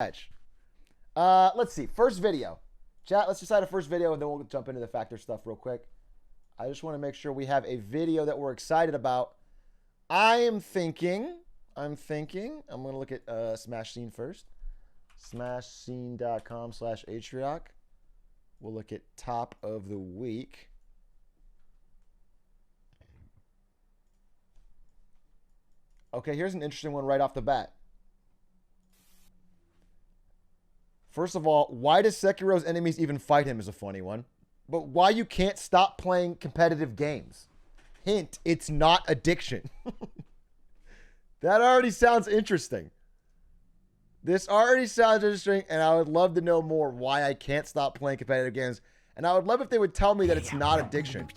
Let's see. First video. Chat, let's decide a first video and then we'll jump into the factor stuff real quick. I just want to make sure we have a video that we're excited about. I'm thinking, I'm going to look at Smash Scene first. Smashscene.com/Atrioc. We'll look at top of the week. Okay, here's an interesting one right off the bat. First of all, why does Sekiro's enemies even fight him is a funny one. But why you can't stop playing competitive games. Hint, it's not addiction. That already sounds interesting. This already sounds interesting, and I would love to know more why I can't stop playing competitive games. And I would love if they would tell me that it's not addiction.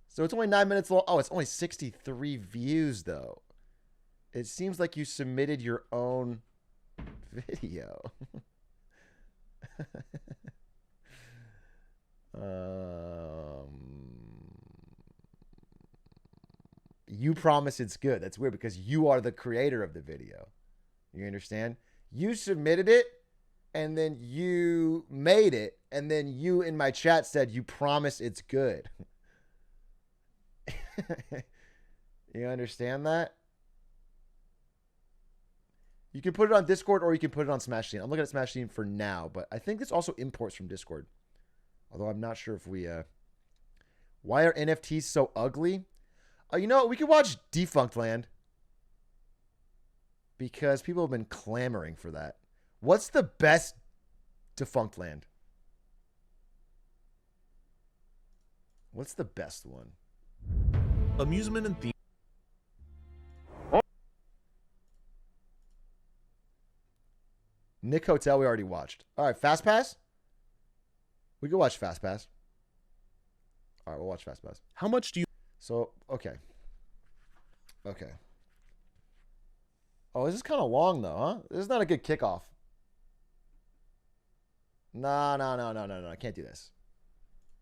So it's only 9 minutes long. Oh, it's only 63 views, though. It seems like you submitted your own video. You promise it's good. That's weird because you are the creator of the video. You understand? You submitted it and then you made it and then you in my chat said you promise it's good. You understand that? You can put it on Discord or you can put it on Smash Scene. I'm looking at Smash Scene for now, but I think this also imports from Discord. Although I'm not sure if we... Why are NFTs so ugly? You know what? We could watch Defunct Land. Because people have been clamoring for that. What's the best Defunct Land? What's the best one? Amusement and theme. Nick Hotel we already watched. All right, Fast Pass? We can watch Fast Pass. All right, we'll watch Fast Pass. How much do you... So, okay. Okay. Oh, this is kind of long, though, huh? This is not a good kickoff. No. I can't do this.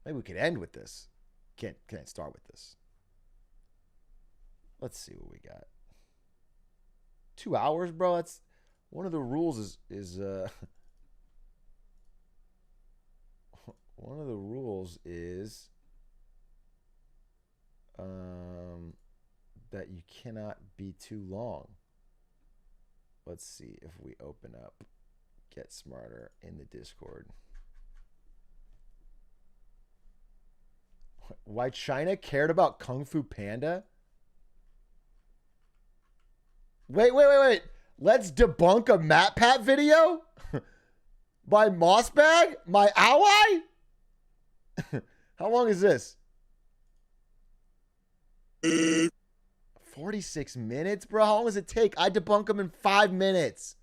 Maybe we could end with this. Can't start with this. Let's see what we got. 2 hours, bro? That's... One of the rules is one of the rules is that you cannot be too long. Let's see if we open up Get Smarter in the Discord. Why China cared about Kung Fu Panda? Wait. Let's debunk a MatPat video by Mossbag, my ally? How long is this? 46 minutes, bro. How long does it take? I debunk them in 5 minutes.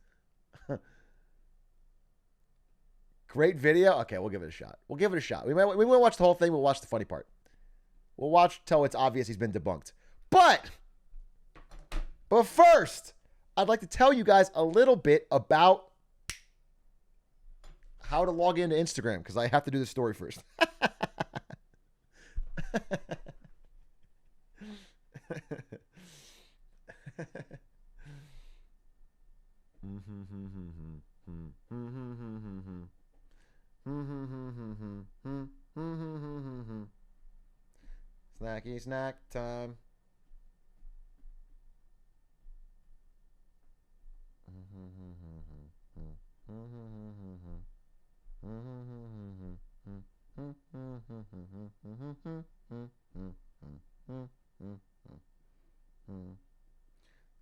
Great video. Okay, we'll give it a shot. We won't watch the whole thing. We'll watch the funny part. We'll watch till it's obvious he's been debunked. But first, I'd like to tell you guys a little bit about how to log into Instagram because I have to do the story first. Snacky snack time.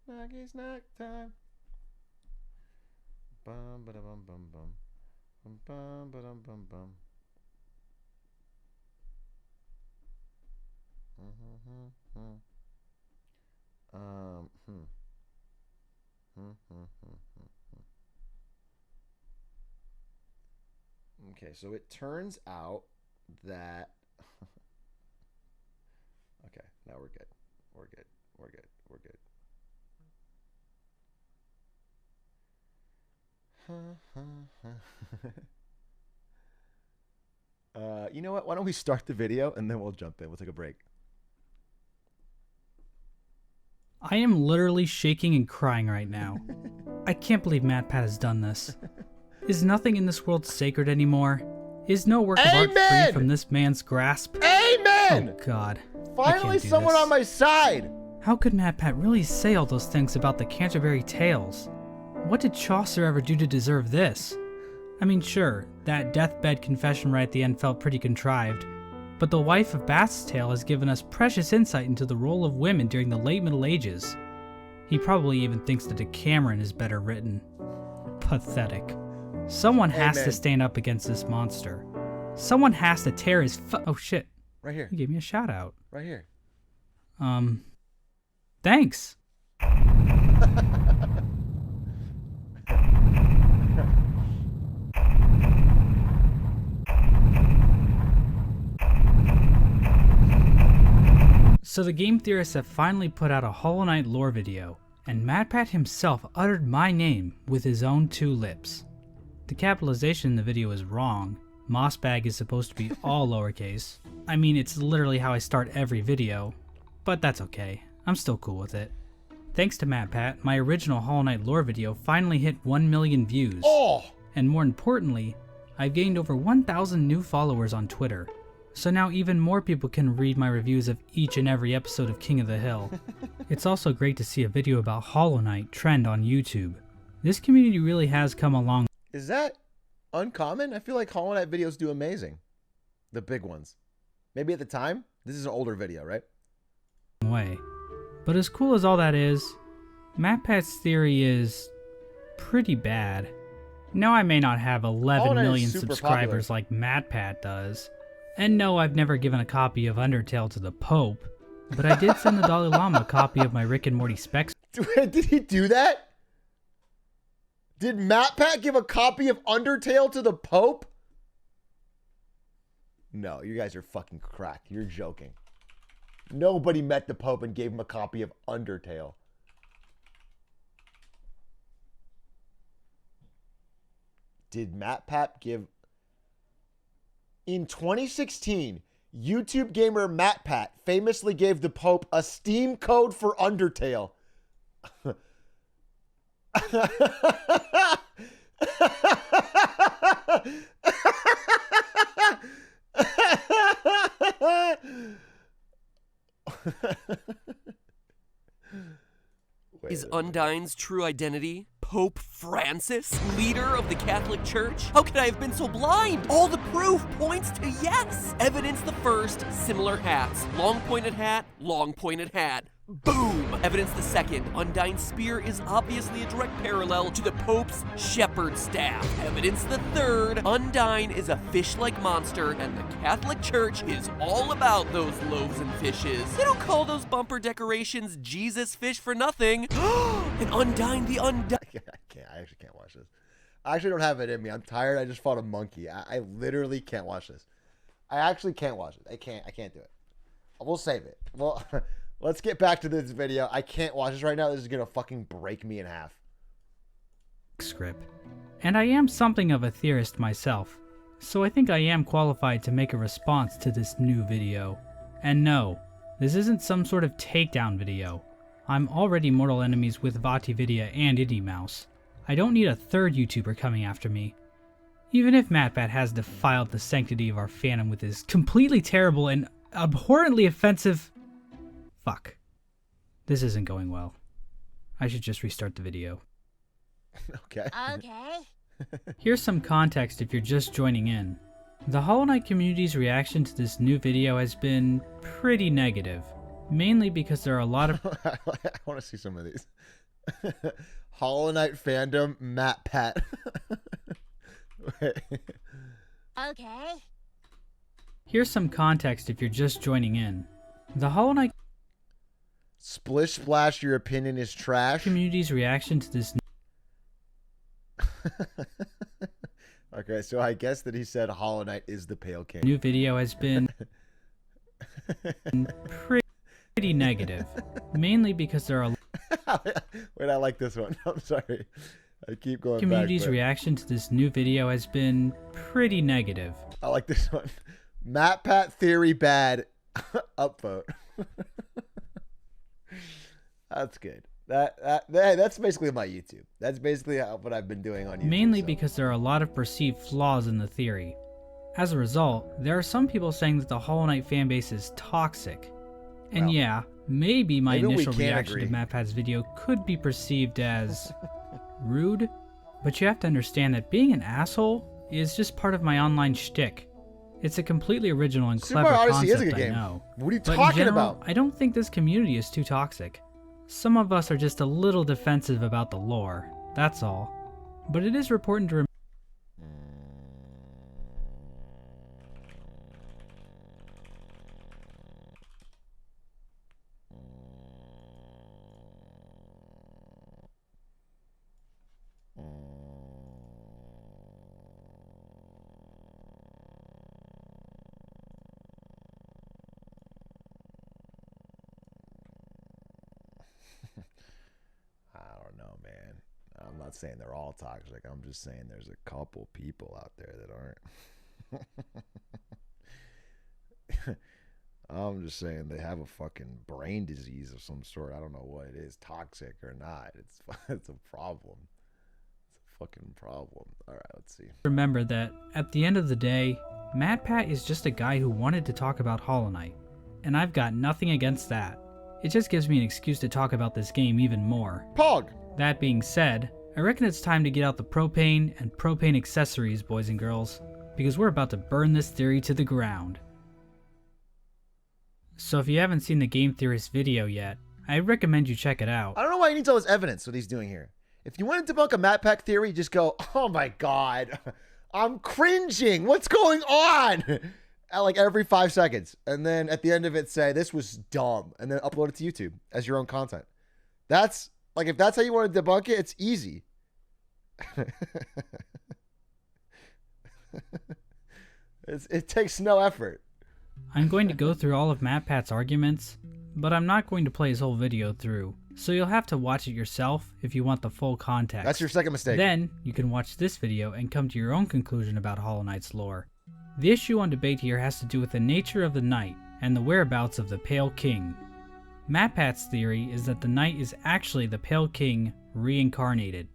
Snacky snack time. Bum ba bum bum bum. Bum ba dum bum bum. Okay, so it turns out that okay, now we're good. We're good. You know what? Why don't we start the video and then we'll jump in. We'll take a break. I am literally shaking and crying right now. I can't believe MatPat has done this. Is nothing in this world sacred anymore? Is no work of art free from this man's grasp? Amen! Oh God. Finally someone on my side! How could MatPat really say all those things about the Canterbury Tales? What did Chaucer ever do to deserve this? I mean, sure, that deathbed confession right at the end felt pretty contrived, but the wife of Bath's Tale has given us precious insight into the role of women during the late Middle Ages. He probably even thinks that Decameron is better written. Pathetic. Someone has to stand up against this monster. Someone has to tear his oh shit. Right here. He gave me a shout out. Right here. Thanks. So the game theorists have finally put out a Hollow Knight lore video, and MatPat himself uttered my name with his own 2 lips. The capitalization in the video is wrong. Mossbag is supposed to be all lowercase. I mean, it's literally how I start every video, but that's okay. I'm still cool with it. Thanks to MatPat, my original Hollow Knight lore video finally hit 1 million views. Oh! And more importantly, I've gained over 1,000 new followers on Twitter. So now even more people can read my reviews of each and every episode of King of the Hill. It's also great to see a video about Hollow Knight trend on YouTube. This community really has come a long Is that uncommon? I feel like Hollow Knight videos do amazing. The big ones. Maybe at the time? This is an older video, right? way. But as cool as all that is, MatPat's theory is pretty bad. Now I may not have 11 million subscribers like MatPat does. And no, I've never given a copy of Undertale to the Pope, but I did send the Dalai Lama a copy of my Rick and Morty specs. Did he do that? Did MatPat give a copy of Undertale to the Pope? No, you guys are fucking cracked. You're joking. Nobody met the Pope and gave him a copy of Undertale. Did MatPat give... In 2016, YouTube gamer MatPat famously gave the Pope a Steam code for Undertale. Is Undyne's true identity Pope Francis, leader of the Catholic Church? How could I have been so blind? All the proof points to yes. Evidence the first, similar hats. Long pointed hat, long pointed hat. Boom! Evidence the second, Undyne's spear is obviously a direct parallel to the Pope's shepherd staff. Evidence the third, Undyne is a fish-like monster and the Catholic Church is all about those loaves and fishes. They don't call those bumper decorations Jesus fish for nothing. And Undyne the Undyne. I actually can't watch this. I actually don't have it in me. I'm tired. I just fought a monkey. I literally can't watch this. I actually can't watch it. I can't do it. We'll save it. Well, let's get back to this video. I can't watch this right now. This is gonna fucking break me in half. Script. And I am something of a theorist myself, so I think I am qualified to make a response to this new video. And no, this isn't some sort of takedown video. I'm already mortal enemies with VatiVidya and IndieMouse. I don't need a third YouTuber coming after me. Even if MatPat has defiled the sanctity of our fandom with his completely terrible and abhorrently offensive... Fuck. This isn't going well. I should just restart the video. Okay. Here's some context if you're just joining in. The Hollow Knight community's reaction to this new video has been pretty negative. Mainly because there are a lot of... I want to see some of these. Hollow Knight fandom, MatPat. Here's some context if you're just joining in. The Hollow Knight Splish Splash, your opinion is trash. Community's reaction to this Okay, so I guess that he said Hollow Knight is the Pale King. New video has been pretty negative. Mainly because there are Wait, I like this one. I'm sorry. I keep going Community's back, but... reaction to this new video has been pretty negative. I like this one. MatPat theory bad. Upvote. That's good. That's basically my YouTube. That's basically what I've been doing on YouTube. Mainly so. because there are a lot of perceived flaws in the theory. As a result, there are some people saying that the Hollow Knight fanbase is toxic. And Well, yeah, maybe my maybe we initial can't reaction agree. to MatPat's video could be perceived as rude, but you have to understand that being an asshole is just part of my online shtick. It's a completely original and Super clever Mario Odyssey is a concept, good I game. know. What are you But in talking general, about? I don't think this community is too toxic. Some of us are just a little defensive about the lore, that's all. But it is important to remember I don't know, man. I'm not saying they're all toxic. I'm just saying there's a couple people out there that aren't. I'm just saying they have a fucking brain disease of some sort. I don't know what it is, toxic or not. It's a problem. It's a fucking problem. All right, let's see. that at the end of the day, MatPat is just a guy who wanted to talk about Hollow Knight, and I've got nothing against that. It just gives me an excuse to talk about this game even more. Pog! That being said, I reckon it's time to get out the propane and propane accessories, boys and girls, because we're about to burn this theory to the ground. So if you haven't seen the Game Theorist video yet, I recommend you check it out. I don't know why he needs all this evidence, what he's doing here. If you want to debunk a MatPat theory, just go, oh my god, I'm cringing. What's going on? At like every 5 seconds. And then at the end of it, say, this was dumb. And then upload it to YouTube as your own content. That's, like, if that's how you want to debunk it, it's easy. It takes no effort. I'm going to go through all of MatPat's arguments, but I'm not going to play his whole video through, so you'll have to watch it yourself if you want the full context. That's your second mistake. Then, you can watch this video and come to your own conclusion about Hollow Knight's lore. The issue on debate here has to do with the nature of the knight and the whereabouts of the Pale King. MatPat's theory is that the knight is actually the Pale King reincarnated.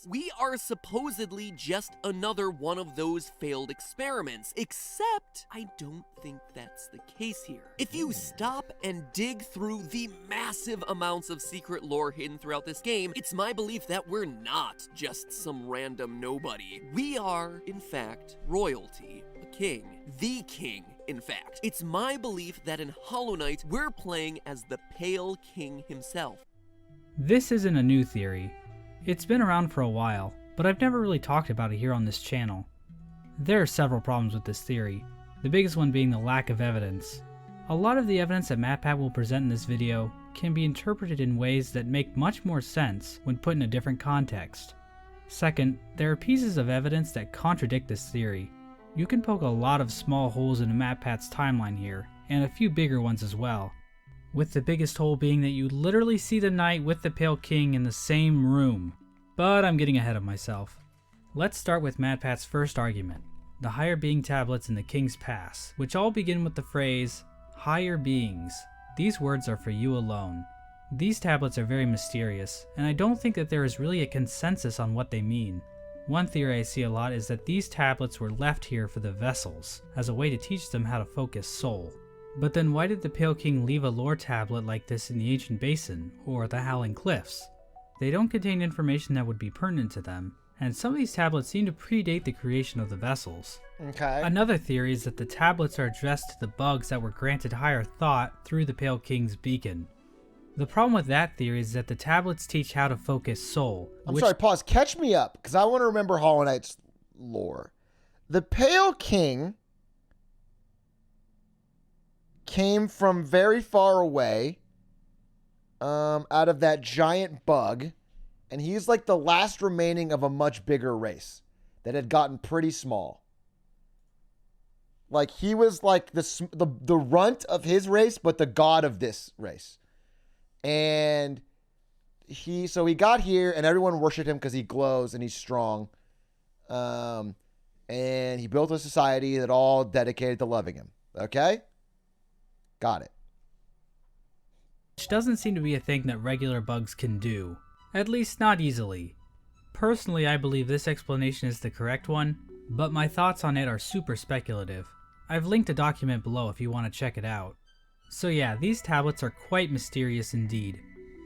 We are supposedly just another one of those failed experiments, except I don't think that's the case here. If you stop and dig through the massive amounts of secret lore hidden throughout this game, it's my belief that we're not just some random nobody. We are, in fact, royalty, a king, the king. In fact, it's my belief that in Hollow Knight, we're playing as the Pale King himself. This isn't a new theory. It's been around for a while, but I've never really talked about it here on this channel. There are several problems with this theory, the biggest one being the lack of evidence. A lot of the evidence that MatPat will present in this video can be interpreted in ways that make much more sense when put in a different context. Second, there are pieces of evidence that contradict this theory. You can poke a lot of small holes into MatPat's timeline here, and a few bigger ones as well. With the biggest hole being that you literally see the knight with the Pale King in the same room. But I'm getting ahead of myself. Let's start with MatPat's first argument, the higher being tablets in the King's Pass, which all begin with the phrase, higher beings. These words are for you alone. These tablets are very mysterious, and I don't think that there is really a consensus on what they mean. One theory I see a lot is that these tablets were left here for the vessels, as a way to teach them how to focus soul. But then why did the Pale King leave a lore tablet like this in the Ancient Basin, or the Howling Cliffs? They don't contain information that would be pertinent to them, and some of these tablets seem to predate the creation of the vessels. Okay. Another theory is that the tablets are addressed to the bugs that were granted higher thought through the Pale King's beacon. The problem with that theory is that the tablets teach how to focus soul. I'm sorry, pause. Catch me up, because I want to remember Hollow Knight's lore. The Pale King came from very far away, out of that giant bug, and he's like the last remaining of a much bigger race that had gotten pretty small. Like, he was like the runt of his race, but the god of this race. And he got here, and everyone worshipped him because he glows and he's strong. And he built a society that all dedicated to loving him. Okay? Got it. which doesn't seem to be a thing that regular bugs can do, at least not easily. Personally, I believe this explanation is the correct one, but my thoughts on it are super speculative. I've linked a document below if you want to check it out. So yeah, these tablets are quite mysterious indeed.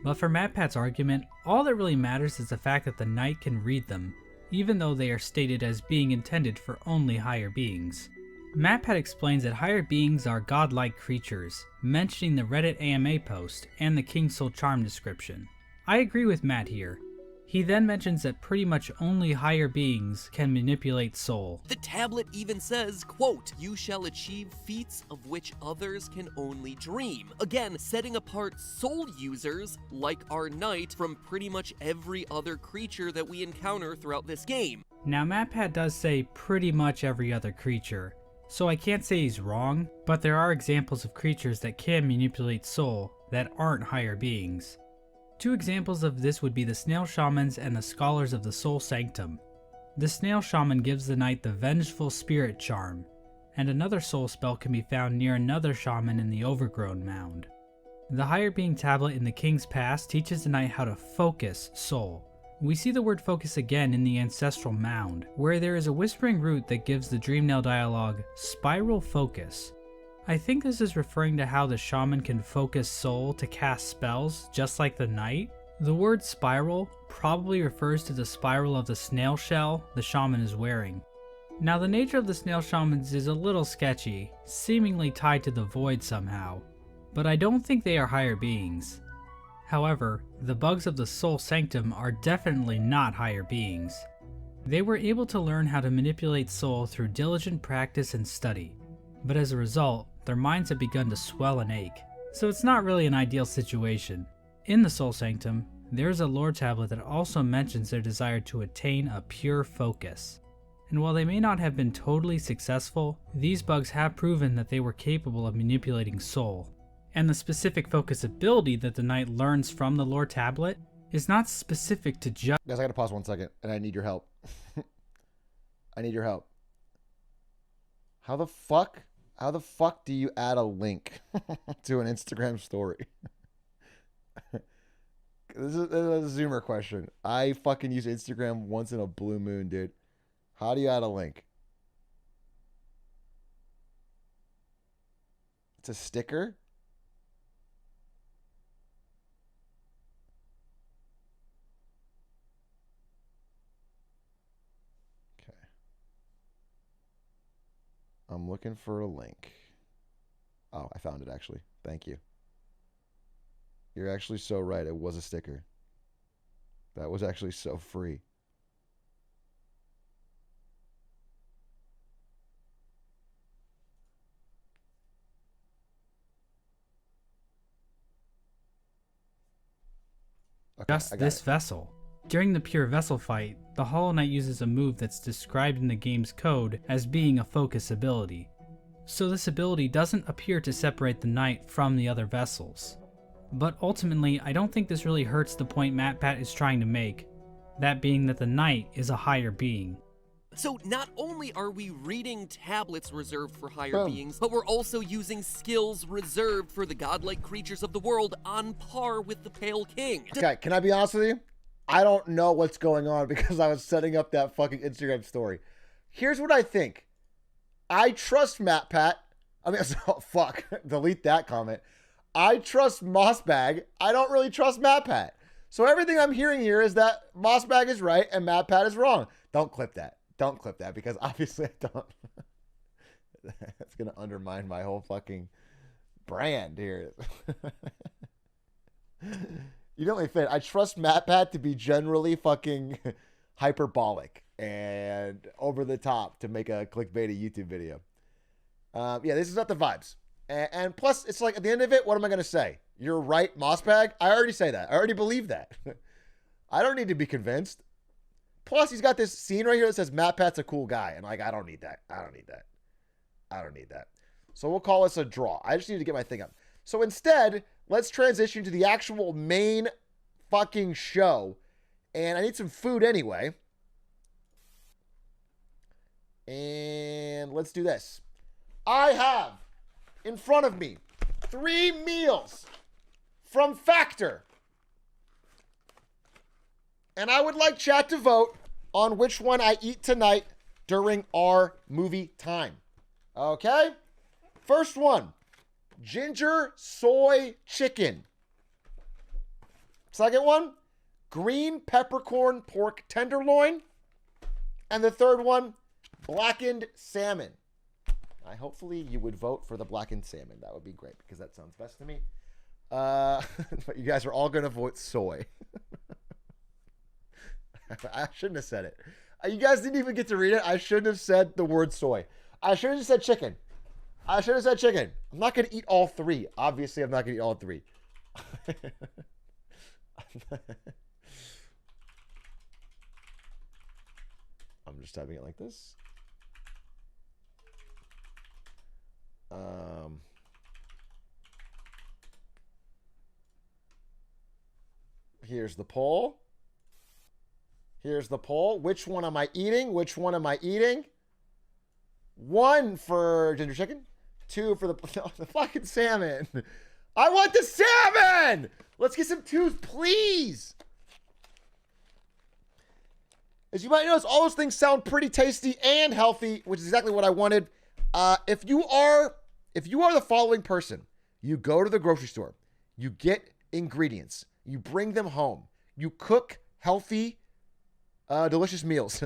But for MatPat's argument, all that really matters is the fact that the knight can read them, even though they are stated as being intended for only higher beings. MatPat explains that higher beings are godlike creatures, mentioning the Reddit AMA post and the King Soul Charm description. I agree with Matt here. He then mentions that pretty much only higher beings can manipulate soul. The tablet even says, quote, "You shall achieve feats of which others can only dream." Again, setting apart soul users, like our knight, from pretty much every other creature that we encounter throughout this game. Now MatPat does say pretty much every other creature, so I can't say he's wrong, but there are examples of creatures that can manipulate soul that aren't higher beings. Two examples of this would be the Snail Shamans and the Scholars of the Soul Sanctum. The Snail Shaman gives the knight the Vengeful Spirit Charm, and another soul spell can be found near another shaman in the Overgrown Mound. The Higher Being tablet in the King's Pass teaches the knight how to focus soul. We see the word focus again in the Ancestral Mound, where there is a whispering root that gives the Dreamnail dialogue Spiral Focus. I think this is referring to how the shaman can focus soul to cast spells, just like the knight. The word spiral probably refers to the spiral of the snail shell the shaman is wearing. Now the nature of the snail shamans is a little sketchy, seemingly tied to the void somehow, but I don't think they are higher beings. However, the bugs of the Soul Sanctum are definitely not higher beings. They were able to learn how to manipulate soul through diligent practice and study, but as a result, their minds have begun to swell and ache, so it's not really an ideal situation. In the Soul Sanctum, there is a lore tablet that also mentions their desire to attain a pure focus. And while they may not have been totally successful, these bugs have proven that they were capable of manipulating soul. And the specific focus ability that the knight learns from the lore tablet is not specific to just— Guys, I gotta pause 1 second, and I need your help. I need your help. How the fuck do you add a link to an Instagram story? This is a Zoomer question. I fucking use Instagram once in a blue moon, dude. How do you add a link? It's a sticker? Okay. I'm looking for a link. Oh, I found it actually. Thank you. You're actually so right. It was a sticker. That was actually so free. Okay, just this vessel. During the pure vessel fight, the Hollow Knight uses a move that's described in the game's code as being a focus ability. So this ability doesn't appear to separate the knight from the other vessels. But ultimately, I don't think this really hurts the point MatPat is trying to make, that being that the knight is a higher being. So not only are we reading tablets reserved for higher beings, but we're also using skills reserved for the godlike creatures of the world on par with the Pale King. Okay, can I be honest with you? I don't know what's going on because I was setting up that fucking Instagram story. Here's what I think. I trust MatPat. I mean, oh, fuck. Delete that comment. I trust Mossbag. I don't really trust MatPat. So everything I'm hearing here is that Mossbag is right and MatPat is wrong. Don't clip that. Don't clip that because obviously I don't. That's going to undermine my whole fucking brand here. You don't really fit. I trust MatPat to be generally fucking hyperbolic and over the top to make a clickbaity YouTube video. Yeah, this is not the vibes. And plus, it's like at the end of it, what am I going to say? You're right, Mossbag? I already say that. I already believe that. I don't need to be convinced. Plus, he's got this scene right here that says MatPat's a cool guy. And like, I don't need that. I don't need that. I don't need that. So we'll call this a draw. I just need to get my thing up. So instead, let's transition to the actual main fucking show. And I need some food anyway. And let's do this. I have in front of me 3 meals from Factor. And I would like chat to vote on which one I eat tonight during our movie time. Okay? First one, ginger soy chicken. Second one, green peppercorn pork tenderloin. And the third one, blackened salmon. Hopefully you would vote for the blackened salmon. That would be great because that sounds best to me. But you guys are all going to vote soy. I shouldn't have said it. You guys didn't even get to read it. I shouldn't have said the word soy. I should have just said chicken. I should have said chicken. I'm not going to eat all three. Obviously, I'm not going to eat all three. I'm just typing it like this. Here's the poll. Here's the poll. Which one am I eating? Which one am I eating? 1 for ginger chicken. 2 for the fucking salmon. I want the salmon! Let's get some 2s, please. As you might notice, all those things sound pretty tasty and healthy, which is exactly what I wanted. If you are the following person, you go to the grocery store, you get ingredients, you bring them home, you cook healthy, delicious meals,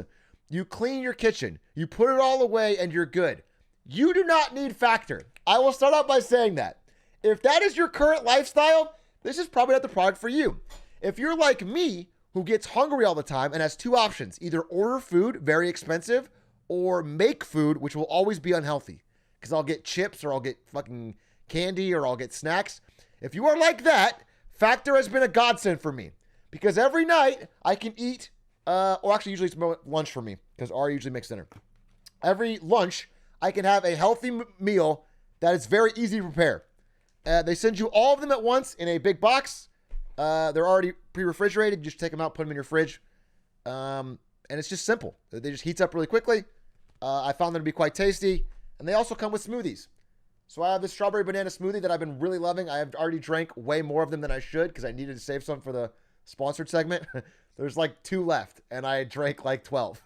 you clean your kitchen, you put it all away, and you're good. You do not need Factor. I will start out by saying that. If that is your current lifestyle, this is probably not the product for you. If you're like me, who gets hungry all the time and has 2 options, either order food, very expensive, or make food, which will always be unhealthy. Because I'll get chips, or I'll get fucking candy, or I'll get snacks. If you are like that, Factor has been a godsend for me. Because every night I can eat, or actually usually it's lunch for me, because Ari usually makes dinner. Every lunch, I can have a healthy meal that is very easy to prepare. They send you all of them at once in a big box. They're already pre-refrigerated. You just take them out, put them in your fridge. And it's just simple. They just heats up really quickly. I found them to be quite tasty. And they also come with smoothies. So I have this strawberry banana smoothie that I've been really loving. I have already drank way more of them than I should because I needed to save some for the sponsored segment. There's like 2 left, and I drank like 12.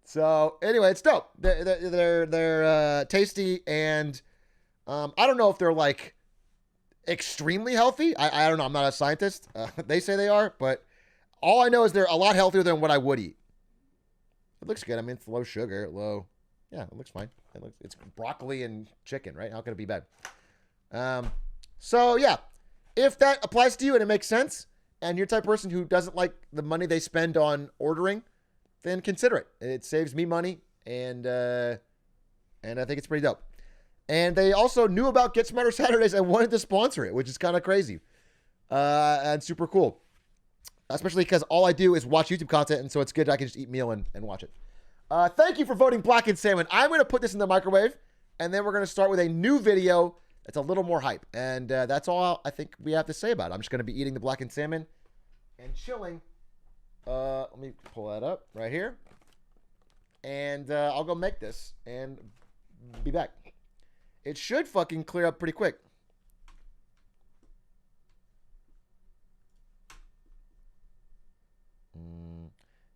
So anyway, it's dope. They're tasty, and I don't know if they're like extremely healthy. I don't know. I'm not a scientist. They say they are, but all I know is they're a lot healthier than what I would eat. It looks good. I mean, it's low sugar, low. Yeah, it looks fine. It's broccoli and chicken, right? How could it be bad? So yeah, if that applies to you and it makes sense, and you're the type of person who doesn't like the money they spend on ordering, then consider it. It saves me money, and I think it's pretty dope. And they also knew about Get Smarter Saturdays and wanted to sponsor it, which is kind of crazy and super cool. Especially because all I do is watch YouTube content, and so it's good I can just eat meal and watch it. Thank you for voting Blackened Salmon. I'm going to put this in the microwave, and then we're going to start with a new video that's a little more hype. And that's all I think we have to say about it. I'm just going to be eating the Blackened Salmon and chilling. Let me pull that up right here. And I'll go make this and be back. It should fucking clear up pretty quick.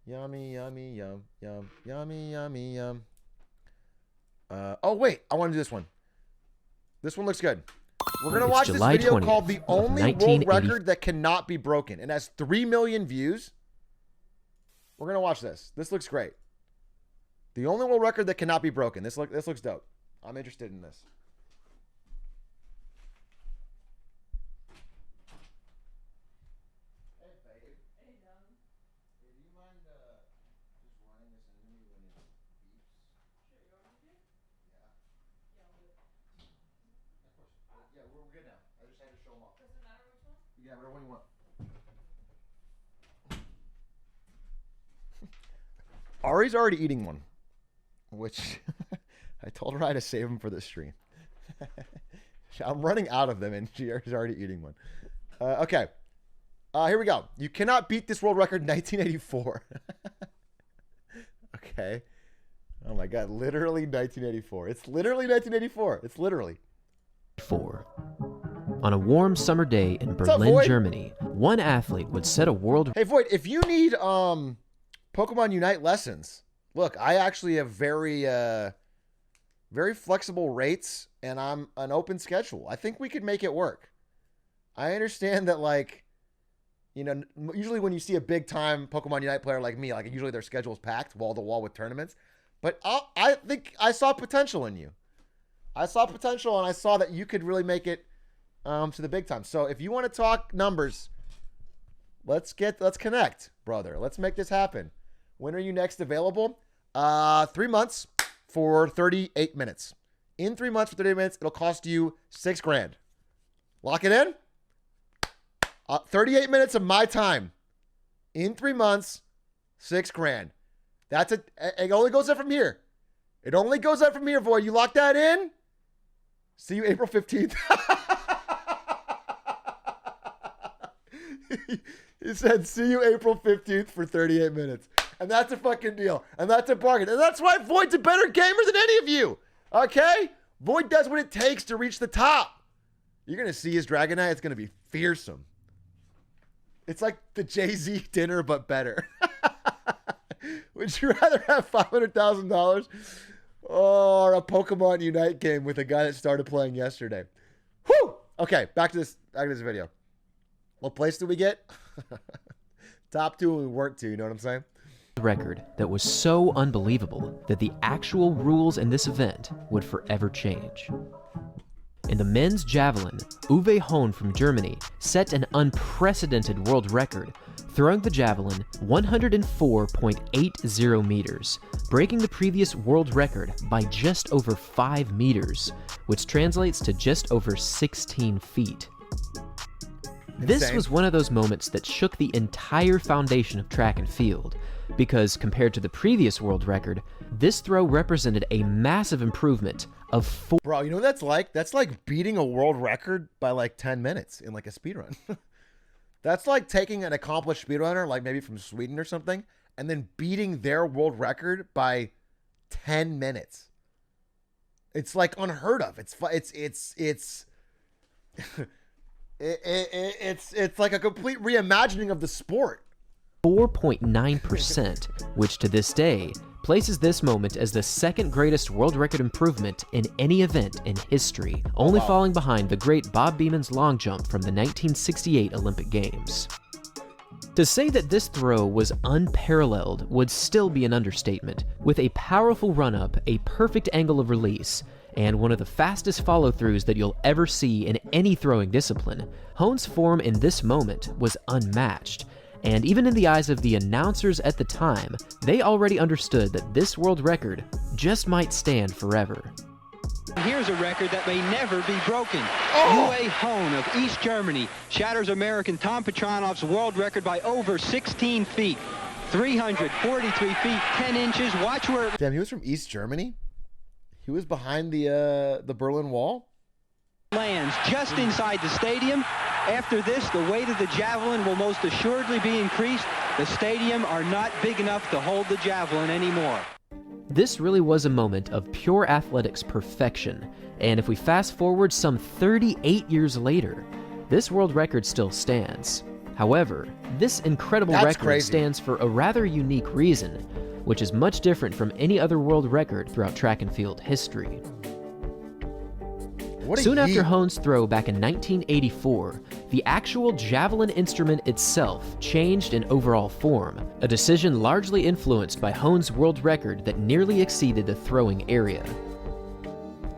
Yummy, yummy, yum, yum, yummy, yummy, yum. Oh, wait. I want to do this one. This one looks good. We're going to watch this video called The Only World Record That Cannot Be Broken. It has 3 million views. We're going to watch this. This looks great. The Only World Record That Cannot Be Broken. This looks dope. I'm interested in this. Yeah, whatever one you want. Ari's already eating one, which I told her I had to save him for the stream. I'm running out of them, and she's already eating one. Okay. Here we go. You cannot beat this world record in 1984. Okay. Oh my God. Literally 1984. It's literally 1984. It's literally. 4. On a warm summer day in Berlin, Germany, one athlete would set a world... Hey, Void, if you need Pokemon Unite lessons, look, I actually have very flexible rates, and I'm an open schedule. I think we could make it work. I understand that, like, you know, usually when you see a big-time Pokemon Unite player like me, like, usually their schedule is packed wall-to-wall with tournaments. But I think I saw potential in you. I saw potential, and I saw that you could really make it to the big time. So if you want to talk numbers, let's connect, brother. Let's make this happen. When are you next available? 3 months for 38 minutes. In 3 months for 38 minutes, it'll cost you $6,000. Lock it in. 38 minutes of my time. In 3 months, $6,000. It only goes up from here. It only goes up from here, Void. You lock that in. See you April 15th. He said, see you April 15th for 38 minutes. And that's a fucking deal. And that's a bargain. And that's why Void's a better gamer than any of you. Okay? Void does what it takes to reach the top. You're going to see his Dragonite. It's going to be fearsome. It's like the Jay-Z dinner, but better. Would you rather have $500,000 or a Pokemon Unite game with a guy that started playing yesterday? Whew! Okay, back to this video. What place did we get? Top 2 when we weren't 2, you know what I'm saying? Record that was so unbelievable that the actual rules in this event would forever change. In the men's javelin, Uwe Hahn from Germany set an unprecedented world record, throwing the javelin 104.80 meters, breaking the previous world record by just over 5 meters, which translates to just over 16 feet. This was one of those moments that shook the entire foundation of track and field, because compared to the previous world record, this throw represented a massive improvement of 4. Bro, you know what that's like? That's like beating a world record by like 10 minutes in like a speedrun. That's like taking an accomplished speedrunner, like maybe from Sweden or something, and then beating their world record by 10 minutes. It's like unheard of. It's like a complete reimagining of the sport. 4.9%, which to this day places this moment as the second greatest world record improvement in any event in history, only falling behind the great Bob Beeman's long jump from the 1968 Olympic Games. To say that this throw was unparalleled would still be an understatement, with a powerful run-up, a perfect angle of release, and one of the fastest follow-throughs that you'll ever see in any throwing discipline. Hahn's form in this moment was unmatched, and even in the eyes of the announcers at the time, they already understood that this world record just might stand forever. Here's a record that may never be broken. Uwe Hahn of East Germany shatters American Tom Petronov's world record by over 16 feet. 343 feet, 10 inches. Watch where... Damn, he was from East Germany? He was behind the Berlin Wall? Lands just inside the stadium. After this, the weight of the javelin will most assuredly be increased. The stadium are not big enough to hold the javelin anymore. This really was a moment of pure athletics perfection, and if we fast forward some 38 years later, this world record still stands. However, this incredible record stands for a rather unique reason, which is much different from any other world record throughout track and field history. Soon after Hahn's throw back in 1984, the actual javelin instrument itself changed in overall form, a decision largely influenced by Hahn's world record that nearly exceeded the throwing area.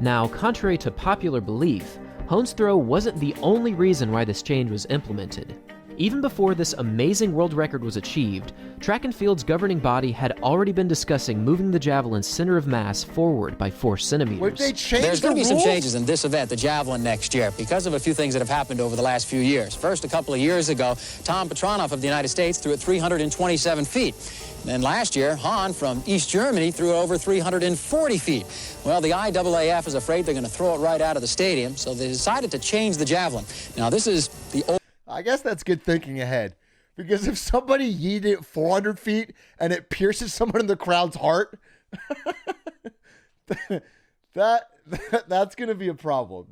Now, contrary to popular belief, Hahn's throw wasn't the only reason why this change was implemented. Even before this amazing world record was achieved, track and field's governing body had already been discussing moving the javelin's center of mass forward by 4 centimeters. Would they change There's going to be some changes in this event, the javelin, next year, because of a few things that have happened over the last few years. First, a couple of years ago, Tom Petronov of the United States threw at 327 feet. Then last year, Hahn from East Germany threw over 340 feet. Well, the IAAF is afraid they're going to throw it right out of the stadium, so they decided to change the javelin. Now, this is the old... I guess that's good thinking ahead. Because if somebody yeeted it 400 feet and it pierces someone in the crowd's heart, that's going to be a problem.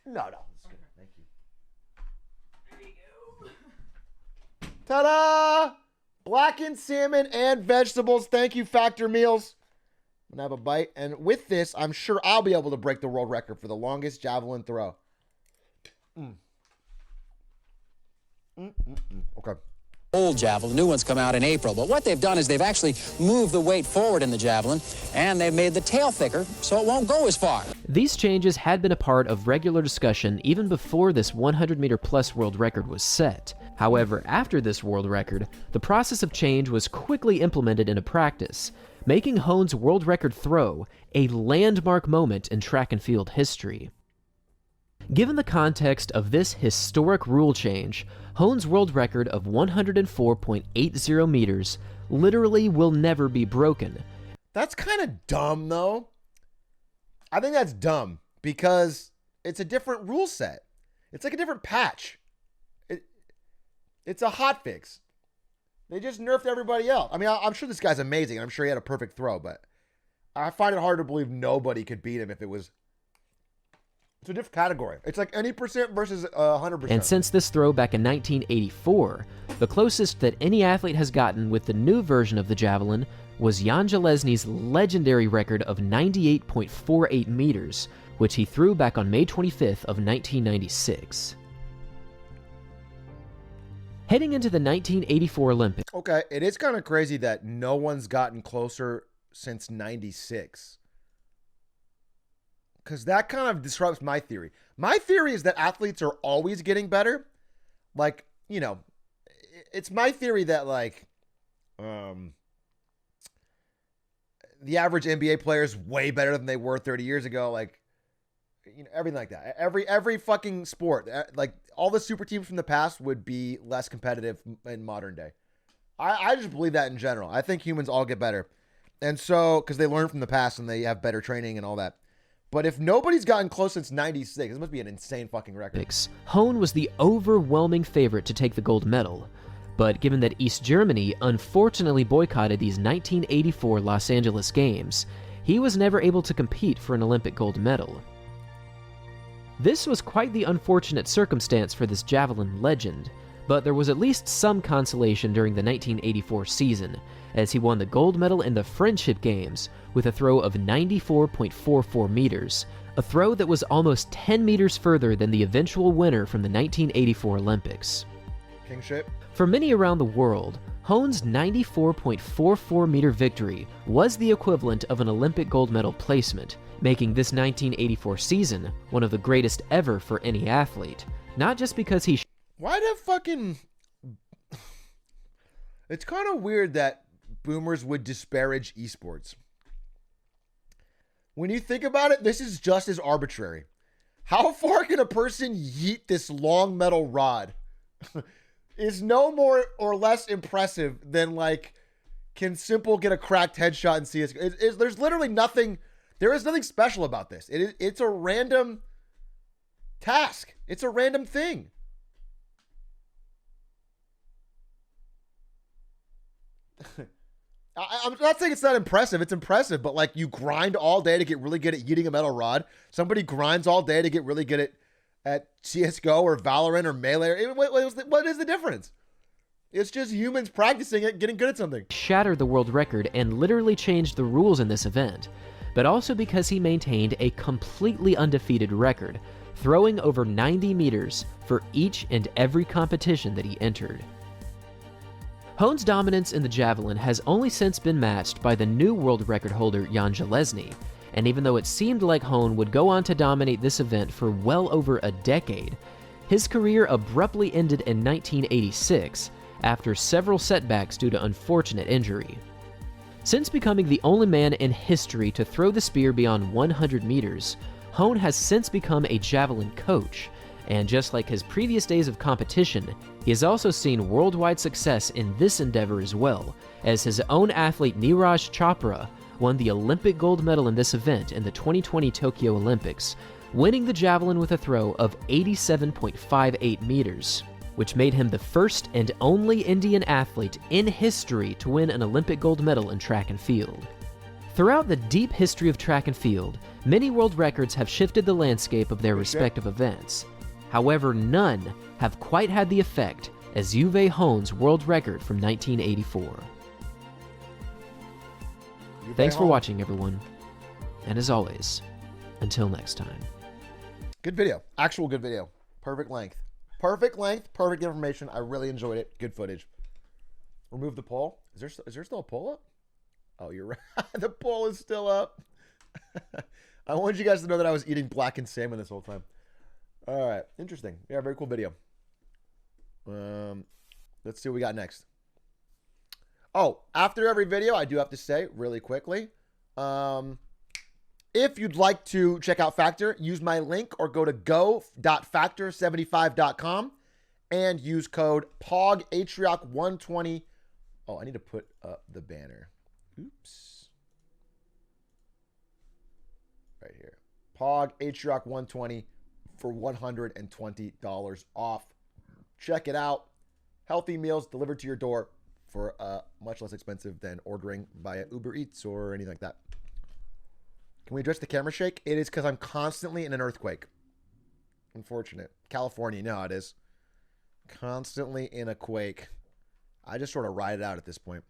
No. It's good. Thank you. There you go. Ta-da! Blackened salmon and vegetables. Thank you, Factor Meals. I'm gonna have a bite, and with this, I'm sure I'll be able to break the world record for the longest javelin throw. Okay. Old javelin. New ones come out in April. But what they've done is they've actually moved the weight forward in the javelin, and they've made the tail thicker so it won't go as far. These changes had been a part of regular discussion even before this 100-meter plus world record was set. However, after this world record, the process of change was quickly implemented into practice, making Hohn's world record throw a landmark moment in track and field history. Given the context of this historic rule change, Hohn's world record of 104.80 meters literally will never be broken. That's kind of dumb, though. I think that's dumb because it's a different rule set. It's like a different patch. It's a hot fix. They just nerfed everybody else. I mean, I'm sure this guy's amazing. I'm sure he had a perfect throw, but I find it hard to believe nobody could beat him if it was... It's a different category. It's like any percent versus 100%. And since this throw back in 1984, the closest that any athlete has gotten with the new version of the javelin was Jan Železny's legendary record of 98.48 meters, which he threw back on May 25th of 1996. Heading into the 1984 Olympics. Okay, it is kind of crazy that no one's gotten closer since 96. Because that kind of disrupts my theory. My theory is that athletes are always getting better. Like, you know, it's my theory that, like, the average NBA player is way better than they were 30 years ago. Like, you know, everything like that. Every fucking sport, like, all the super teams from the past would be less competitive in modern day. I just believe that in general. I think humans all get better. And so, because they learn from the past and they have better training and all that. But if nobody's gotten close since 96, this must be an insane fucking record. Hohn was the overwhelming favorite to take the gold medal. But given that East Germany unfortunately boycotted these 1984 Los Angeles Games, he was never able to compete for an Olympic gold medal. This was quite the unfortunate circumstance for this javelin legend, but there was at least some consolation during the 1984 season, as he won the gold medal in the Friendship Games with a throw of 94.44 meters, a throw that was almost 10 meters further than the eventual winner from the 1984 Olympics. Kingship. For many around the world, Hohn's 94.44 meter victory was the equivalent of an Olympic gold medal placement, making this 1984 season one of the greatest ever for any athlete. Not just because he... Why the fucking... It's kind of weird that boomers would disparage esports. When you think about it, this is just as arbitrary. How far can a person yeet this long metal rod? Is no more or less impressive than, like, can Simple get a cracked headshot in CSGO? There's literally nothing... There is nothing special about this. It's a random task. It's a random thing. I'm not saying it's not impressive. It's impressive, but, like, you grind all day to get really good at yeeting a metal rod. Somebody grinds all day to get really good at CSGO or Valorant or Melee. What is the difference? It's just humans practicing it, getting good at something. Shattered the world record and literally changed the rules in this event, but also because he maintained a completely undefeated record, throwing over 90 meters for each and every competition that he entered. Hohn's dominance in the javelin has only since been matched by the new world record holder Jan Železny, and even though it seemed like Hohn would go on to dominate this event for well over a decade, his career abruptly ended in 1986 after several setbacks due to unfortunate injury. Since becoming the only man in history to throw the spear beyond 100 meters, Hohn has since become a javelin coach, and just like his previous days of competition, he has also seen worldwide success in this endeavor as well, as his own athlete Neeraj Chopra won the Olympic gold medal in this event in the 2020 Tokyo Olympics, winning the javelin with a throw of 87.58 meters, which made him the first and only Indian athlete in history to win an Olympic gold medal in track and field. Throughout the deep history of track and field, many world records have shifted the landscape of their respective events. However, none have quite had the effect as Uwe Hohn's world record from 1984. Thanks for watching, everyone. And as always, until next time. Good video. Actual good video. Perfect length. Perfect length. Perfect information. I really enjoyed it. Good footage. Remove the poll. Is there still a poll up? Oh, you're right. The poll is still up. I wanted you guys to know that I was eating blackened salmon this whole time. All right. Interesting. Yeah, very cool video. Let's see what we got next. Oh, after every video, I do have to say really quickly, if you'd like to check out Factor, use my link or go to go.factor75.com and use code POG Atrioc 120. Oh, I need to put up the banner. Oops. Right here. POG Atrioc 120 for $120 off. Check it out. Healthy meals delivered to your door for much less expensive than ordering via Uber Eats or anything like that. Can we address the camera shake? It is because I'm constantly in an earthquake. Unfortunate. California, you know how it is. Constantly in a quake. I just sort of ride it out at this point.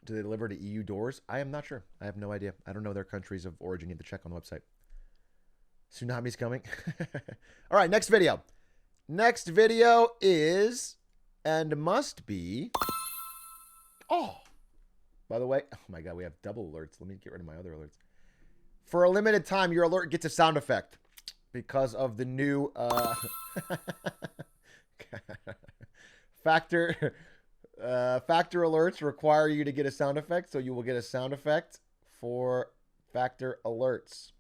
Do they deliver to EU doors? I am not sure. I have no idea. I don't know their countries of origin. You have to check on the website. Tsunami's coming. All right, next video. Next video is, and must be, oh, by the way, oh my God, we have double alerts. Let me get rid of my other alerts. For a limited time, your alert gets a sound effect because of the new Factor alerts require you to get a sound effect, so you will get a sound effect for Factor alerts.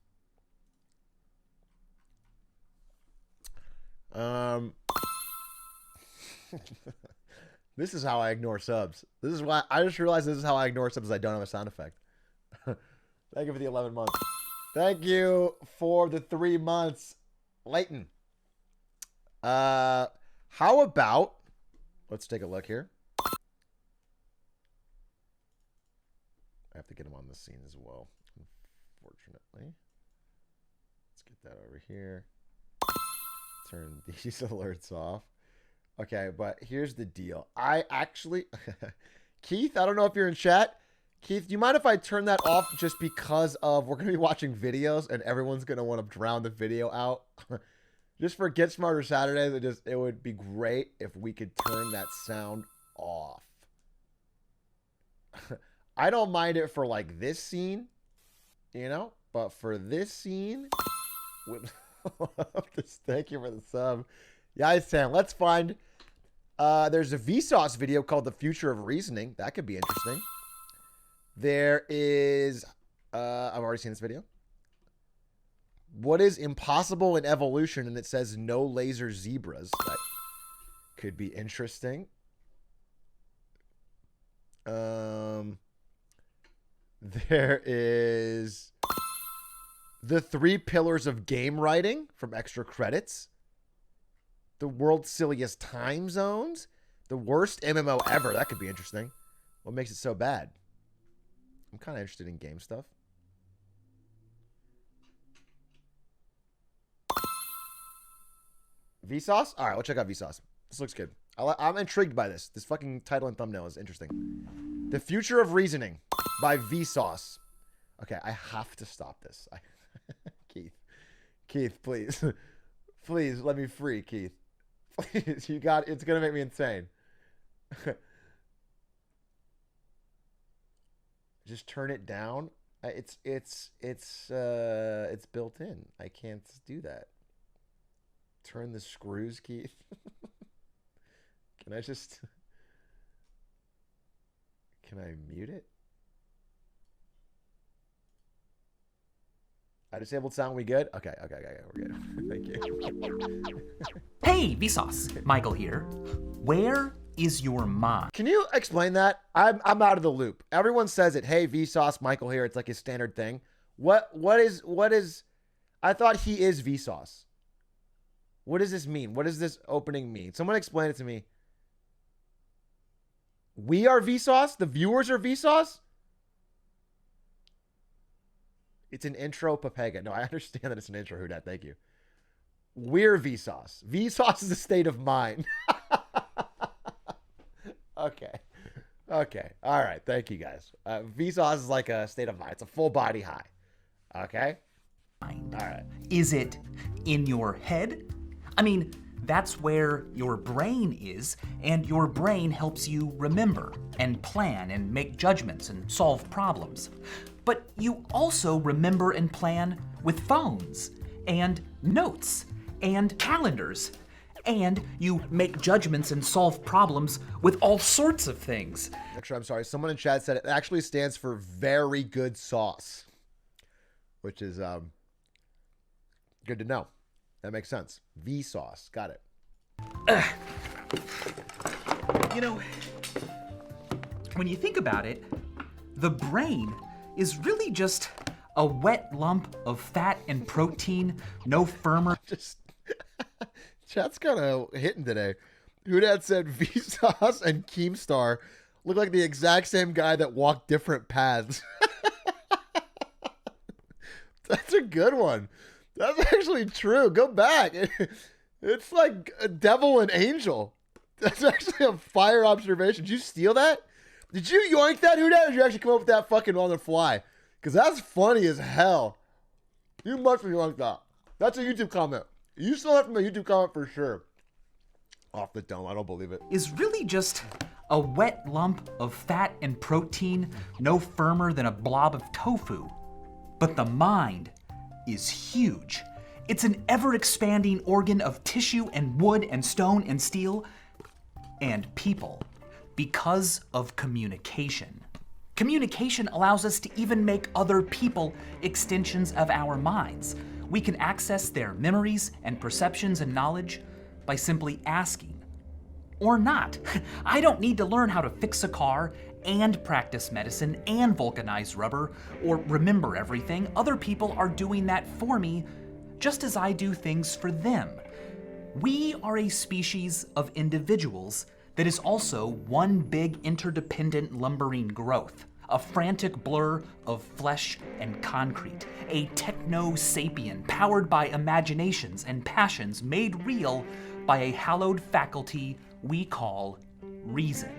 This is how I ignore subs. This is why I just realized this is how I ignore subs. I don't have a sound effect. Thank you for the 11 months. Thank you for the 3 months, Leighton. How about, let's take a look here. I have to get him on the scene as well, unfortunately. Let's get that over here. Turn these alerts off. Okay, but here's the deal. I actually, Keith, I don't know if you're in chat. Keith, do you mind if I turn that off just because of we're going to be watching videos and everyone's going to want to drown the video out? Just for Get Smarter Saturdays, it would be great if we could turn that sound off. I don't mind it for like this scene, you know, but for this scene, thank you for the sub. Yeah, Sam, let's find, there's a VSauce video called The Future of Reasoning. That could be interesting. There is, I've already seen this video. What is impossible in evolution? And it says no laser zebras. That could be interesting. There is the 3 pillars of game writing from Extra Credits. The world's silliest time zones. The worst MMO ever. That could be interesting. What makes it so bad? I'm kind of interested in game stuff. VSauce? All right, we'll check out VSauce. This looks good. I'm intrigued by this. This fucking title and thumbnail is interesting. The Future of Reasoning by VSauce. Okay, I have to stop this. Keith, please. Please let me free, Keith. Please, you got, it's going to make me insane. Just turn it down. It's built in. I can't do that. Turn the screws, Keith. Can I mute it? I disabled sound. We good? Okay, we're good. Thank you. Hey, VSauce, Michael here. Where is your mom? Can you explain that? I'm out of the loop. Everyone says it. Hey, VSauce, Michael here. It's like his standard thing. What is? I thought he is VSauce. What does this mean? What does this opening mean? Someone explain it to me. We are VSauce? The viewers are VSauce? It's an intro, Papega. No, I understand that it's an intro, Hudat. Thank you. We're VSauce. VSauce is a state of mind. Okay. Okay. All right. Thank you, guys. VSauce is like a state of mind. It's a full body high. Okay? All right. Is it in your head? I mean, that's where your brain is, and your brain helps you remember and plan and make judgments and solve problems. But you also remember and plan with phones and notes and calendars. And you make judgments and solve problems with all sorts of things. Actually, I'm sorry. Someone in chat said it actually stands for very good sauce, which is good to know. That makes sense. VSauce. Got it. You know, when you think about it, the brain is really just a wet lump of fat and protein, no firmer. Just chat's kind of hitting today. Hudat said VSauce and Keemstar look like the exact same guy that walked different paths. That's a good one. That's actually true. Go back. It's like a devil and angel. That's actually a fire observation. Did you steal that? Did you yoink that, Hudat, or did you actually come up with that fucking on the fly? Because that's funny as hell. You must have yoinked that. That's a YouTube comment. You stole that from a YouTube comment for sure. Off the dome. I don't believe it. Is really just a wet lump of fat and protein, no firmer than a blob of tofu. But the mind is huge. It's an ever-expanding organ of tissue and wood and stone and steel and people because of communication. Communication allows us to even make other people extensions of our minds. We can access their memories and perceptions and knowledge by simply asking. Or not. I don't need to learn how to fix a car and practice medicine and vulcanize rubber or remember everything. Other people are doing that for me just as I do things for them. We are a species of individuals that is also one big interdependent lumbering growth. A frantic blur of flesh and concrete, a techno-sapien powered by imaginations and passions made real by a hallowed faculty we call reason.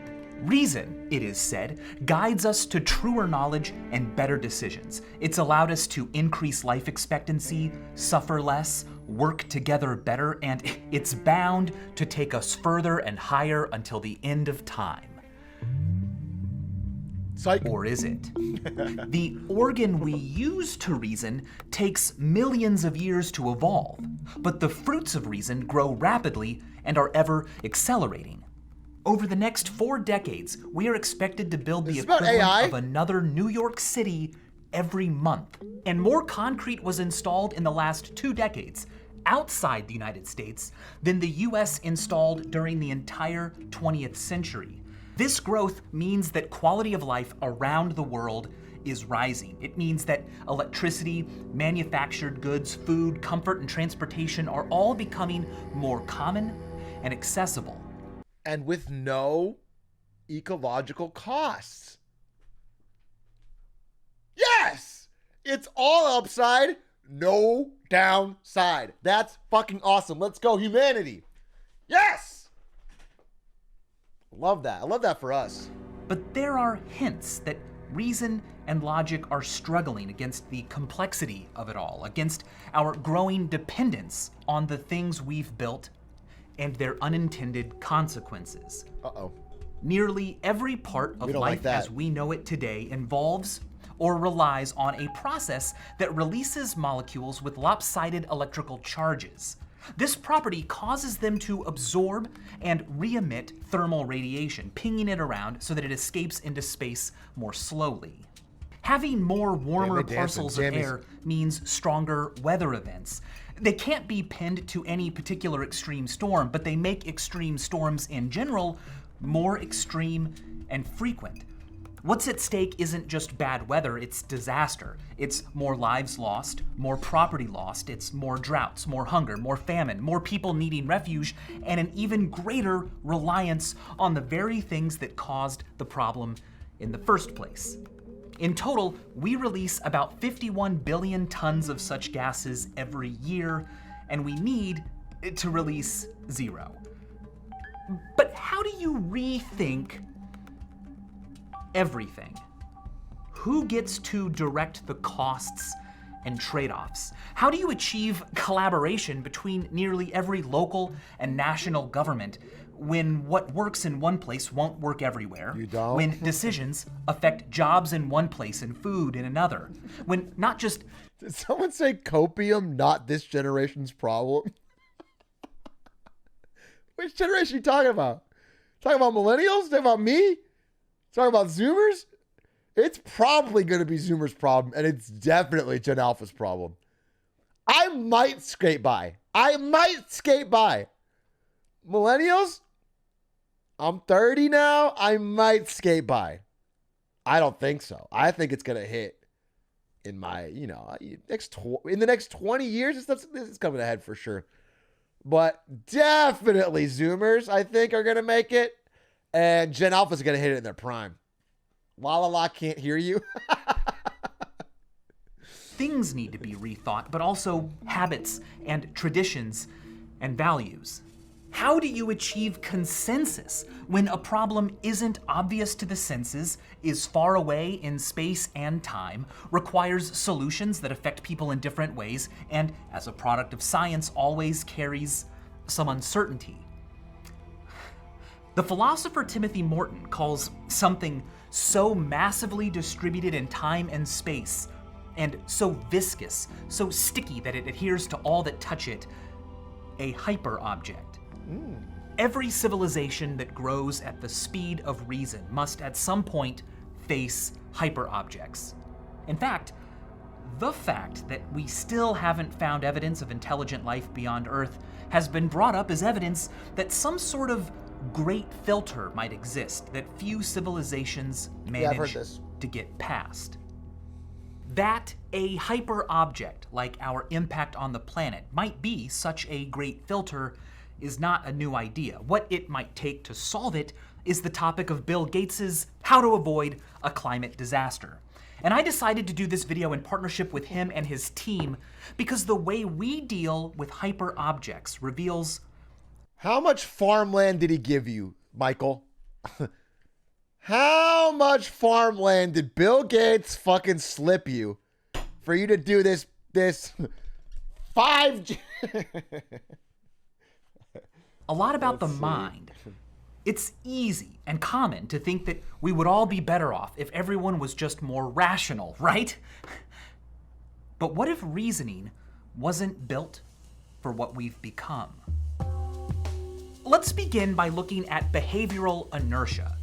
Reason, it is said, guides us to truer knowledge and better decisions. It's allowed us to increase life expectancy, suffer less, work together better, and it's bound to take us further and higher until the end of time. Psych. Or is it? The organ we use to reason takes millions of years to evolve, but the fruits of reason grow rapidly and are ever accelerating. Over the next 4 decades, we are expected to build the equivalent of another New York City every month. And more concrete was installed in the last 2 decades outside the United States than the US installed during the entire 20th century. This growth means that quality of life around the world is rising. It means that electricity, manufactured goods, food, comfort, and transportation are all becoming more common and accessible. And with no ecological costs. Yes! It's all upside, no downside. That's fucking awesome. Let's go, humanity. Yes! Love that. I love that for us. But there are hints that reason and logic are struggling against the complexity of it all, against our growing dependence on the things we've built and their unintended consequences. Uh-oh. Nearly every part of life as we know it today involves or relies on a process that releases molecules with lopsided electrical charges. This property causes them to absorb and re-emit thermal radiation, pinging it around so that it escapes into space more slowly. Having more warmer parcels of air means stronger weather events. They can't be pinned to any particular extreme storm, but they make extreme storms in general more extreme and frequent. What's at stake isn't just bad weather, it's disaster. It's more lives lost, more property lost, it's more droughts, more hunger, more famine, more people needing refuge, and an even greater reliance on the very things that caused the problem in the first place. In total, we release about 51 billion tons of such gases every year, and we need to release 0. But how do you rethink everything? Who gets to direct the costs and trade-offs? How do you achieve collaboration between nearly every local and national government when what works in one place won't work everywhere? You don't? When decisions affect jobs in one place and food in another? When not just... Did someone say copium, not this generation's problem? Which generation are you talking about? Talking about millennials? Talking about me? Talking about Zoomers? It's probably going to be Zoomers' problem, and it's definitely Gen Alpha's problem. I might skate by. Millennials? I'm 30 now. I might skate by. I don't think so. I think it's going to hit in my, in the next 20 years. It's coming ahead for sure. But definitely Zoomers, I think, are going to make it. And Gen Alpha's going to hit it in their prime. La la la, can't hear you. Things need to be rethought, but also habits and traditions and values. How do you achieve consensus when a problem isn't obvious to the senses, is far away in space and time, requires solutions that affect people in different ways, and as a product of science always carries some uncertainty? The philosopher Timothy Morton calls something so massively distributed in time and space, and so viscous, so sticky that it adheres to all that touch it, a hyperobject. Every civilization that grows at the speed of reason must at some point face hyperobjects. In fact, the fact that we still haven't found evidence of intelligent life beyond Earth has been brought up as evidence that some sort of great filter might exist that few civilizations manage to get past. That a hyperobject like our impact on the planet might be such a great filter is not a new idea. What it might take to solve it is the topic of Bill Gates's How to Avoid a Climate Disaster. And I decided to do this video in partnership with him and his team because the way we deal with hyperobjects reveals... How much farmland did he give you, Michael? How much farmland did Bill Gates fucking slip you for you to do this 5G? A lot about the mind. It's easy and common to think that we would all be better off if everyone was just more rational, right? But what if reasoning wasn't built for what we've become? Let's begin by looking at behavioral inertia.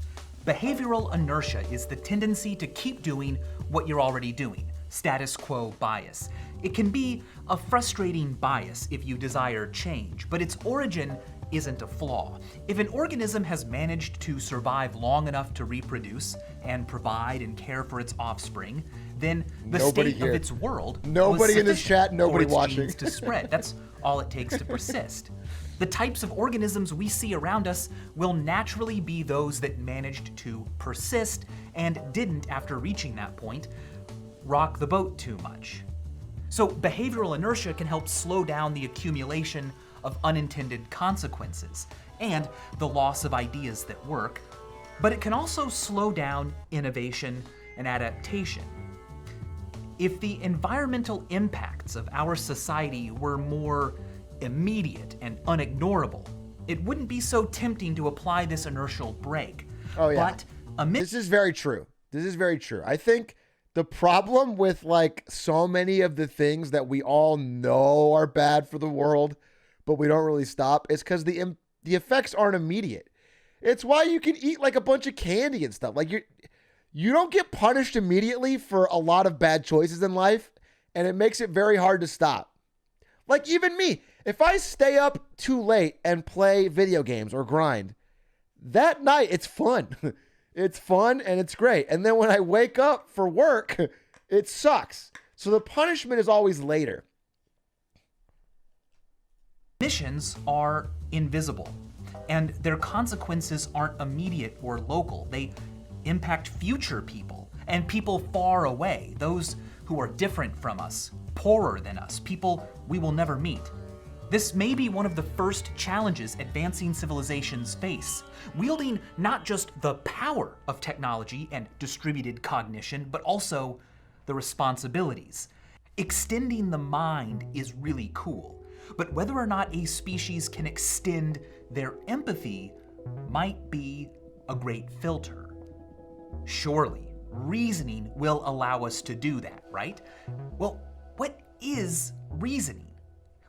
Behavioral inertia is the tendency to keep doing what you're already doing, status quo bias. It can be a frustrating bias if you desire change, but its origin isn't a flaw. If an organism has managed to survive long enough to reproduce and provide and care for its offspring, then the state of its world Nobody in this chat, nobody for its watching. genes to spread. That's all it takes to persist. The types of organisms we see around us will naturally be those that managed to persist and didn't, after reaching that point, rock the boat too much. So behavioral inertia can help slow down the accumulation of unintended consequences and the loss of ideas that work, but it can also slow down innovation and adaptation. If the environmental impacts of our society were more immediate and unignorable, it wouldn't be so tempting to apply this inertial brake. Oh yeah. But this is very true. I think the problem with like so many of the things that we all know are bad for the world, but we don't really stop, is because the effects aren't immediate. It's why you can eat like a bunch of candy and stuff. Like you don't get punished immediately for a lot of bad choices in life, and it makes it very hard to stop. Like even me, if I stay up too late and play video games or grind, that night it's fun. It's fun and it's great. And then when I wake up for work, it sucks. So the punishment is always later. Missions are invisible, and their consequences aren't immediate or local. They impact future people and people far away, those who are different from us, poorer than us, people we will never meet. This may be one of the first challenges advancing civilizations face, wielding not just the power of technology and distributed cognition, but also the responsibilities. Extending the mind is really cool, but whether or not a species can extend their empathy might be a great filter. Surely, reasoning will allow us to do that, right? Well, what is reasoning?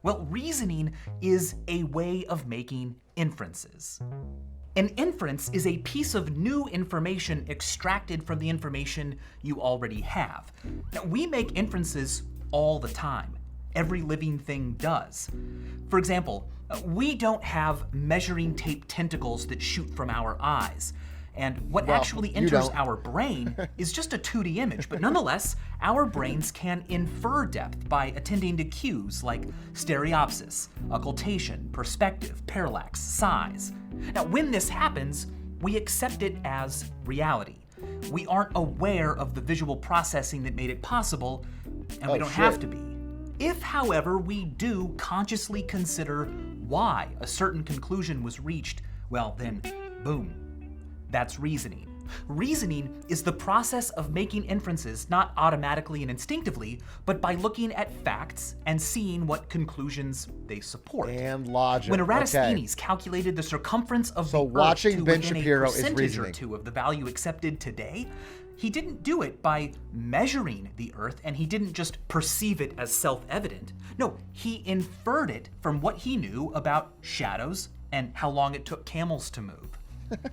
Well, reasoning is a way of making inferences. An inference is a piece of new information extracted from the information you already have. Now, we make inferences all the time. Every living thing does. For example, we don't have measuring tape tentacles that shoot from our eyes. And what actually enters our brain is just a 2D image, but nonetheless, our brains can infer depth by attending to cues like stereopsis, occultation, perspective, parallax, size. Now, when this happens, we accept it as reality. We aren't aware of the visual processing that made it possible, and we don't have to be. If, however, we do consciously consider why a certain conclusion was reached, well then, boom. That's reasoning. Reasoning is the process of making inferences not automatically and instinctively, but by looking at facts and seeing what conclusions they support. And logic. When Eratosthenes calculated the circumference of the Earth to Ben within Shapiro a is percentage reasoning. or two of the value accepted today, he didn't do it by measuring the Earth, and he didn't just perceive it as self-evident. No, he inferred it from what he knew about shadows and how long it took camels to move.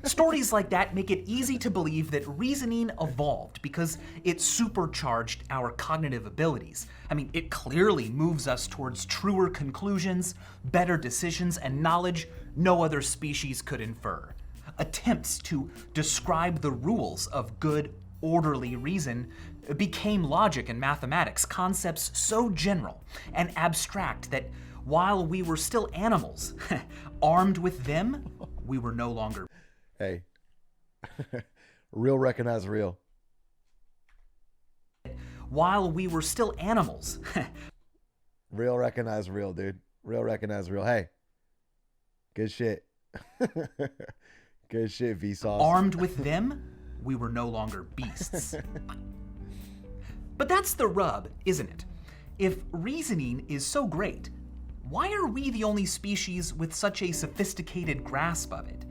Stories like that make it easy to believe that reasoning evolved because it supercharged our cognitive abilities. I mean, it clearly moves us towards truer conclusions, better decisions, and knowledge no other species could infer. Attempts to describe the rules of good, orderly reason became logic and mathematics, concepts so general and abstract that while we were still animals, armed with them, we were no longer. Hey, real recognize real. While we were still animals. Real recognize real, dude. Real recognize real. Hey, good shit. Good shit, VSauce. Armed with them, we were no longer beasts. But that's the rub, isn't it? If reasoning is so great, why are we the only species with such a sophisticated grasp of it?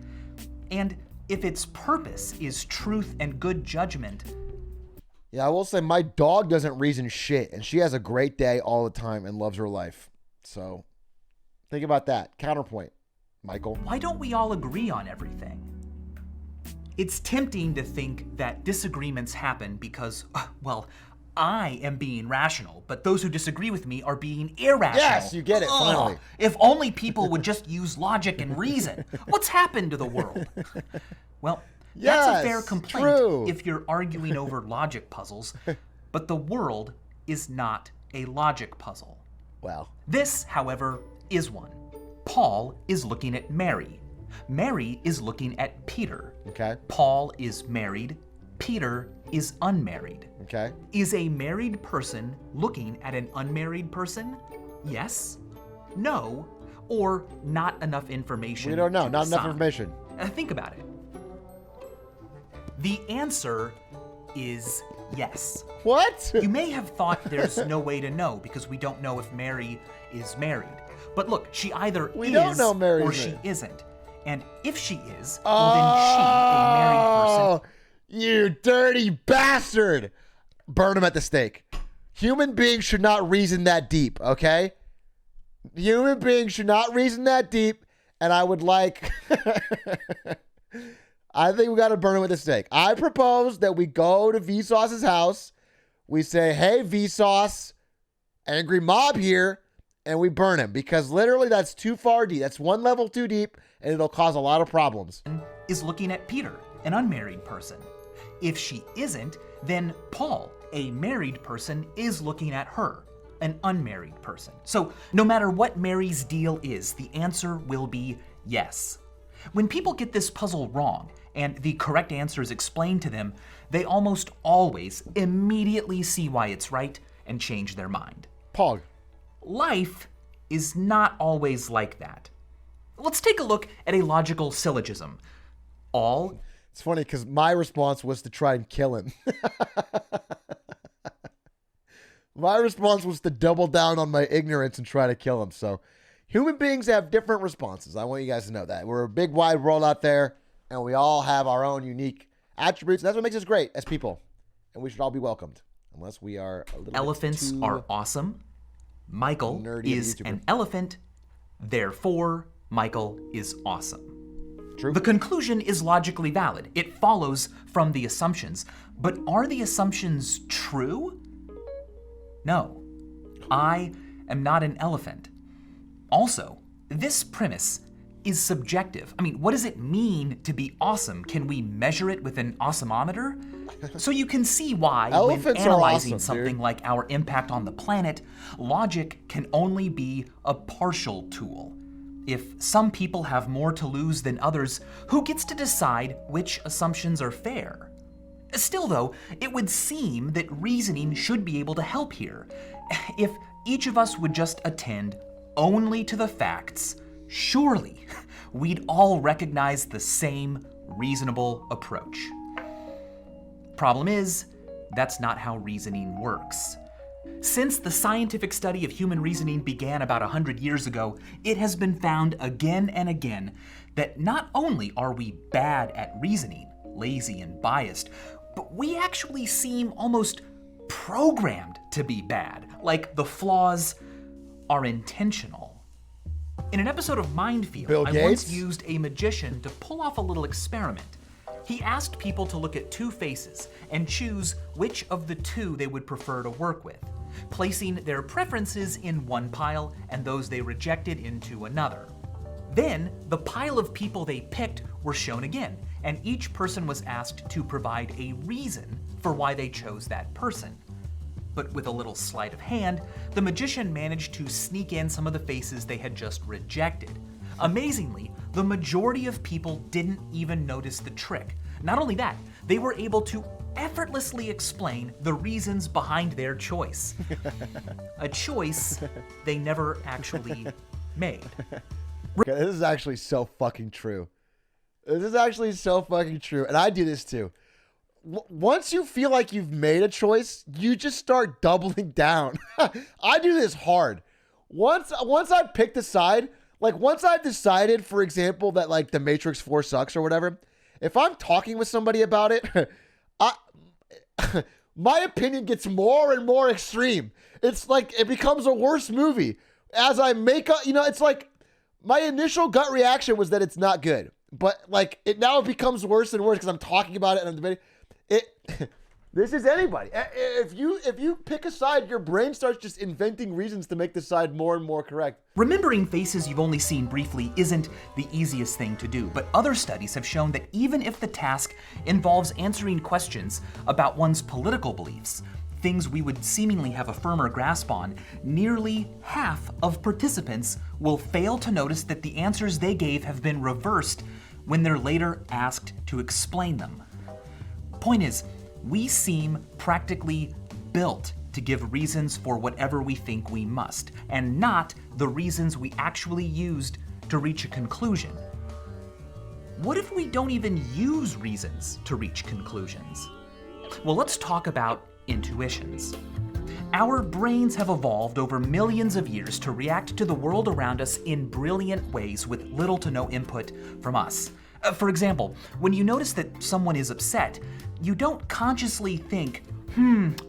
And if its purpose is truth and good judgment. Yeah, I will say my dog doesn't reason shit, and she has a great day all the time and loves her life. So think about that. Counterpoint, Michael. Why don't we all agree on everything? It's tempting to think that disagreements happen because, well, I am being rational, but those who disagree with me are being irrational. Yes, you get it, finally. If only people would just use logic and reason. What's happened to the world? Well, that's a fair complaint if you're arguing over logic puzzles, but the world is not a logic puzzle. Wow. This, however, is one. Paul is looking at Mary. Mary is looking at Peter. Okay. Paul is married. Peter is unmarried. Okay. Is a married person looking at an unmarried person? Yes, no, or not enough information? We don't know. to Not enough decide? information. Think about it. The answer is yes. What? You may have thought there's no way to know because we don't know if Mary is married. But look, she either We don't know Mary's or she married. isn't. And if she is, well then she, a married person, you dirty bastard! Burn him at the stake. Human beings should not reason that deep, okay? Human beings should not reason that deep, and I would like... I think we got to burn him at the stake. I propose that we go to VSauce's house, we say, hey, VSauce, angry mob here, and we burn him, because literally that's too far deep. That's one level too deep, and it'll cause a lot of problems. is looking at Peter. an unmarried person. If she isn't, then Paul, a married person, is looking at her, an unmarried person. So no matter what Mary's deal is, the answer will be yes. When people get this puzzle wrong and the correct answer is explained to them, they almost always immediately see why it's right and change their mind. Pog. Life is not always like that. Let's take a look at a logical syllogism. All... It's funny because my response was to try and kill him. My response was to double down on my ignorance and try to kill him. So human beings have different responses. I want you guys to know that. We're a big, wide world out there, and we all have our own unique attributes. That's what makes us great as people. And we should all be welcomed, unless we are a little Elephants bit are awesome. Michael nerdy is YouTuber. an elephant. Therefore, Michael is awesome. True. The conclusion is logically valid. It follows from the assumptions. But are the assumptions true? No. I am not an elephant. Also, this premise is subjective. I mean, what does it mean to be awesome? Can we measure it with an awesomeometer? So you can see why Elephants when are analyzing awesome, something dude. like our impact on the planet, logic can only be a partial tool. If some people have more to lose than others, who gets to decide which assumptions are fair? Still though, it would seem that reasoning should be able to help here. If each of us would just attend only to the facts, surely we'd all recognize the same reasonable approach. Problem is, that's not how reasoning works. Since the scientific study of human reasoning began about 100 years ago, it has been found again and again that not only are we bad at reasoning, lazy and biased, but we actually seem almost programmed to be bad, like the flaws are intentional. In an episode of Mindfield, Bill I Gates? once used a magician to pull off a little experiment. He asked people to look at two faces and choose which of the two they would prefer to work with, placing their preferences in one pile and those they rejected into another. Then, the pile of people they picked were shown again, and each person was asked to provide a reason for why they chose that person. But with a little sleight of hand, the magician managed to sneak in some of the faces they had just rejected. Amazingly, the majority of people didn't even notice the trick. Not only that, they were able to effortlessly explain the reasons behind their choice. A choice they never actually made. Okay, this is actually so fucking true. This is actually so fucking true. And I do this too. Once you feel like you've made a choice, you just start doubling down. I do this hard. Once I picked a side, like once I've decided, for example, that like the Matrix 4 sucks or whatever, if I'm talking with somebody about it, my opinion gets more and more extreme. It's like it becomes a worse movie. As I make up, it's like my initial gut reaction was that it's not good. But like it now becomes worse and worse because I'm talking about it and I'm debating. This is anybody. If you pick a side, your brain starts just inventing reasons to make the side more and more correct. Remembering faces you've only seen briefly isn't the easiest thing to do, but other studies have shown that even if the task involves answering questions about one's political beliefs, things we would seemingly have a firmer grasp on, nearly half of participants will fail to notice that the answers they gave have been reversed when they're later asked to explain them. Point is, we seem practically built to give reasons for whatever we think we must, and not the reasons we actually used to reach a conclusion. What if we don't even use reasons to reach conclusions? Well, let's talk about intuitions. Our brains have evolved over millions of years to react to the world around us in brilliant ways with little to no input from us. For example, when you notice that someone is upset, you don't consciously think,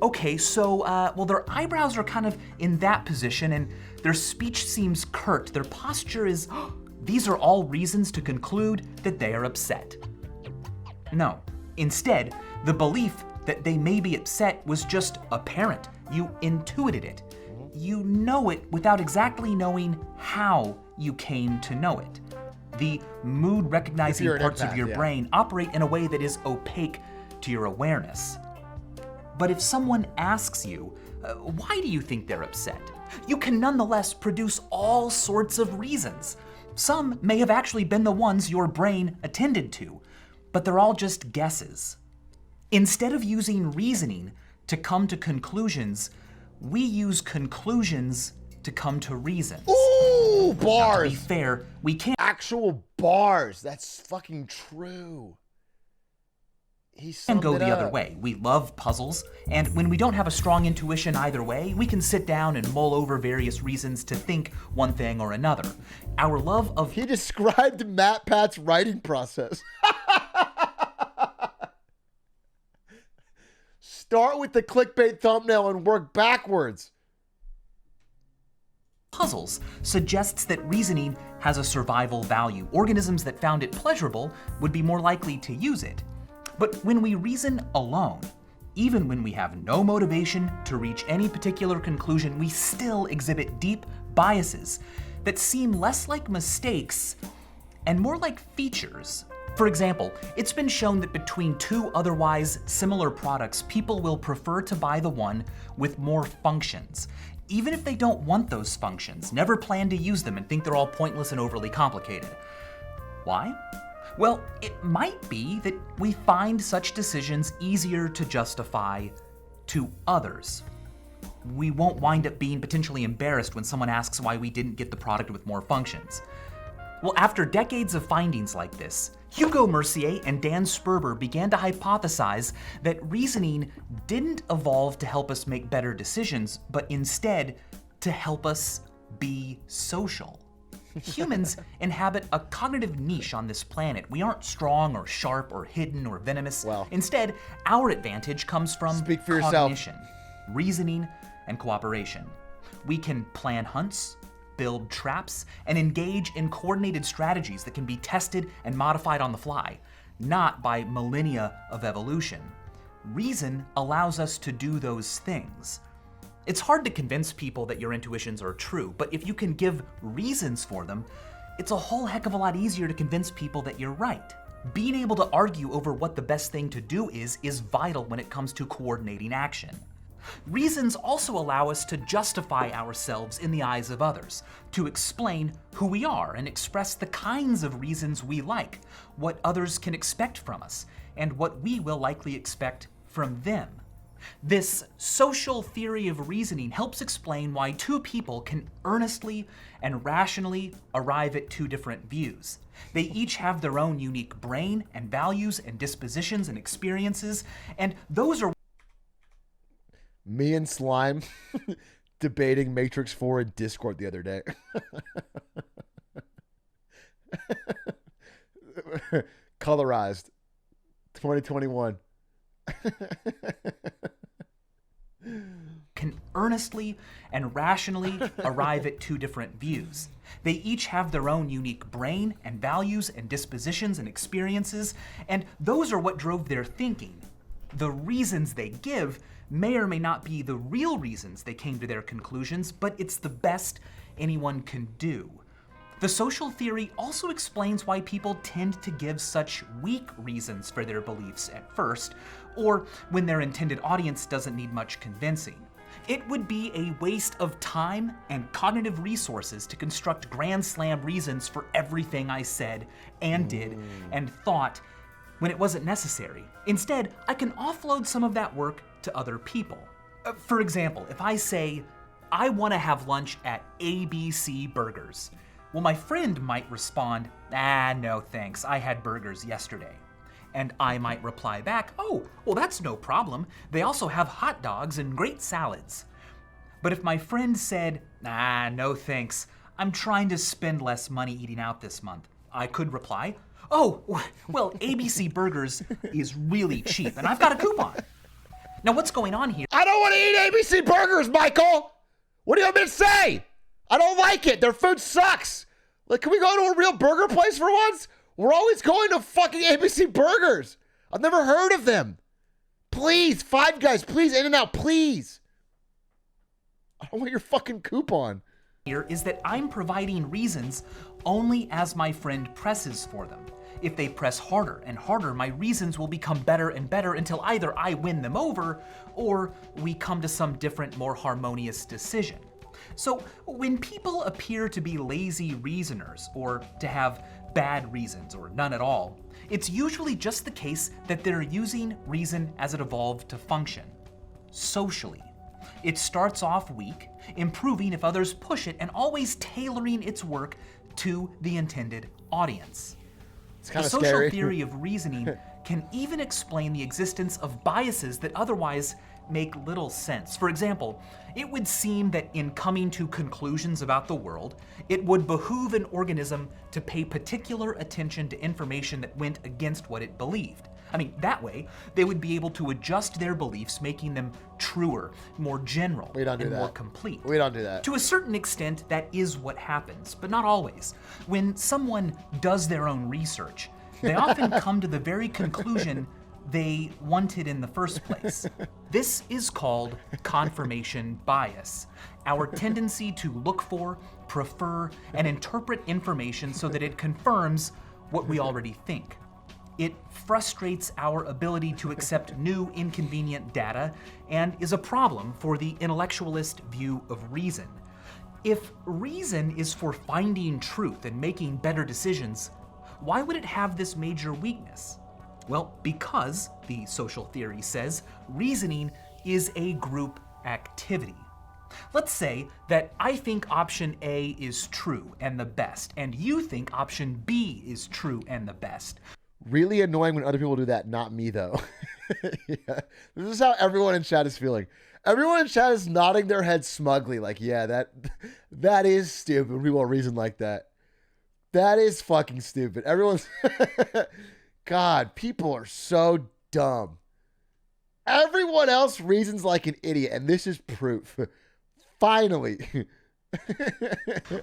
okay, so, their eyebrows are kind of in that position and their speech seems curt, their posture is, these are all reasons to conclude that they are upset. No. Instead, the belief that they may be upset was just apparent. You intuited it. You know it without exactly knowing how you came to know it. The mood recognizing you're an parts of empath, your yeah. brain operate in a way that is opaque to your awareness. But if someone asks you, why do you think they're upset? You can nonetheless produce all sorts of reasons. Some may have actually been the ones your brain attended to, but they're all just guesses. Instead of using reasoning to come to conclusions, we use conclusions to come to reasons. Ooh, Now, to bars. be fair, we can't Actual bars. That's fucking true. He summed go it the other up. way. We love puzzles, and when we don't have a strong intuition either way, we can sit down and mull over various reasons to think one thing or another. Our love of He described Matt Pat's writing process. Start with the clickbait thumbnail and work backwards. puzzles suggests that reasoning has a survival value. Organisms that found it pleasurable would be more likely to use it. But when we reason alone, even when we have no motivation to reach any particular conclusion, we still exhibit deep biases that seem less like mistakes and more like features. For example, it's been shown that between two otherwise similar products, people will prefer to buy the one with more functions, even if they don't want those functions, never plan to use them, and think they're all pointless and overly complicated. Why? Well, it might be that we find such decisions easier to justify to others. We won't wind up being potentially embarrassed when someone asks why we didn't get the product with more functions. Well, after decades of findings like this, Hugo Mercier and Dan Sperber began to hypothesize that reasoning didn't evolve to help us make better decisions, but instead to help us be social. Humans inhabit a cognitive niche on this planet. We aren't strong or sharp or hidden or venomous. Well. Instead, our advantage comes from Speak for yourself. cognition, reasoning, and cooperation. We can plan hunts, build traps, and engage in coordinated strategies that can be tested and modified on the fly, not by millennia of evolution. Reason allows us to do those things. It's hard to convince people that your intuitions are true, but if you can give reasons for them, it's a whole heck of a lot easier to convince people that you're right. Being able to argue over what the best thing to do is vital when it comes to coordinating action. Reasons also allow us to justify ourselves in the eyes of others, to explain who we are and express the kinds of reasons we like, what others can expect from us, and what we will likely expect from them. This social theory of reasoning helps explain why two people can earnestly and rationally arrive at two different views. They each have their own unique brain and values and dispositions and experiences, and those are Me and Slime debating Matrix 4 in Discord the other day. Colorized 2021. can earnestly and rationally arrive at two different views. They each have their own unique brain and values and dispositions and experiences, and those are what drove their thinking. The reasons they give may or may not be the real reasons they came to their conclusions, but it's the best anyone can do. The social theory also explains why people tend to give such weak reasons for their beliefs at first, or when their intended audience doesn't need much convincing. It would be a waste of time and cognitive resources to construct grand slam reasons for everything I said and did and thought when it wasn't necessary. Instead, I can offload some of that work to other people. For example, if I say, I want to have lunch at ABC Burgers, well, my friend might respond, no thanks, I had burgers yesterday. And I might reply back, oh, well, that's no problem. They also have hot dogs and great salads. But if my friend said, no thanks, I'm trying to spend less money eating out this month, I could reply, oh, well, ABC Burgers is really cheap, and I've got a coupon. Now, what's going on here? I don't want to eat ABC burgers, Michael. What do you want me to say? I don't like it. Their food sucks. Like, can we go to a real burger place for once? We're always going to fucking ABC Burgers. I've never heard of them. Please, Five Guys, please, In-N-Out, please. I don't want your fucking coupon. Here is that I'm providing reasons only as my friend presses for them. If they press harder and harder, my reasons will become better and better until either I win them over or we come to some different, more harmonious decision. So when people appear to be lazy reasoners or to have bad reasons or none at all, it's usually just the case that they're using reason as it evolved to function socially. It starts off weak, improving if others push it, and always tailoring its work to the intended audience. It's kind The of social scary. theory of reasoning can even explain the existence of biases that otherwise make little sense. For example, it would seem that in coming to conclusions about the world, it would behoove an organism to pay particular attention to information that went against what it believed. I mean, that way, they would be able to adjust their beliefs, making them truer, more general, We don't do and more that. complete. We don't do that. To a certain extent, that is what happens, but not always. When someone does their own research, they often come to the very conclusion they wanted in the first place. This is called confirmation bias, our tendency to look for, prefer, and interpret information so that it confirms what we already think. It frustrates our ability to accept new, inconvenient data and is a problem for the intellectualist view of reason. If reason is for finding truth and making better decisions, why would it have this major weakness? Well, because, the social theory says, reasoning is a group activity. Let's say that I think option A is true and the best, and you think option B is true and the best. Really annoying when other people do that, not me though. Yeah. This is how everyone in chat is feeling. Everyone in chat is nodding their head smugly, like, yeah, that is stupid when people reason like that. That is fucking stupid. Everyone's God, people are so dumb. Everyone else reasons like an idiot, and this is proof. Finally.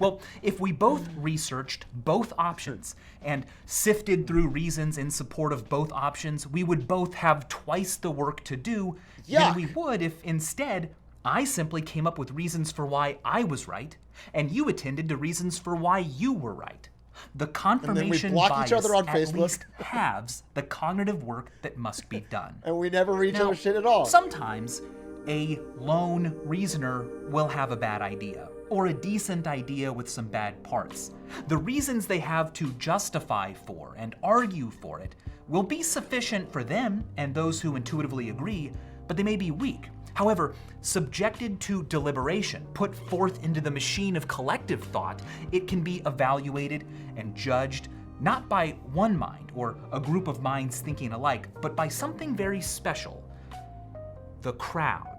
Well, if we both researched both options and sifted through reasons in support of both options, we would both have twice the work to do than we would if instead I simply came up with reasons for why I was right and you attended to reasons for why you were right. The confirmation block bias each other on at Facebook. least halves the cognitive work that must be done. And we never read each Now, other's shit at all. Sometimes a lone reasoner will have a bad idea, or a decent idea with some bad parts. The reasons they have to justify for and argue for it will be sufficient for them and those who intuitively agree, but they may be weak. However, subjected to deliberation, put forth into the machine of collective thought, it can be evaluated and judged not by one mind or a group of minds thinking alike, but by something very special: the crowd.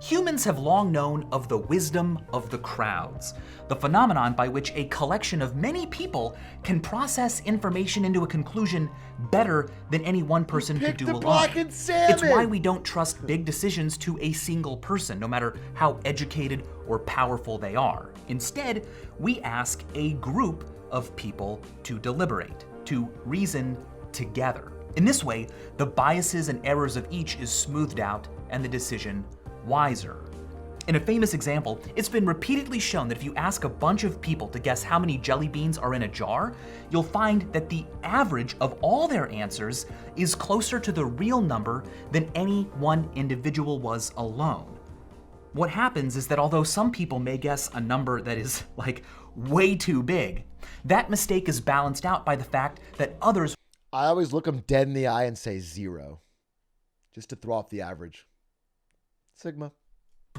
Humans have long known of the wisdom of the crowds, the phenomenon by which a collection of many people can process information into a conclusion better than any one person could do alone. blackened salmon. It's why we don't trust big decisions to a single person, no matter how educated or powerful they are. Instead, we ask a group of people to deliberate, to reason together. In this way, the biases and errors of each is smoothed out and the decision wiser. In a famous example, it's been repeatedly shown that if you ask a bunch of people to guess how many jelly beans are in a jar, you'll find that the average of all their answers is closer to the real number than any one individual was alone. What happens is that although some people may guess a number that is like way too big, that mistake is balanced out by the fact that others I always look them dead in the eye and say 0, just to throw off the average. Sigma.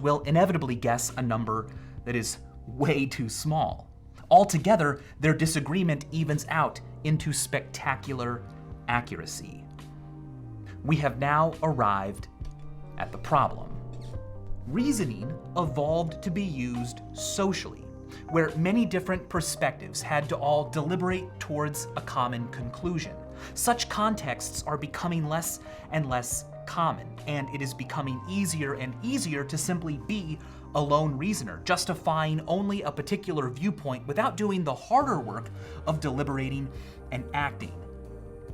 will inevitably guess a number that is way too small. Altogether, their disagreement evens out into spectacular accuracy. We have now arrived at the problem. Reasoning evolved to be used socially, where many different perspectives had to all deliberate towards a common conclusion. Such contexts are becoming less and less common, and it is becoming easier and easier to simply be a lone reasoner, justifying only a particular viewpoint without doing the harder work of deliberating and acting.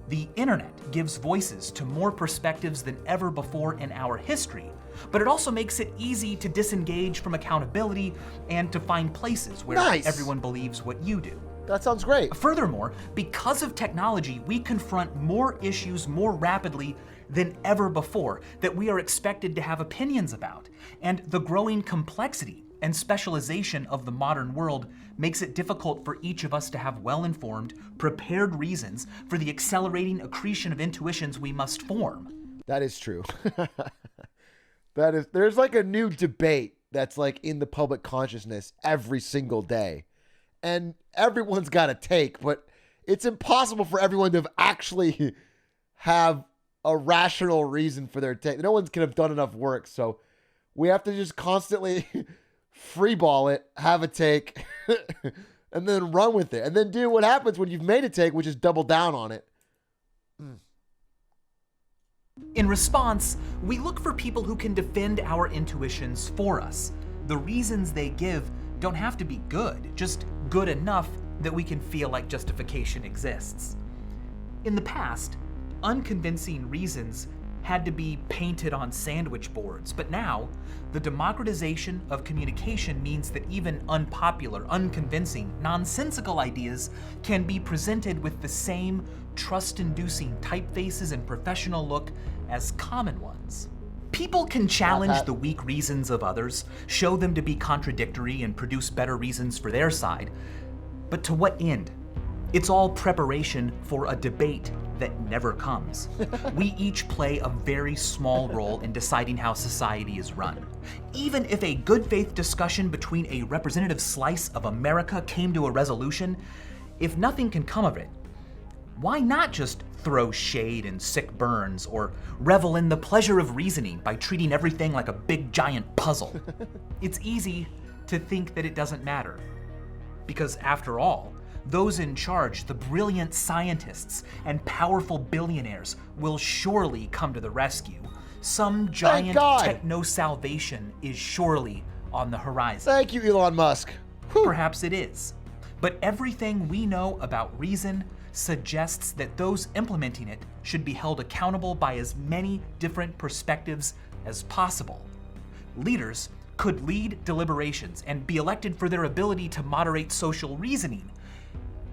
The internet gives voices to more perspectives than ever before in our history, but it also makes it easy to disengage from accountability and to find places where everyone believes what you do. That sounds great. Furthermore, because of technology, we confront more issues more rapidly than ever before that we are expected to have opinions about. And the growing complexity and specialization of the modern world makes it difficult for each of us to have well-informed, prepared reasons for the accelerating accretion of intuitions we must form. That is true. There's like a new debate that's like in the public consciousness every single day. And everyone's got a take, but it's impossible for everyone to actually have a rational reason for their take. No one can have done enough work, so we have to just constantly freeball it, have a take, and then run with it. And then do what happens when you've made a take, which is double down on it. In response, we look for people who can defend our intuitions for us. The reasons they give don't have to be good, just good enough that we can feel like justification exists. In the past, unconvincing reasons had to be painted on sandwich boards, but now, the democratization of communication means that even unpopular, unconvincing, nonsensical ideas can be presented with the same trust-inducing typefaces and professional look as common ones. People can challenge the weak reasons of others, show them to be contradictory and produce better reasons for their side, but to what end? It's all preparation for a debate that never comes. We each play a very small role in deciding how society is run. Even if a good faith discussion between a representative slice of America came to a resolution, if nothing can come of it, why not just throw shade and sick burns or revel in the pleasure of reasoning by treating everything like a big giant puzzle? It's easy to think that it doesn't matter. Because after all, those in charge, the brilliant scientists and powerful billionaires, will surely come to the rescue. Some giant techno-salvation is surely on the horizon. Thank you, Elon Musk. Whew. Perhaps it is. But everything we know about reason suggests that those implementing it should be held accountable by as many different perspectives as possible. Leaders could lead deliberations and be elected for their ability to moderate social reasoning.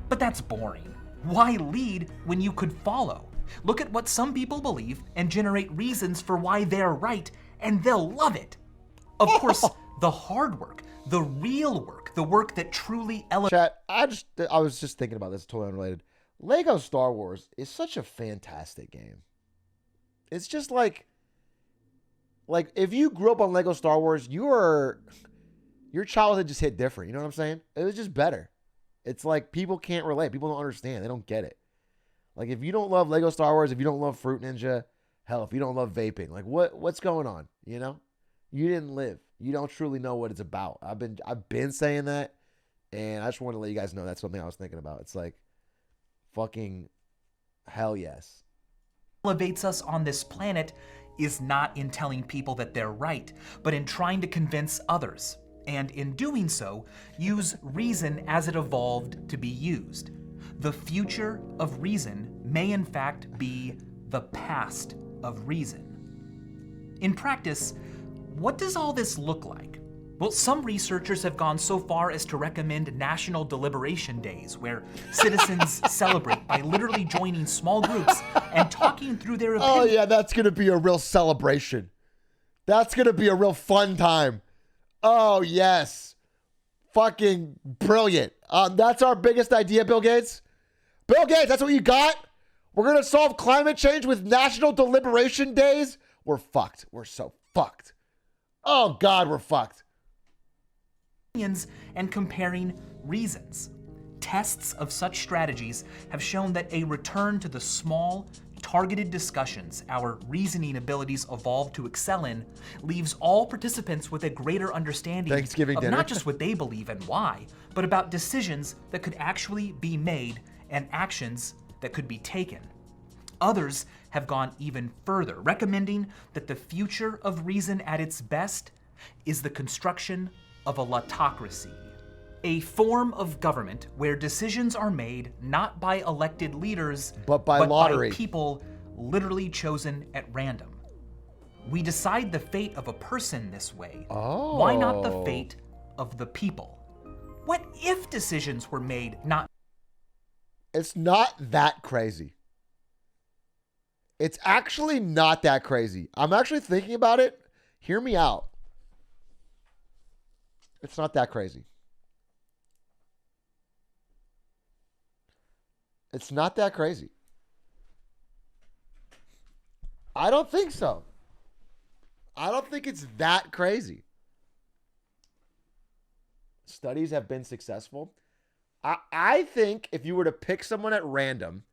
But that's boring. Why lead when you could follow? Look at what some people believe and generate reasons for why they're right, and they'll love it. Of course, the hard work, the real work, the work that truly elevates. Chat, I was just thinking about this, totally unrelated. Lego Star Wars is such a fantastic game. It's just like if you grew up on Lego Star Wars, your childhood just hit different. You know what I'm saying? It was just better. It's like people can't relate. People don't understand. They don't get it. Like if you don't love Lego Star Wars, if you don't love Fruit Ninja, hell, if you don't love vaping, like what's going on? You know, you didn't live. You don't truly know what it's about. I've been saying that, and I just want to let you guys know that's something I was thinking about. It's like fucking hell yes. Elevates us on this planet is not in telling people that they're right, but in trying to convince others. And in doing so, use reason as it evolved to be used. The future of reason may in fact be the past of reason. In practice, what does all this look like? Well, some researchers have gone so far as to recommend national deliberation days where citizens celebrate by literally joining small groups and talking through their opinions. Oh yeah, that's going to be a real celebration. That's going to be a real fun time. Oh, yes. Fucking brilliant. That's our biggest idea, Bill Gates. Bill Gates, that's what you got? We're going to solve climate change with national deliberation days? We're fucked. We're so fucked. Oh, God, we're fucked. And comparing reasons. Tests of such strategies have shown that a return to the small, targeted discussions our reasoning abilities evolved to excel in leaves all participants with a greater understanding of not just what they believe and why, but about decisions that could actually be made and actions that could be taken. Others have gone even further, recommending that the future of reason at its best is the construction of a lotocracy, a form of government where decisions are made not by elected leaders, but by lottery. By people literally chosen at random. We decide the fate of a person this way. Why not the fate of the people? What if decisions were made not It's not that crazy. It's actually not that crazy. I'm actually thinking about it. Hear me out. It's not that crazy. It's not that crazy. I don't think so. I don't think it's that crazy. Studies have been successful. I think if you were to pick someone at random,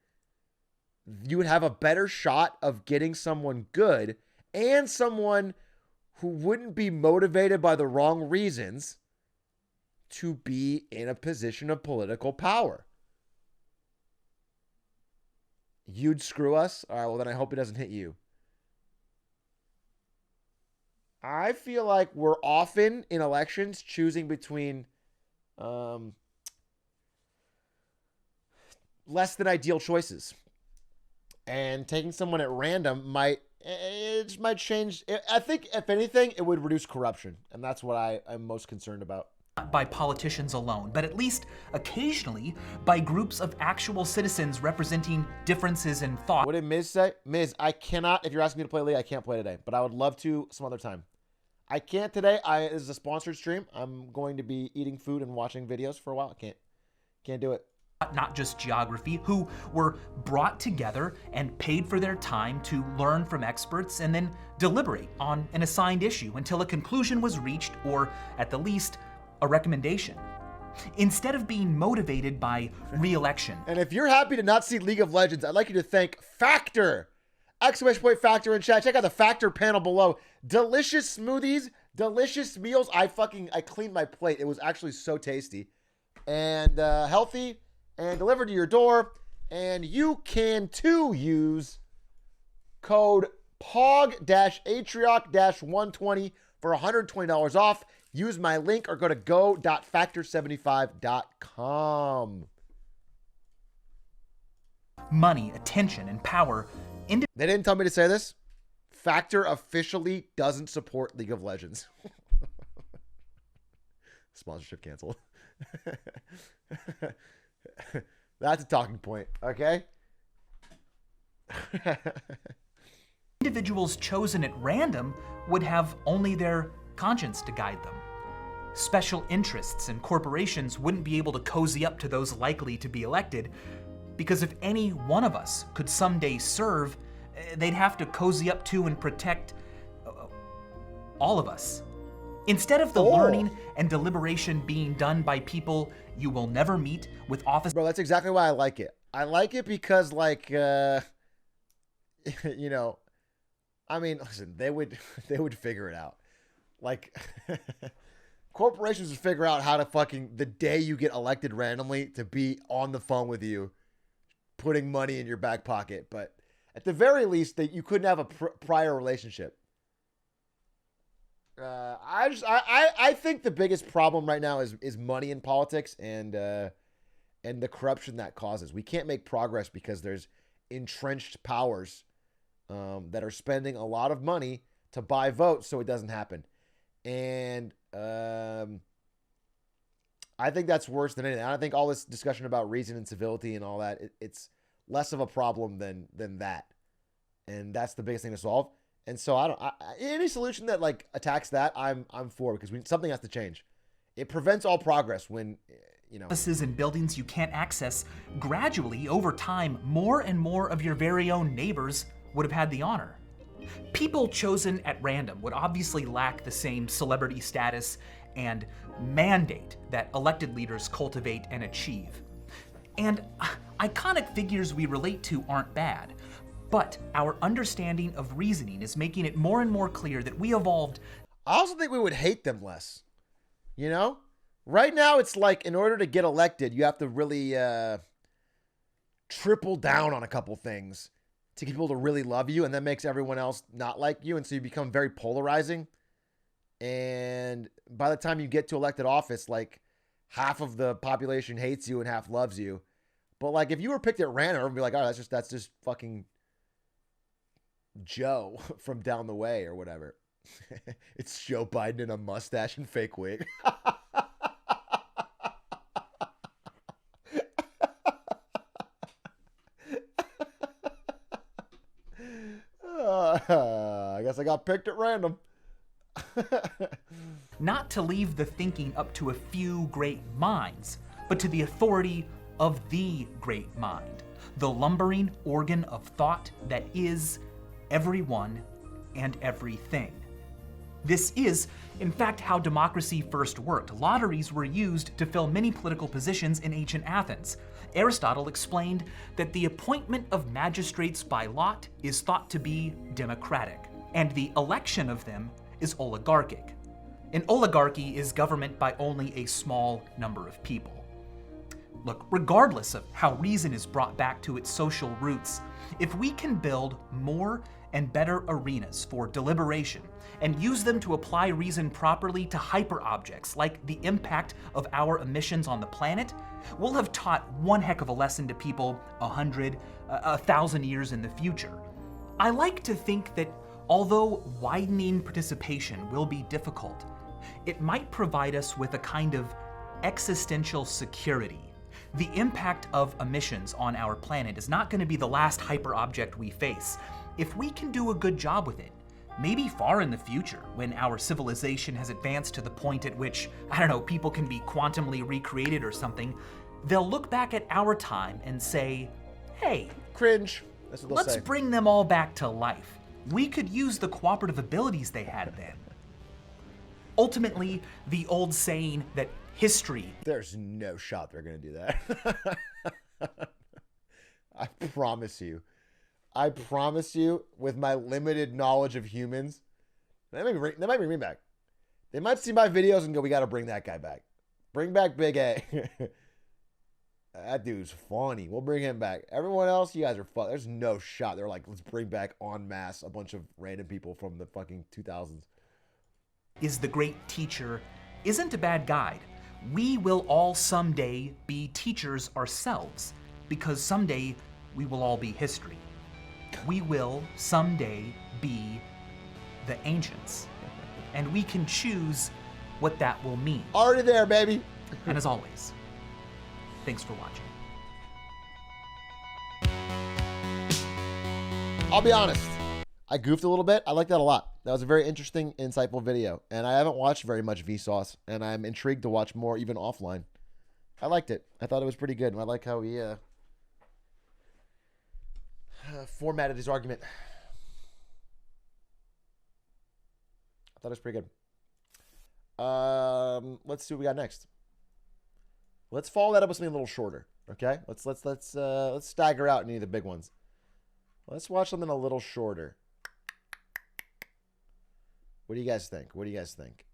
you would have a better shot of getting someone good and someone who wouldn't be motivated by the wrong reasons to be in a position of political power. You'd screw us? All right, well, then I hope it doesn't hit you. I feel like we're often in elections choosing between less than ideal choices. And taking someone at random might change. I think, if anything, it would reduce corruption. And that's what I'm most concerned about. Not by politicians alone, but at least occasionally by groups of actual citizens representing differences in thought. What did Miz say? Miz, I cannot, if you're asking me to play League, I can't play today. But I would love to some other time. I can't today. This is a sponsored stream. I'm going to be eating food and watching videos for a while. I can't do it. Not just geography, who were brought together and paid for their time to learn from experts and then deliberate on an assigned issue until a conclusion was reached, or at the least, a recommendation. Instead of being motivated by re-election. And if you're happy to not see League of Legends, I'd like you to thank Factor! Exclamation point Factor in chat. Check out the Factor panel below. Delicious smoothies, delicious meals. I cleaned my plate. It was actually so tasty. And healthy. And delivered to your door. And you can too use code POG-Atrioc-120 for $120 off. Use my link or go to go.factor75.com. Money, attention, and power. They didn't tell me to say this. Factor officially doesn't support League of Legends. Sponsorship canceled. That's a talking point, okay? Individuals chosen at random would have only their conscience to guide them. Special interests and corporations wouldn't be able to cozy up to those likely to be elected, because if any one of us could someday serve, they'd have to cozy up to and protect all of us. Instead of the learning and deliberation being done by people you will never meet with office. Bro, that's exactly why I like it. I like it because, like, you know, I mean, listen, they would figure it out. Like, corporations would figure out how to the day you get elected randomly to be on the phone with you, putting money in your back pocket. But at the very least, that you couldn't have a prior relationship. I think the biggest problem right now is money in politics and the corruption that causes. We can't make progress because there's entrenched powers that are spending a lot of money to buy votes, so it doesn't happen. And I think that's worse than anything. I think all this discussion about reason and civility and all that, it's less of a problem than that. And that's the biggest thing to solve. And so any solution that like attacks that, I'm for, because something has to change. It prevents all progress when, you know. Offices and buildings you can't access. Gradually, over time, more and more of your very own neighbors would have had the honor. People chosen at random would obviously lack the same celebrity status and mandate that elected leaders cultivate and achieve. And iconic figures we relate to aren't bad, but our understanding of reasoning is making it more and more clear that we evolved. I also think we would hate them less. You know? Right now, it's like, in order to get elected, you have to really triple down on a couple things to get people to really love you, and that makes everyone else not like you, and so you become very polarizing. And by the time you get to elected office, like, half of the population hates you and half loves you. But like, if you were picked at random, everyone would be like, oh, that's just fucking Joe from down the way or whatever. It's Joe Biden in a mustache and fake wig. I guess I got picked at random. Not to leave the thinking up to a few great minds, but to the authority of the great mind, the lumbering organ of thought that is everyone and everything. This is, in fact, how democracy first worked. Lotteries were used to fill many political positions in ancient Athens. Aristotle explained that the appointment of magistrates by lot is thought to be democratic, and the election of them is oligarchic. An oligarchy is government by only a small number of people. Look, regardless of how reason is brought back to its social roots, if we can build more and better arenas for deliberation and use them to apply reason properly to hyperobjects like the impact of our emissions on the planet, we'll have taught one heck of a lesson to people 100, 1,000 years in the future. I like to think that although widening participation will be difficult, it might provide us with a kind of existential security. The impact of emissions on our planet is not going to be the last hyperobject we face. If we can do a good job with it, maybe far in the future, when our civilization has advanced to the point at which, I don't know, people can be quantumly recreated or something, they'll look back at our time and say, hey, Cringe. That's what they'll let's say. bring them all back to life. We could use the cooperative abilities they had then. Ultimately, the old saying that history... There's no shot they're going to do that. I promise you. I promise you, with my limited knowledge of humans, they might bring me back. They might see my videos and go, we got to bring that guy back. Bring back Big A. That dude's funny. We'll bring him back. Everyone else, you guys are fun. There's no shot. They're like, let's bring back en masse a bunch of random people from the fucking 2000s. Is the great teacher isn't a bad guide. We will all someday be teachers ourselves, because someday we will all be history. We will someday be the ancients, and we can choose what that will mean. Already there, baby. And as always, thanks for watching. I'll be honest. I goofed a little bit. I like that a lot. That was a very interesting, insightful video. And I haven't watched very much VSauce, and I'm intrigued to watch more, even offline. I liked it. I thought it was pretty good. And I like how he formatted his argument. I thought it was pretty good. Let's see what we got next. Let's follow that up with something a little shorter. Okay? Let's stagger out any of the big ones. Let's watch something a little shorter. What do you guys think? What do you guys think?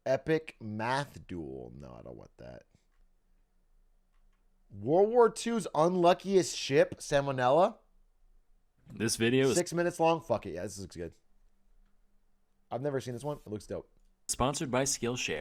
Epic math duel. No, I don't want that. World War II's unluckiest ship, Salmonella. This video is 6 minutes long. Fuck it. Yeah, this looks good. I've never seen this one. It looks dope. sponsored by Skillshare.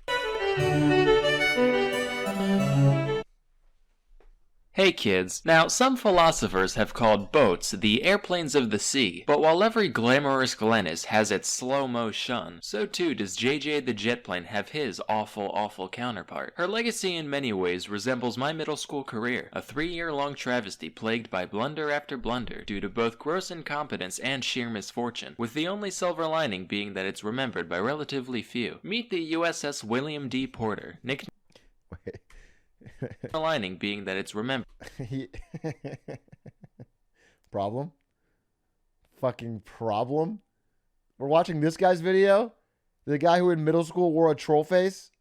Hey kids, now some philosophers have called boats the airplanes of the sea, but while every glamorous Glennis has its slow-mo shun, so too does JJ the jet plane have his awful counterpart. Her legacy in many ways resembles my middle school career, a 3-year-long travesty plagued by blunder after blunder due to both gross incompetence and sheer misfortune, with the only silver lining being that it's remembered by relatively few. Meet the USS William D. Porter, nicknamed the lining being that it's remembered. Problem? Fucking problem? We're watching this guy's video? The guy who in middle school wore a troll face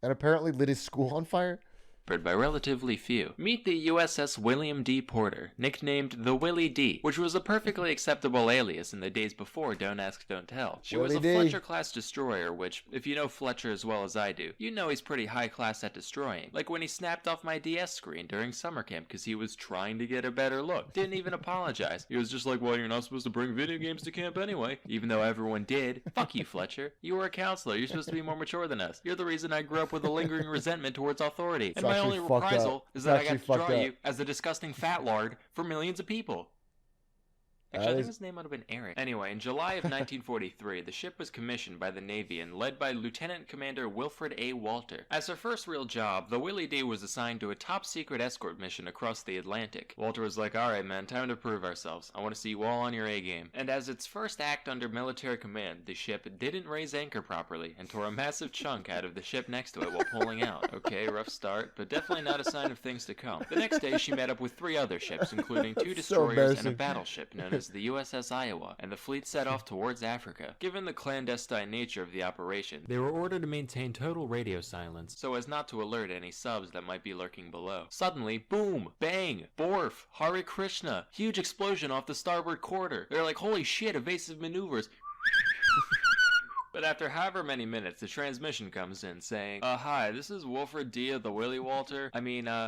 and apparently lit his school on fire? By relatively few. Meet the USS William D. Porter, nicknamed the Willie D, which was a perfectly acceptable alias in the days before Don't Ask, Don't Tell. She was a Fletcher-class destroyer, which, if you know Fletcher as well as I do, you know he's pretty high-class at destroying. Like when he snapped off my DS screen during summer camp because he was trying to get a better look. Didn't even apologize. He was just like, well, you're not supposed to bring video games to camp anyway. Even though everyone did. Fuck you, Fletcher. You were a counselor. You're supposed to be more mature than us. You're the reason I grew up with a lingering resentment towards authority. And my only reprisal is that I got to draw you as a disgusting fat lard for millions of people. Actually, I think his name might have been Eric. Anyway, in July of 1943, the ship was commissioned by the Navy and led by Lieutenant Commander Wilfred A. Walter. As her first real job, the Willie D was assigned to a top-secret escort mission across the Atlantic. Walter was like, alright man, time to prove ourselves. I want to see you all on your A-game. And as its first act under military command, the ship didn't raise anchor properly and tore a massive chunk out of the ship next to it while pulling out. Okay, rough start, but definitely not a sign of things to come. The next day, she met up with 3 other ships, including 2 destroyers and a battleship known as the USS Iowa, and the fleet set off towards Africa. Given the clandestine nature of the operation, they were ordered to maintain total radio silence so as not to alert any subs that might be lurking below. Suddenly, boom, bang, borf, Hare Krishna, huge explosion off the starboard quarter. They're like, holy shit, evasive maneuvers. But after however many minutes, the transmission comes in saying, hi, this is Wilfred D of the Willie Walter.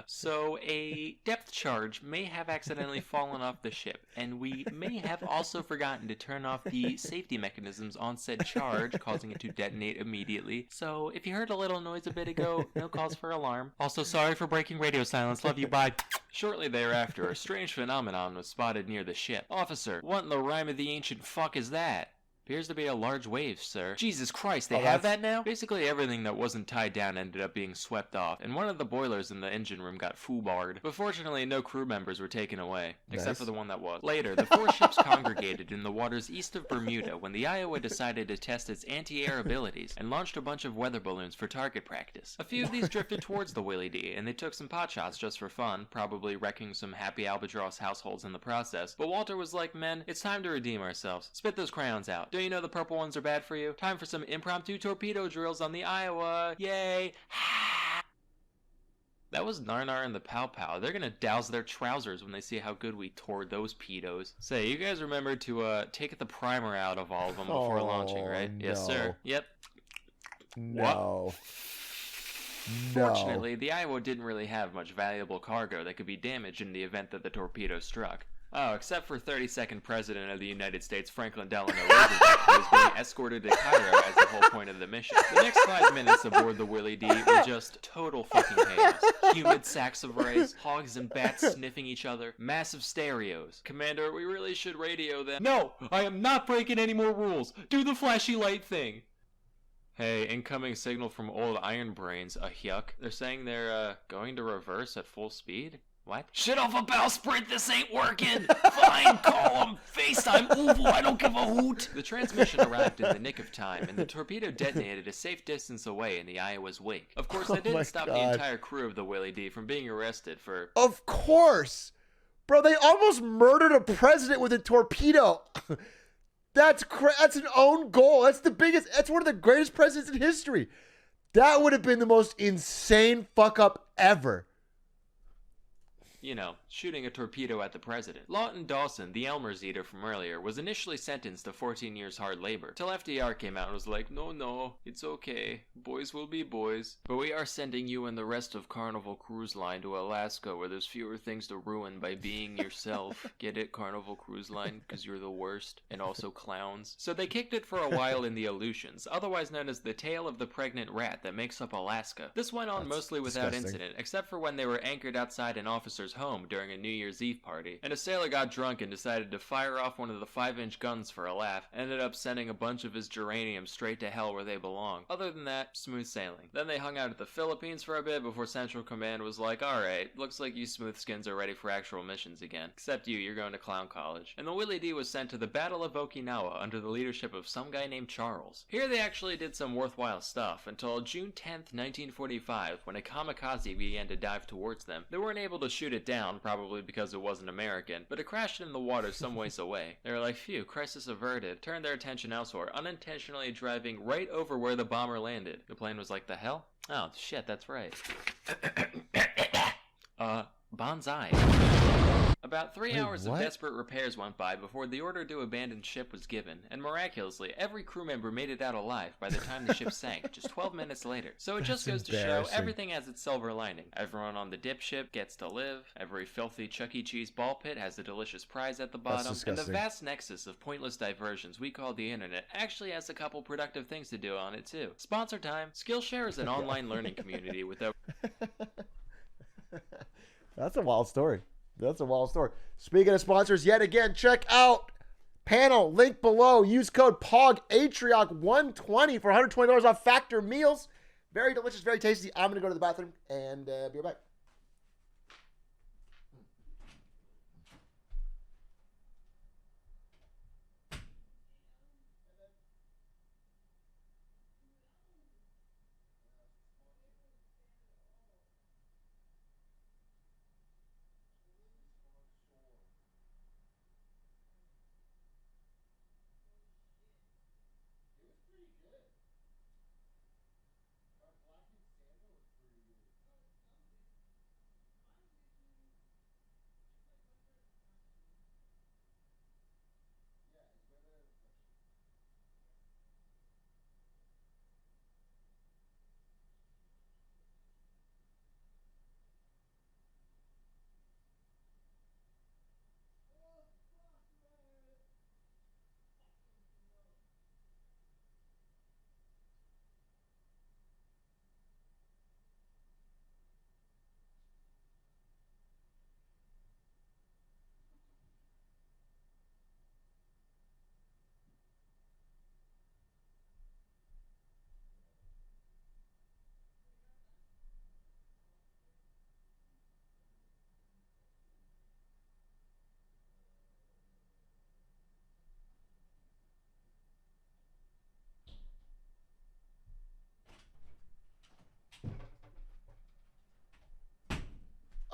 So a depth charge may have accidentally fallen off the ship, and we may have also forgotten to turn off the safety mechanisms on said charge, causing it to detonate immediately. So if you heard a little noise a bit ago, no cause for alarm. Also, sorry for breaking radio silence. Love you, bye. Shortly thereafter, a strange phenomenon was spotted near the ship. Officer, what in the rhyme of the ancient fuck is that? Appears to be a large wave, sir. Jesus Christ, they have that now? Basically everything that wasn't tied down ended up being swept off, and one of the boilers in the engine room got foobarred. But fortunately, no crew members were taken away, except for the one that was. Later, the 4 ships congregated in the waters east of Bermuda when the Iowa decided to test its anti-air abilities and launched a bunch of weather balloons for target practice. A few of these drifted towards the Willie D, and they took some pot shots just for fun, probably wrecking some happy albatross households in the process. But Walter was like, men, it's time to redeem ourselves. Spit those crayons out. Don't you know the purple ones are bad for you? Time for some impromptu torpedo drills on the Iowa. Yay! That was Narnar and the Pow Pow. They're gonna douse their trousers when they see how good we tore those pedos. Say, you guys remember to take the primer out of all of them before launching, right? No. Yes, sir. Yep. No. Fortunately, the Iowa didn't really have much valuable cargo that could be damaged in the event that the torpedo struck. Oh, except for 32nd President of the United States, Franklin Delano Roosevelt, who was being escorted to Cairo as the whole point of the mission. The next 5 minutes aboard the Willie D were just total fucking chaos. Humid sacks of rice, hogs and bats sniffing each other, massive stereos. Commander, we really should radio them. No! I am not breaking any more rules! Do the flashy light thing! Hey, incoming signal from old Iron Brains, a yuck. They're saying they're, going to reverse at full speed? What? Shit off a bowsprit, this ain't working! Fine, call him! FaceTime, Uvo, I don't give a hoot! The transmission arrived in the nick of time, and the torpedo detonated a safe distance away in the Iowa's wake. Of course, that didn't stop the entire crew of the Willie D from being arrested for... Of course! Bro, they almost murdered a president with a torpedo! That's an own goal. That's one of the greatest presidents in history. That would have been the most insane fuck up ever. You know, shooting a torpedo at the president. Lawton Dawson, the Elmer's eater from earlier, was initially sentenced to 14 years hard labor, till FDR came out and was like, no, it's okay. Boys will be boys. But we are sending you and the rest of Carnival Cruise Line to Alaska, where there's fewer things to ruin by being yourself. Get it, Carnival Cruise Line? Because you're the worst. And also clowns. So they kicked it for a while in the Aleutians, otherwise known as the tale of the pregnant rat that makes up Alaska. This went on mostly without incident, except for when they were anchored outside an officer's home during a New Year's Eve party, and a sailor got drunk and decided to fire off one of the 5-inch guns for a laugh, ended up sending a bunch of his geranium straight to hell where they belong. Other than that, smooth sailing. Then they hung out at the Philippines for a bit before Central Command was like, alright, looks like you smoothskins are ready for actual missions again. Except you're going to clown college. And the Willie D was sent to the Battle of Okinawa under the leadership of some guy named Charles. Here they actually did some worthwhile stuff until June 10th, 1945, when a kamikaze began to dive towards them. They weren't able to shoot it down, probably because it wasn't American, but it crashed in the water some ways away. They were like, phew, crisis averted, turned their attention elsewhere, unintentionally driving right over where the bomber landed. The plane was like, the hell? Oh, shit, that's right. Bonsai. About 3 hours of desperate repairs went by before the order to abandon ship was given, and miraculously, every crew member made it out alive by the time the ship sank, just 12 minutes later. So it just goes to show everything has its silver lining. Everyone on the dip ship gets to live, every filthy Chuck E. Cheese ball pit has a delicious prize at the bottom, and the vast nexus of pointless diversions we call the internet actually has a couple productive things to do on it too. Sponsor time. Skillshare is an online learning community with over... That's a wild story. Speaking of sponsors, yet again, check out Panel, link below. Use code POG Atrioc120 for $120 off Factor meals. Very delicious, very tasty. I'm going to go to the bathroom and be right back.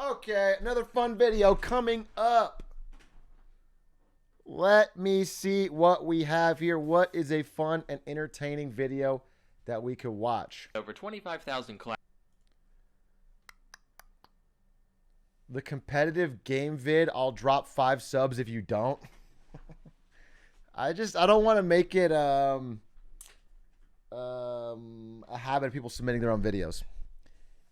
Okay, another fun video coming up. Let me see what we have here. What is a fun and entertaining video that we could watch? Over 25,000 class. The competitive game vid, I'll drop 5 subs if you don't. I don't want to make it a habit of people submitting their own videos.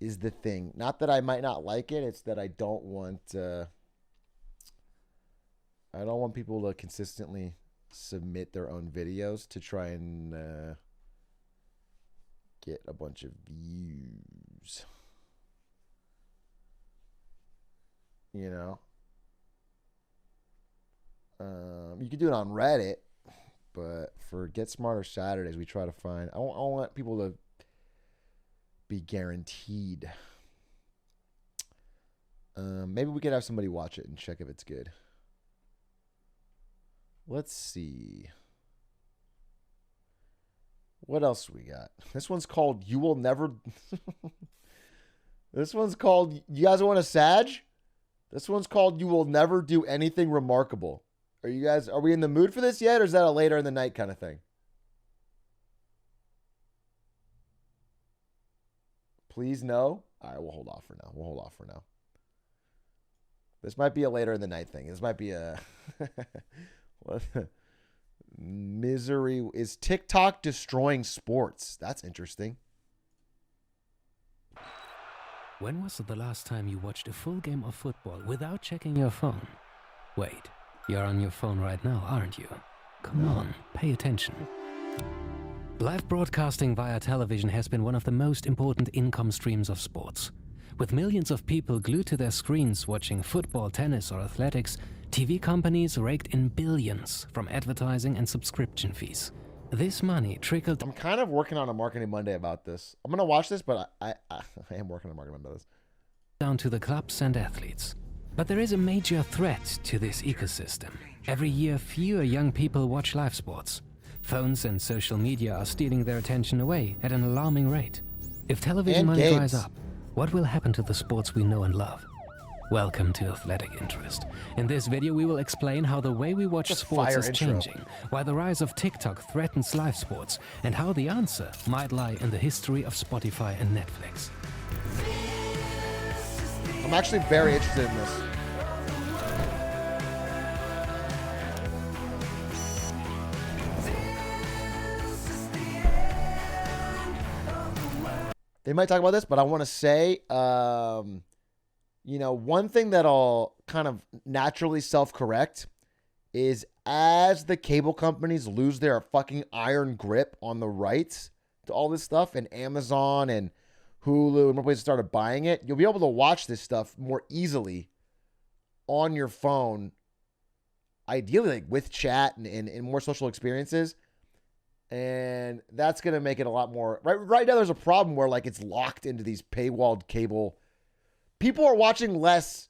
Is the thing. Not that I might not like it, it's that I don't want people to consistently submit their own videos to try and get a bunch of views. You know? You can do it on Reddit, but for Get Smarter Saturdays, we try to find... I want people to be guaranteed. Maybe we could have somebody watch it and check if it's good. Let's see. What else we got? This one's called You Will Never... This one's called... You guys want a Sag? This one's called You Will Never Do Anything Remarkable. Are we in the mood for this yet, or is that a later in the night kind of thing? Please no. All right, we'll hold off for now. This might be a later in the night thing. This might be a... What? Misery. Is TikTok destroying sports? That's interesting. When was the last time you watched a full game of football without checking your phone? Wait, you're on your phone right now, aren't you? Come on, pay attention. Live broadcasting via television has been one of the most important income streams of sports. With millions of people glued to their screens watching football, tennis, or athletics, TV companies raked in billions from advertising and subscription fees. This money trickled... I'm kind of working on a Marketing Monday about this. I'm going to watch this, but I am working on a Marketing Monday about this. ...down to the clubs and athletes. But there is a major threat to this ecosystem. Every year, fewer young people watch live sports. Phones and social media are stealing their attention away at an alarming rate. If television money dries up, what will happen to the sports we know and love? Welcome to Athletic Interest. In this video, we will explain how the way we watch sports is changing, why the rise of TikTok threatens live sports, and how the answer might lie in the history of Spotify and Netflix. I'm actually very interested in this. They might talk about this, but I want to say, you know, one thing that'll kind of naturally self-correct is as the cable companies lose their fucking iron grip on the rights to all this stuff, and Amazon and Hulu and more places started buying it, you'll be able to watch this stuff more easily on your phone ideally like with chat and more social experiences. And that's going to make it a lot more... Right now, there's a problem where like it's locked into these paywalled cable. People are watching less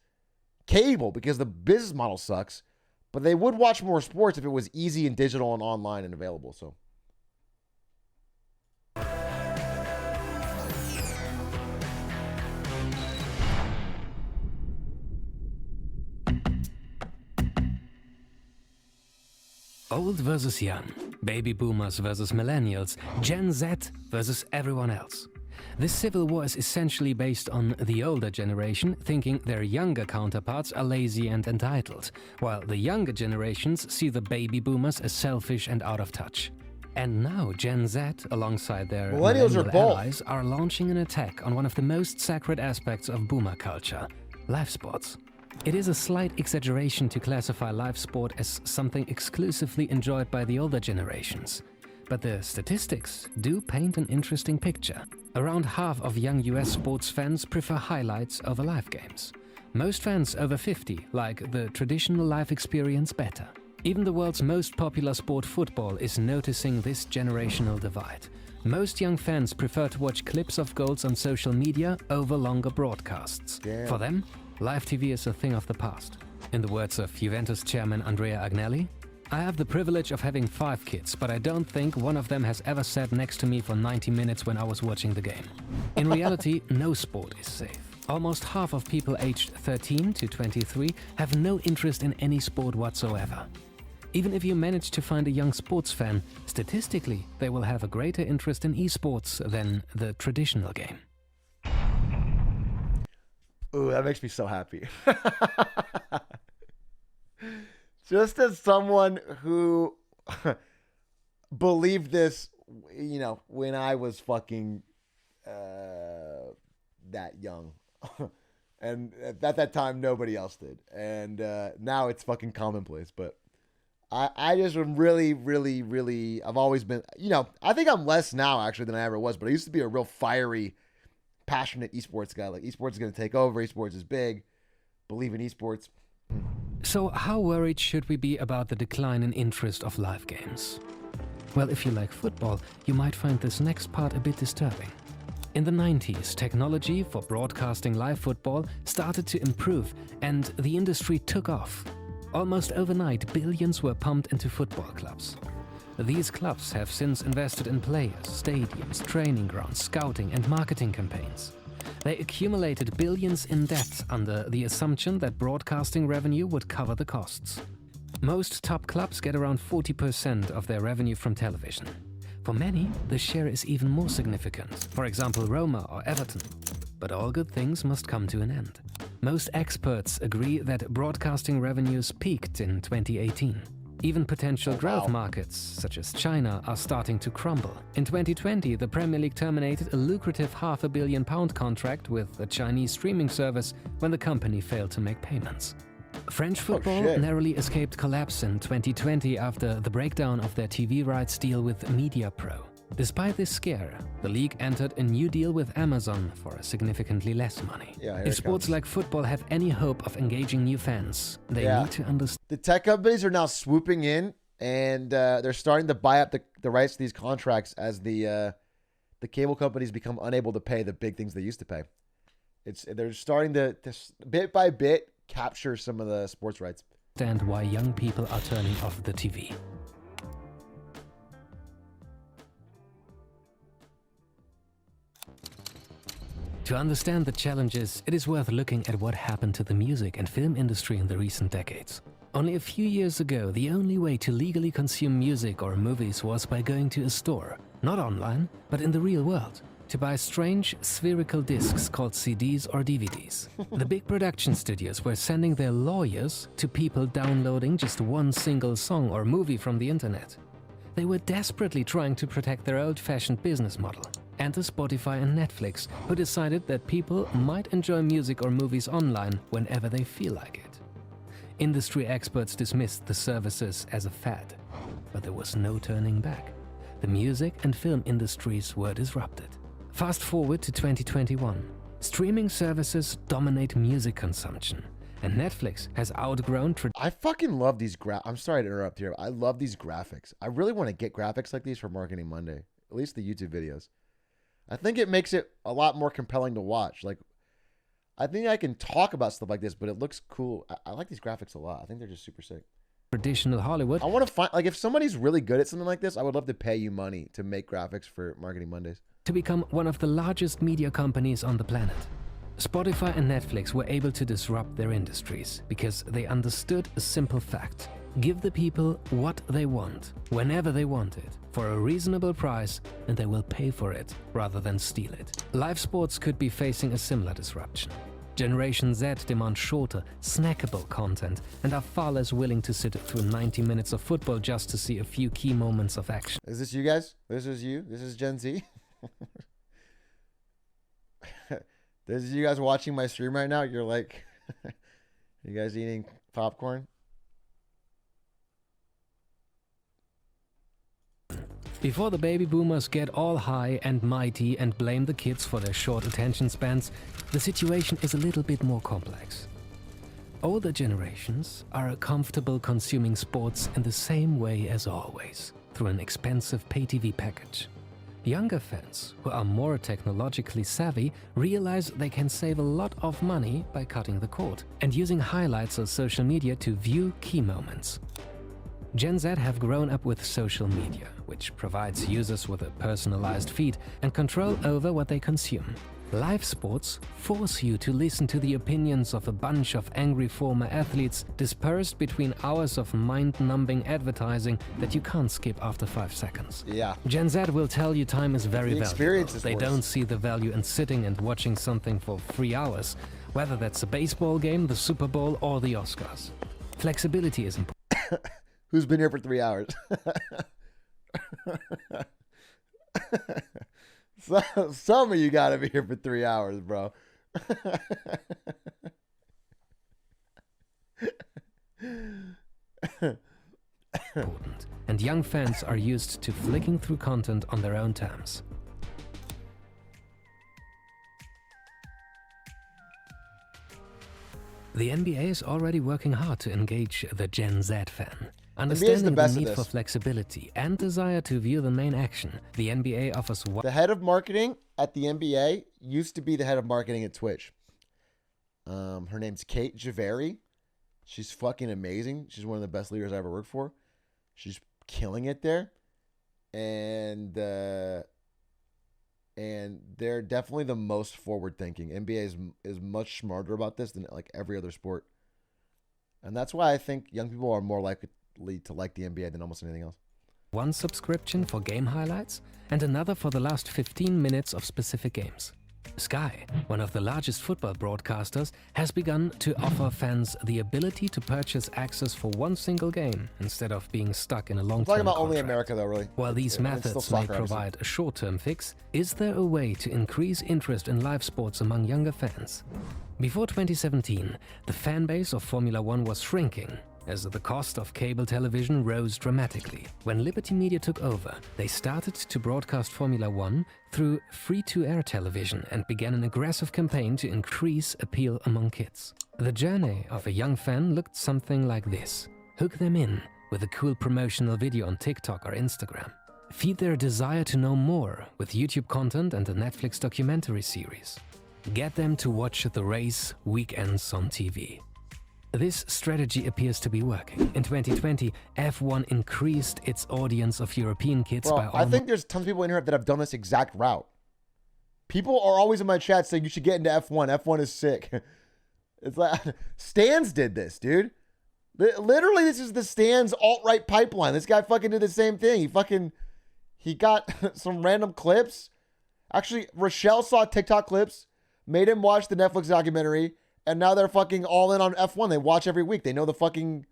cable because the business model sucks, but they would watch more sports if it was easy and digital and online and available. So... Old versus young, baby boomers versus millennials, Gen Z versus everyone else. This civil war is essentially based on the older generation thinking their younger counterparts are lazy and entitled, while the younger generations see the baby boomers as selfish and out of touch. And now Gen Z, alongside their millennial allies, are launching an attack on one of the most sacred aspects of boomer culture, live sports. It is a slight exaggeration to classify live sport as something exclusively enjoyed by the older generations. But the statistics do paint an interesting picture. Around half of young US sports fans prefer highlights over live games. Most fans over 50 like the traditional live experience better. Even the world's most popular sport, football, is noticing this generational divide. Most young fans prefer to watch clips of goals on social media over longer broadcasts. Damn. For them, live TV is a thing of the past. In the words of Juventus chairman Andrea Agnelli, "I have the privilege of having 5 kids, but I don't think one of them has ever sat next to me for 90 minutes when I was watching the game." In reality, no sport is safe. Almost half of people aged 13 to 23 have no interest in any sport whatsoever. Even if you manage to find a young sports fan, statistically, they will have a greater interest in esports than the traditional game. Ooh, that makes me so happy. Just as someone who believed this, you know, when I was fucking that young. And at that time, nobody else did. And now it's fucking commonplace. But I just am really, really, really, I've always been, you know, I think I'm less now actually than I ever was. But I used to be a real fiery, passionate esports guy. Like, esports is going to take over. Esports is big. Believe in esports. So how worried should we be about the decline in interest of live games? Well, if you like football, you might find this next part a bit disturbing. In the 90s, technology for broadcasting live football started to improve, and the industry took off. Almost overnight, billions were pumped into football clubs. These clubs have since invested in players, stadiums, training grounds, scouting and marketing campaigns. They accumulated billions in debt under the assumption that broadcasting revenue would cover the costs. Most top clubs get around 40% of their revenue from television. For many, the share is even more significant, for example Roma or Everton. But all good things must come to an end. Most experts agree that broadcasting revenues peaked in 2018. Even potential growth markets, such as China, are starting to crumble. In 2020, the Premier League terminated a lucrative £500 million contract with a Chinese streaming service when the company failed to make payments. French football narrowly escaped collapse in 2020 after the breakdown of their TV rights deal with MediaPro. Despite this scare, the league entered a new deal with Amazon for significantly less money. If sports like football have any hope of engaging new fans, they need to understand. The tech companies are now swooping in, and they're starting to buy up the rights to these contracts as the cable companies become unable to pay the big things they used to pay. They're starting to bit by bit capture some of the sports rights. And why young people are turning off the TV. To understand the challenges, it is worth looking at what happened to the music and film industry in the recent decades. Only a few years ago, the only way to legally consume music or movies was by going to a store, not online, but in the real world, to buy strange, spherical discs called CDs or DVDs. The big production studios were sending their lawyers to people downloading just one single song or movie from the internet. They were desperately trying to protect their old-fashioned business model. Enter Spotify and Netflix, who decided that people might enjoy music or movies online whenever they feel like it. Industry experts dismissed the services as a fad, but there was no turning back. The music and film industries were disrupted. Fast forward to 2021. Streaming services dominate music consumption. and Netflix has outgrown I fucking love these I'm sorry to interrupt here. I love these graphics. I really want to get graphics like these for Marketing Monday. At least the YouTube videos. I think it makes it a lot more compelling to watch. Like, I think I can talk about stuff like this, but it looks cool. I like these graphics a lot. I think they're just super sick. Traditional Hollywood. I want to find, like, if somebody's really good at something like this, I would love to pay you money to make graphics for Marketing Mondays. To become one of the largest media companies on the planet. Spotify and Netflix were able to disrupt their industries because they understood a simple fact. Give the people what they want, whenever they want it, for a reasonable price, and they will pay for it rather than steal it. Live sports could be facing a similar disruption. Generation Z demand shorter, snackable content and are far less willing to sit through 90 minutes of football just to see a few key moments of action. Is this you guys? This is you? This is Gen Z? This is you guys watching my stream right now? You're like, you guys eating popcorn? Before the baby boomers get all high and mighty and blame the kids for their short attention spans, the situation is a little bit more complex. Older generations are comfortable consuming sports in the same way as always, through an expensive pay TV package. Younger fans, who are more technologically savvy, realize they can save a lot of money by cutting the cord and using highlights on social media to view key moments. Gen Z have grown up with social media, which provides users with a personalized feed and control over what they consume. Live sports force you to listen to the opinions of a bunch of angry former athletes dispersed between hours of mind-numbing advertising that you can't skip after 5 seconds. Yeah. Gen Z will tell you time is very The experience valuable. is They worse. don't see the value in sitting and watching something for 3 hours, whether that's a baseball game, the Super Bowl, or the Oscars. Flexibility is important. Who's been here for 3 hours? Some of you gotta be here for 3 hours, bro. Important, and young fans are used to flicking through content on their own terms. The NBA is already working hard to engage the Gen Z fan. Understanding the need for flexibility and desire to view the main action, the NBA offers The head of marketing at the NBA used to be the head of marketing at Twitch. Her name's Kate Javeri. She's fucking amazing. She's one of the best leaders I ever worked for. She's killing it there. And they're definitely the most forward-thinking. NBA is much smarter about this than like every other sport. And that's why I think young people are more likely to like the NBA than almost anything else. One subscription for game highlights and another for the last 15 minutes of specific games. Sky, one of the largest football broadcasters, has begun to offer fans the ability to purchase access for one single game instead of being stuck in a long-term Talking about contract. only America, though, really. While these methods may provide a short-term fix, is there a way to increase interest in live sports among younger fans? Before 2017, the fan base of Formula One was shrinking, as the cost of cable television rose dramatically. When Liberty Media took over, they started to broadcast Formula One through free-to-air television and began an aggressive campaign to increase appeal among kids. The journey of a young fan looked something like this. Hook them in with a cool promotional video on TikTok or Instagram. Feed their desire to know more with YouTube content and a Netflix documentary series. Get them to watch the race weekends on TV. This strategy appears to be working. In 2020, F1 increased its audience of European kids by almost... I think there's tons of people in here that have done this exact route. People are always in my chat saying you should get into F1. F1 is sick. It's like, Stans did this, dude. Literally, this is the Stans alt-right pipeline. This guy fucking did the same thing. He got some random clips. Actually, Rochelle saw TikTok clips, made him watch the Netflix documentary, and now they're fucking all in on F1. They watch every week. They know the fucking...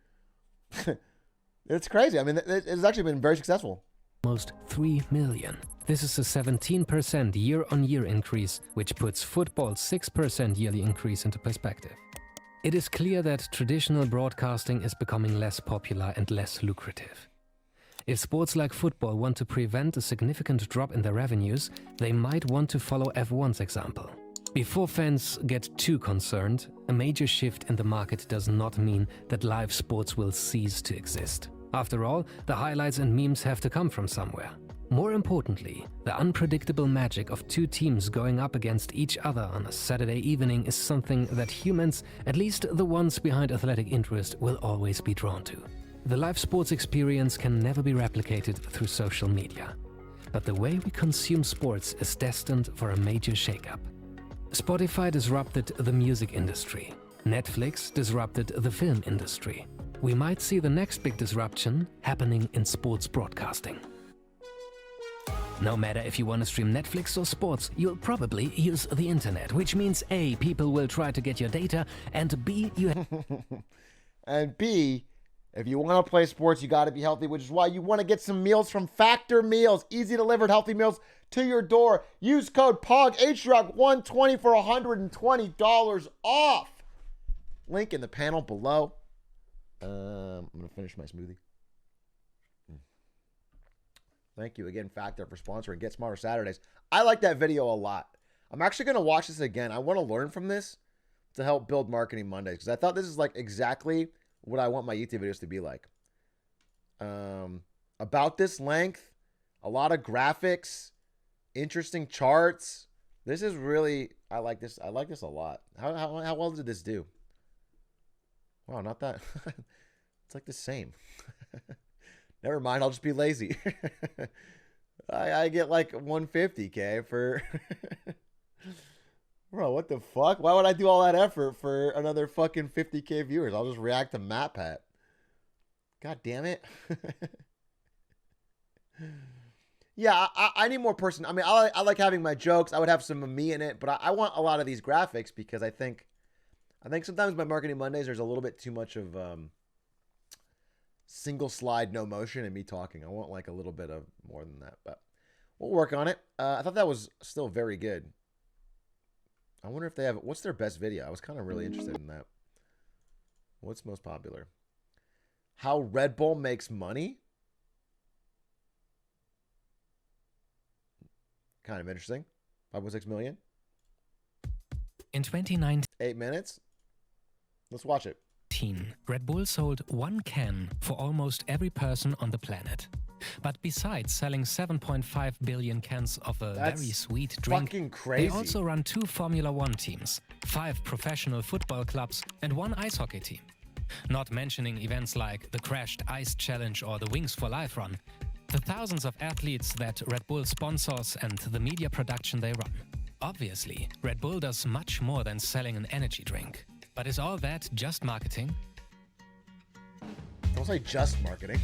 It's crazy. I mean, it's actually been very successful. Almost 3 million. This is a 17% year-on-year increase, which puts football's 6% yearly increase into perspective. It is clear that traditional broadcasting is becoming less popular and less lucrative. If sports like football want to prevent a significant drop in their revenues, they might want to follow F1's example. Before fans get too concerned, a major shift in the market does not mean that live sports will cease to exist. After all, the highlights and memes have to come from somewhere. More importantly, the unpredictable magic of two teams going up against each other on a Saturday evening is something that humans, at least the ones behind athletic interest, will always be drawn to. The live sports experience can never be replicated through social media. But the way we consume sports is destined for a major shakeup. Spotify disrupted the music industry. Netflix disrupted the film industry. We might see the next big disruption happening in sports broadcasting. No matter if you want to stream Netflix or sports, you'll probably use the internet, which means A, people will try to get your data, and B, and B, if you want to play sports, you got to be healthy, which is why you want to get some meals from Factor Meals. Easy delivered healthy meals to your door. Use code POG, Atrioc120 for $120 off. Link in the panel below. I'm going to finish my smoothie. Thank you again, Factor, for sponsoring Get Smarter Saturdays. I like that video a lot. I'm actually going to watch this again. I want to learn from this to help build Marketing Mondays, because I thought this is like exactly what I want my YouTube videos to be like. About this length, a lot of graphics, interesting charts. This is really, I like this. I like this a lot. How well did this do? Wow, not that. It's like the same. Never mind, I'll just be lazy. I get like 150K for... Bro, what the fuck? Why would I do all that effort for another fucking 50K viewers? I'll just react to MatPat. God damn it. Yeah, I need more person. I mean, I like having my jokes. I would have some of me in it, but I want a lot of these graphics because I think sometimes my Marketing Mondays, there's a little bit too much of single slide, no motion, and me talking. I want like a little bit of more than that, but we'll work on it. I thought that was still very good. I wonder if they have, what's their best video? I was kind of really interested in that. What's most popular? How Red Bull makes money? Kind of interesting. 5.6 million. In 2019, 8 minutes. Let's watch it. Red Bull sold 1 can for almost every person on the planet. But besides selling 7.5 billion cans of a very sweet drink, fucking crazy. They also run 2 Formula 1 teams, 5 professional football clubs, and 1 ice hockey team. Not mentioning events like the Crashed Ice Challenge or the Wings for Life run, the thousands of athletes that Red Bull sponsors, and the media production they run. Obviously, Red Bull does much more than selling an energy drink. But is all that just marketing? Don't say just marketing.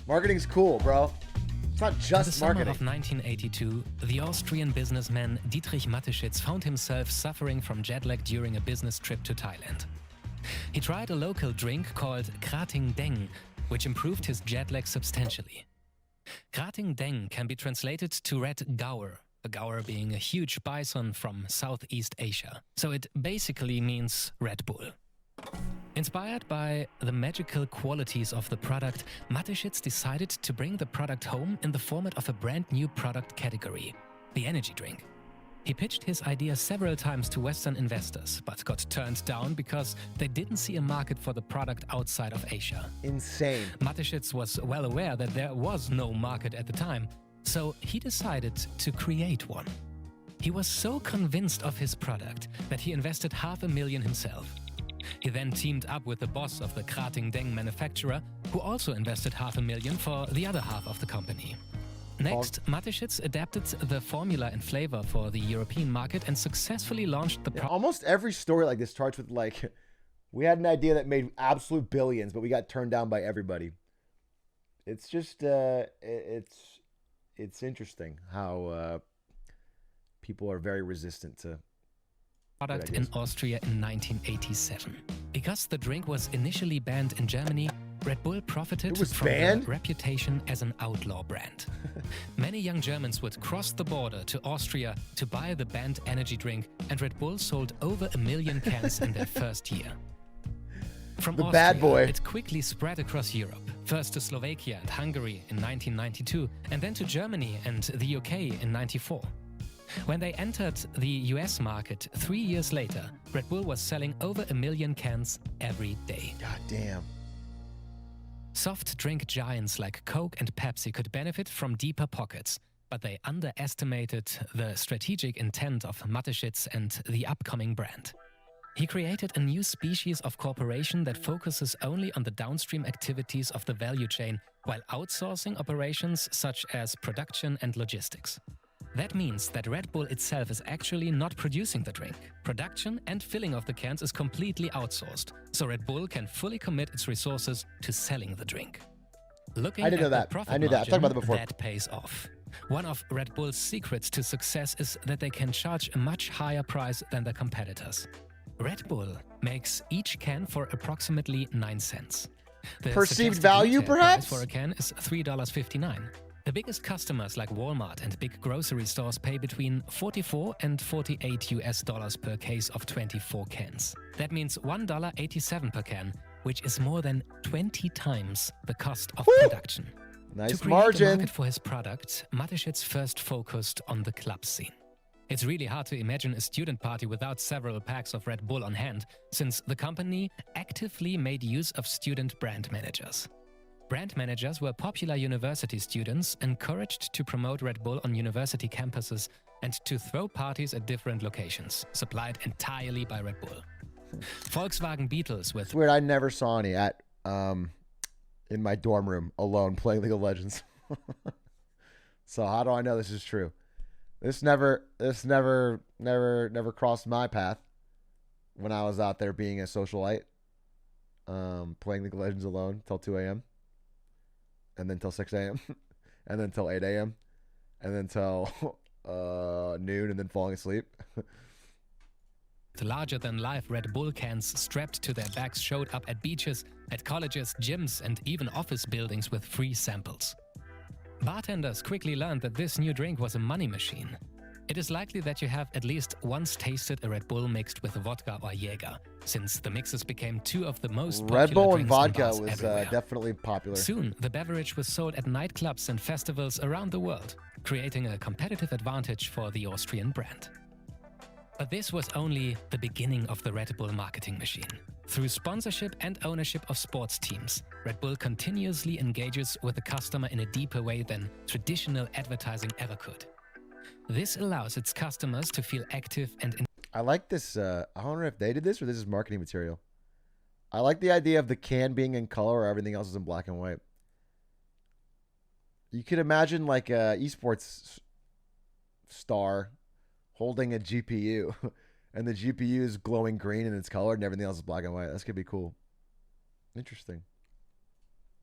Marketing's cool, bro. It's not just marketing. In the summer of 1982, the Austrian businessman Dietrich Mateschitz found himself suffering from jet lag during a business trip to Thailand. He tried a local drink called Krating Deng, which improved his jet lag substantially. Krating Deng can be translated to red gaur, a gaur being a huge bison from Southeast Asia. So it basically means Red Bull. Inspired by the magical qualities of the product, Mateschitz decided to bring the product home in the format of a brand new product category, the energy drink. He pitched his idea several times to Western investors, but got turned down because they didn't see a market for the product outside of Asia. Insane. Mateschitz was well aware that there was no market at the time, so he decided to create one. He was so convinced of his product that he invested $500,000 himself. He then teamed up with the boss of the Krating Deng manufacturer, who also invested $500,000 for the other half of the company. Next, Mateschitz adapted the formula and flavor for the European market and successfully launched the product. Almost every story like this starts with like, we had an idea that made absolute billions, but we got turned down by everybody. It's just, it's interesting how people are very resistant to product in Austria in 1987. Because the drink was initially banned in Germany, Red Bull profited from their reputation as an outlaw brand. Many young Germans would cross the border to Austria to buy the banned energy drink, and Red Bull sold over 1 million cans in their first year. From the Austria, bad boy. It quickly spread across Europe, first to Slovakia and Hungary in 1992, and then to Germany and the UK in 1994. When they entered the US market 3 years later, Red Bull was selling over 1 million cans every day. God damn. Soft drink giants like Coke and Pepsi could benefit from deeper pockets, but they underestimated the strategic intent of Mateschitz and the upcoming brand. He created a new species of corporation that focuses only on the downstream activities of the value chain while outsourcing operations such as production and logistics. That means that Red Bull itself is actually not producing the drink. Production and filling of the cans is completely outsourced, so Red Bull can fully commit its resources to selling the drink. Looking I didn't know at the that. profit I knew that. I've talked about that before. that pays off. One of Red Bull's secrets to success is that they can charge a much higher price than their competitors. Red Bull makes each can for approximately 9 cents. The Perceived suggested value, retail perhaps? price for a can is $3.59. The biggest customers like Walmart and big grocery stores pay between $44 and $48 per case of 24 cans. That means $1.87 per can, which is more than 20 times the cost of production. Nice to create margin. a market for his product, Mateschitz first focused on the club scene. It's really hard to imagine a student party without several packs of Red Bull on hand, since the company actively made use of student brand managers. Brand managers were popular university students encouraged to promote Red Bull on university campuses and to throw parties at different locations, supplied entirely by Red Bull. Volkswagen Beetles with... It's weird, I never saw any at in my dorm room alone playing League of Legends. So how do I know this is true? This never crossed my path when I was out there being a socialite, playing League of Legends alone till 2 a.m. and then till 6 a.m. and then till 8 a.m. and then till noon and then falling asleep. Larger-than-life Red Bull cans strapped to their backs showed up at beaches, at colleges, gyms, and even office buildings with free samples. Bartenders quickly learned that this new drink was a money machine. It is likely that you have at least once tasted a Red Bull mixed with vodka or Jäger, since the mixes became two of the most popular Red Bull and drinks in vodka bars was everywhere. definitely popular. Soon, the beverage was sold at nightclubs and festivals around the world, creating a competitive advantage for the Austrian brand. But this was only the beginning of the Red Bull marketing machine. Through sponsorship and ownership of sports teams, Red Bull continuously engages with the customer in a deeper way than traditional advertising ever could. This allows its customers to feel active and... I like this. I wonder if they did this or this is marketing material. I like the idea of the can being in color or everything else is in black and white. You could imagine like a esports star holding a GPU and the GPU is glowing green and it's colored and everything else is black and white. This could be cool. Interesting.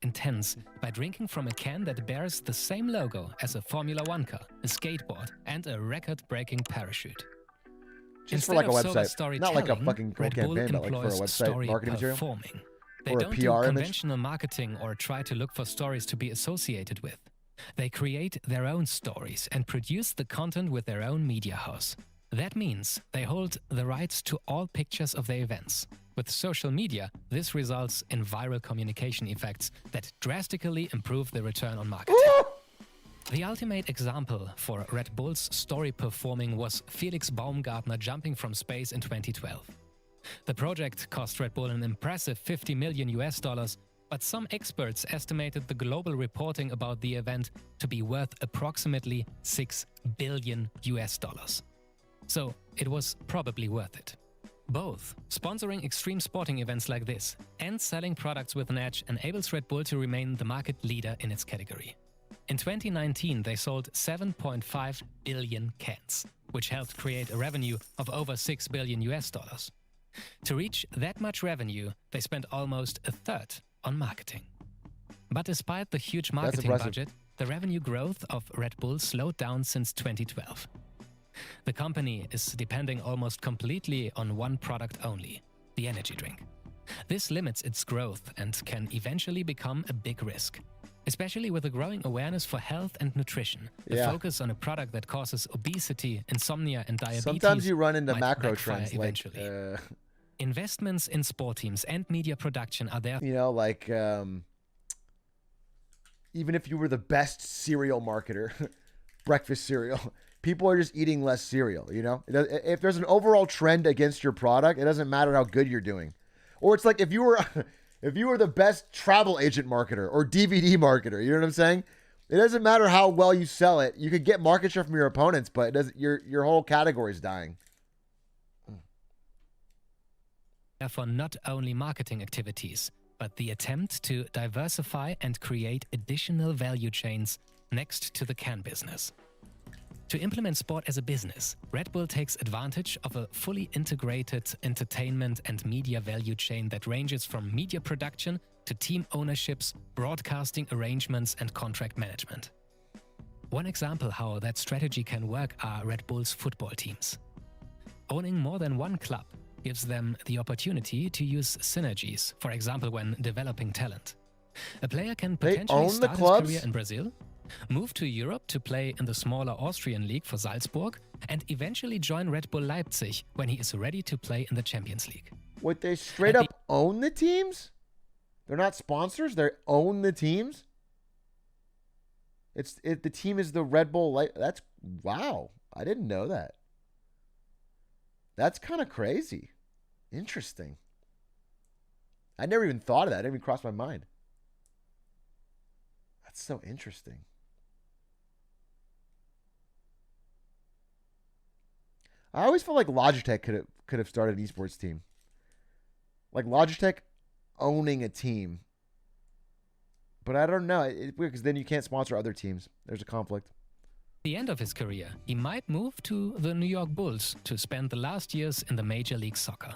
Intense by drinking from a can that bears the same logo as a Formula One car, a skateboard, and a record-breaking parachute. Just for Instead like a of sober website. Not like a storytelling, fucking cool Red Bull campaign, but like for a employs website story marketing material. performing. They Or a don't PR do image. conventional marketing or try to look for stories to be associated with. They create their own stories and produce the content with their own media house. That means they hold the rights to all pictures of their events. With social media, this results in viral communication effects that drastically improve the return on marketing. The ultimate example for Red Bull's story performing was Felix Baumgartner jumping from space in 2012. The project cost Red Bull an impressive $50 million, but some experts estimated the global reporting about the event to be worth approximately $6 billion. So it was probably worth it. Both sponsoring extreme sporting events like this and selling products with an edge enables Red Bull to remain the market leader in its category. In 2019, they sold 7.5 billion cans, which helped create a revenue of over $6 billion. To reach that much revenue, they spent almost a third on marketing. But despite the huge marketing budget, the revenue growth of Red Bull slowed down since 2012. The company is depending almost completely on one product only, the energy drink. This limits its growth and can eventually become a big risk, especially with a growing awareness for health and nutrition. The focus on a product that causes obesity, insomnia, and diabetes. Sometimes you run into might macro backfire trends eventually. like Investments in sport teams and media production are there. You know, like even if you were the best cereal marketer, breakfast cereal, people are just eating less cereal, you know? If there's an overall trend against your product, it doesn't matter how good you're doing. Or it's like if you were the best travel agent marketer or DVD marketer, you know what I'm saying? It doesn't matter how well you sell it. You could get market share from your opponents, but it doesn't, your whole category is dying. Therefore, not only marketing activities, but the attempt to diversify and create additional value chains next to the can business. To implement sport as a business, Red Bull takes advantage of a fully integrated entertainment and media value chain that ranges from media production to team ownerships, broadcasting arrangements, and contract management. One example how that strategy can work are Red Bull's football teams. Owning more than one club gives them the opportunity to use synergies, for example, when developing talent. A player can potentially start his career in Brazil, move to Europe to play in the smaller Austrian league for Salzburg, and eventually join Red Bull Leipzig when he is ready to play in the Champions League. Would they straight up own the teams? They're not sponsors, they own the teams? The team is the Red Bull that's wow. I didn't know that. That's kind of crazy. Interesting. I never even thought of that. It didn't even cross my mind. That's so interesting. I always felt like Logitech could have started an esports team. Like Logitech owning a team. But I don't know. It's weird because then you can't sponsor other teams. There's a conflict. At the end of his career, he might move to the New York Bulls to spend the last years in the Major League Soccer.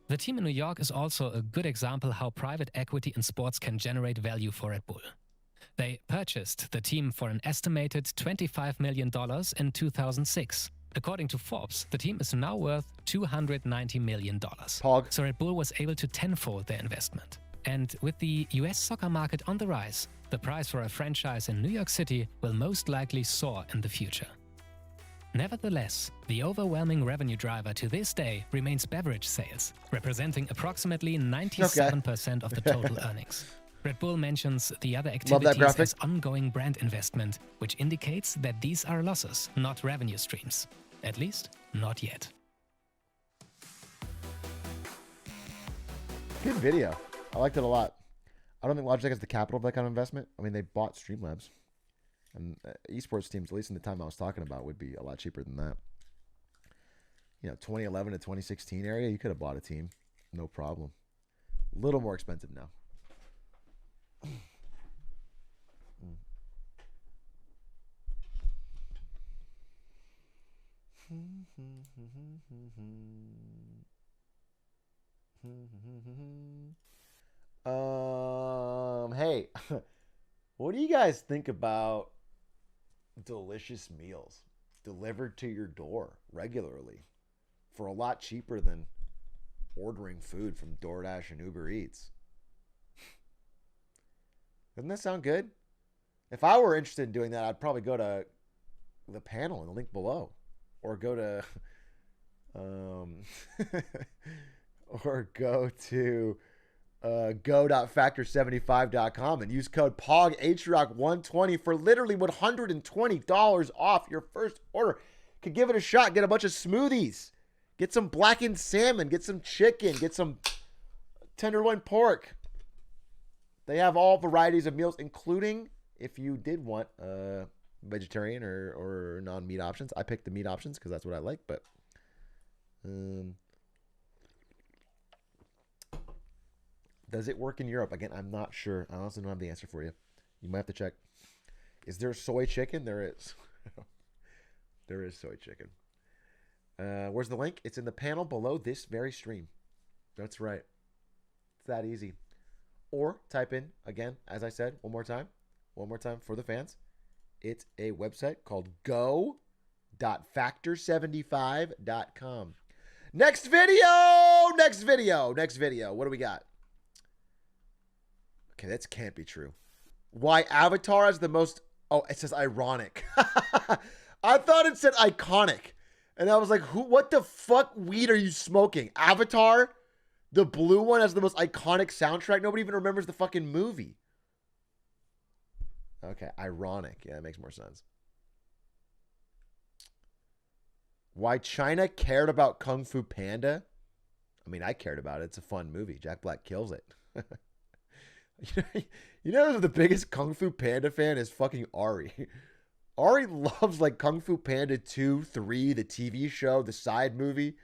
The team in New York is also a good example how private equity in sports can generate value for Red Bull. They purchased the team for an estimated $25 million in 2006. According to Forbes, the team is now worth $290 million. Pog. So Red Bull was able to tenfold their investment. And with the US soccer market on the rise, the price for a franchise in New York City will most likely soar in the future. Nevertheless, the overwhelming revenue driver to this day remains beverage sales, representing approximately 97% of the total earnings. Red Bull mentions the other activities as ongoing brand investment, which indicates that these are losses, not revenue streams. At least, not yet. Good video. I liked it a lot. I don't think Logitech has the capital for that kind of investment. I mean, they bought Streamlabs. And esports teams, at least in the time I was talking about, would be a lot cheaper than that. You know, 2011 to 2016 area, you could have bought a team. No problem. A little more expensive now. Hey, what do you guys think about delicious meals delivered to your door regularly for a lot cheaper than ordering food from DoorDash and Uber Eats? Doesn't that sound good? If I were interested in doing that, I'd probably go to the panel in the link below, or go to go.factor75.com and use code POG120 for literally $120 off your first order. Could give it a shot. Get a bunch of smoothies. Get some blackened salmon. Get some chicken. Get some tenderloin pork. They have all varieties of meals, including if you did want vegetarian or non-meat options. I picked the meat options because that's what I like, but does it work in Europe? Again, I'm not sure. I honestly don't have the answer for you. You might have to check. Is there soy chicken? There is. There is soy chicken. Where's the link? It's in the panel below this very stream. That's right. It's that easy. Or type in, again, as I said, one more time for the fans. It's a website called go.factor75.com. Next video. What do we got? Okay, that can't be true. Why Avatar is the most... Oh, it says ironic. I thought it said iconic. And I was like, what the fuck weed are you smoking? Avatar? The blue one has the most iconic soundtrack. Nobody even remembers the fucking movie. Okay, ironic. Yeah, that makes more sense. Why China cared about Kung Fu Panda? I mean, I cared about it. It's a fun movie. Jack Black kills it. You know, the biggest Kung Fu Panda fan is fucking Ari. Ari loves like Kung Fu Panda 2, 3, the TV show, the side movie.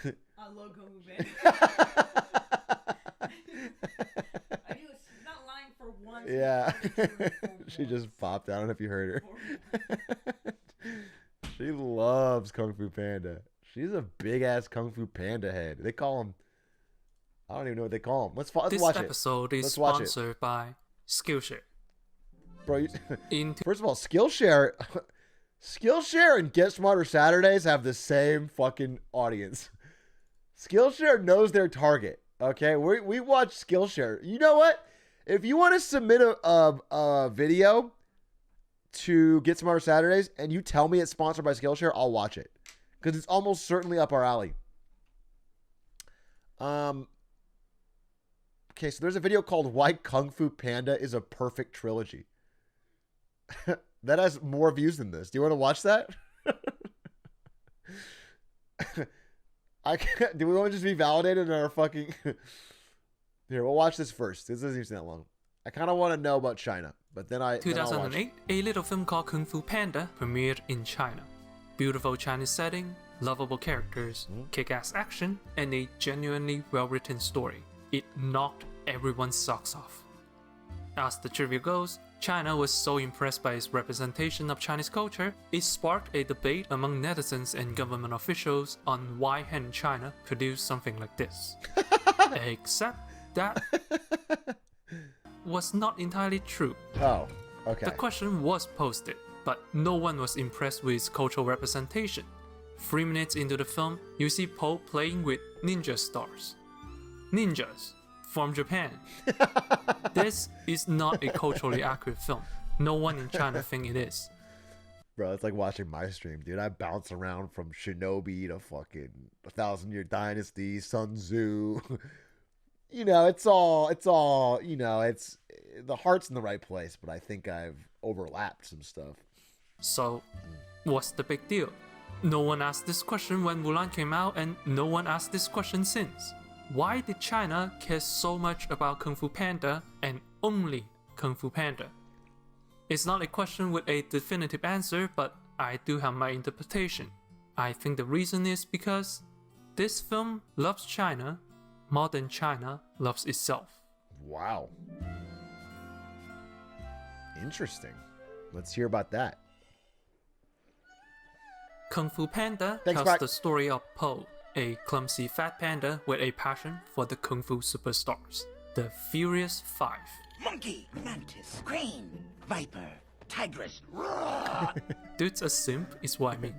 I love Kung Fu Panda. I do. She's not lying for once. Yeah. She just popped. I don't know if you heard her. She loves Kung Fu Panda. She's a big ass Kung Fu Panda head. They call him. I don't even know what they call him. Let's watch it. This episode is sponsored by Skillshare. Bro, first of all, Skillshare and Get Smarter Saturdays have the same fucking audience. Skillshare knows their target. Okay, we watch Skillshare. You know what? If you want to submit a video to Get Smarter Saturdays and you tell me it's sponsored by Skillshare, I'll watch it because it's almost certainly up our alley. Okay, so there's a video called "Why Kung Fu Panda is a Perfect Trilogy." That has more views than this. Do you want to watch that? Do we want to just be validated in our fucking... Here, we'll watch this first. This doesn't even that long. I kind of want to know about China, but then 2008, a little film called Kung Fu Panda premiered in China. Beautiful Chinese setting, lovable characters, kick-ass action, and a genuinely well-written story. It knocked everyone's socks off. As the trivia goes, China was so impressed by its representation of Chinese culture, it sparked a debate among netizens and government officials on why hadn't China produced something like this. Except that was not entirely true. Oh, okay. The question was posted, but no one was impressed with its cultural representation. 3 minutes into the film, you see Po playing with ninja stars. Ninjas from Japan. This is not a culturally accurate film. No one in China think it is. Bro, it's like watching my stream, dude. I bounce around from Shinobi to fucking 1,000-Year Dynasty, Sun Tzu. You know, it's all, you know, it's the heart's in the right place, but I think I've overlapped some stuff. So, what's the big deal? No one asked this question when Mulan came out, and no one asked this question since. Why did China care so much about Kung Fu Panda and only Kung Fu Panda? It's not a question with a definitive answer, but I do have my interpretation. I think the reason is because this film loves China more than China loves itself. Wow. Interesting. Let's hear about that. Kung Fu Panda tells the story of Po, a clumsy fat panda with a passion for the Kung Fu superstars, the Furious Five. Monkey, mantis, crane, viper, tigress. Dude's a simp is what I mean.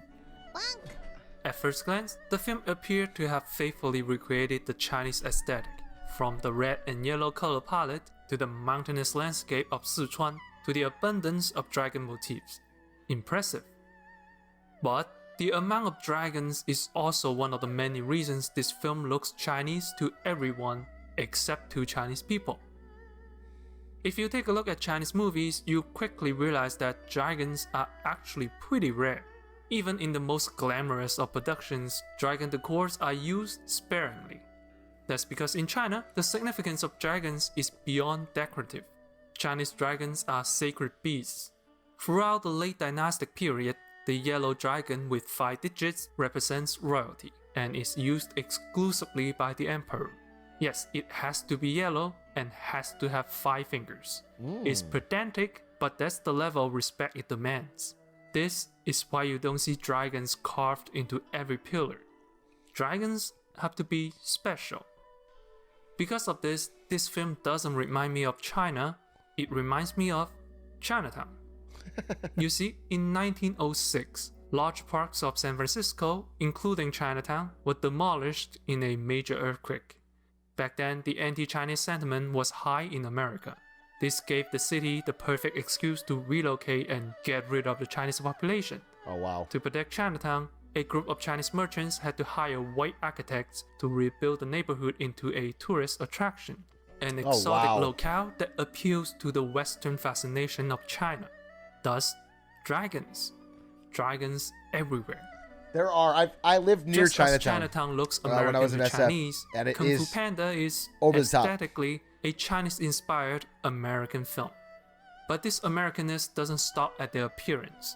At first glance, the film appeared to have faithfully recreated the Chinese aesthetic, from the red and yellow color palette to the mountainous landscape of Sichuan to the abundance of dragon motifs. Impressive. But the amount of dragons is also one of the many reasons this film looks Chinese to everyone except to Chinese people. If you take a look at Chinese movies, you quickly realize that dragons are actually pretty rare. Even in the most glamorous of productions, dragon decors are used sparingly. That's because in China, the significance of dragons is beyond decorative. Chinese dragons are sacred beasts. Throughout the late dynastic period, the yellow dragon with 5 digits represents royalty and is used exclusively by the emperor. Yes, it has to be yellow and has to have 5 fingers. It's pedantic, but that's the level of respect it demands. This is why you don't see dragons carved into every pillar. Dragons have to be special. Because of this, this film doesn't remind me of China, it reminds me of Chinatown. You see, in 1906, large parts of San Francisco, including Chinatown, were demolished in a major earthquake. Back then, the anti-Chinese sentiment was high in America. This gave the city the perfect excuse to relocate and get rid of the Chinese population. Oh wow. To protect Chinatown, a group of Chinese merchants had to hire white architects to rebuild the neighborhood into a tourist attraction, an exotic locale that appeals to the Western fascination of China. Thus, dragons. Dragons everywhere. There are. I lived near Just Chinatown. as Chinatown looks when I was American in to SF, Chinese, and it Kung Fu is Panda is over the top. aesthetically a Chinese-inspired American film. But this Americanness doesn't stop at their appearance.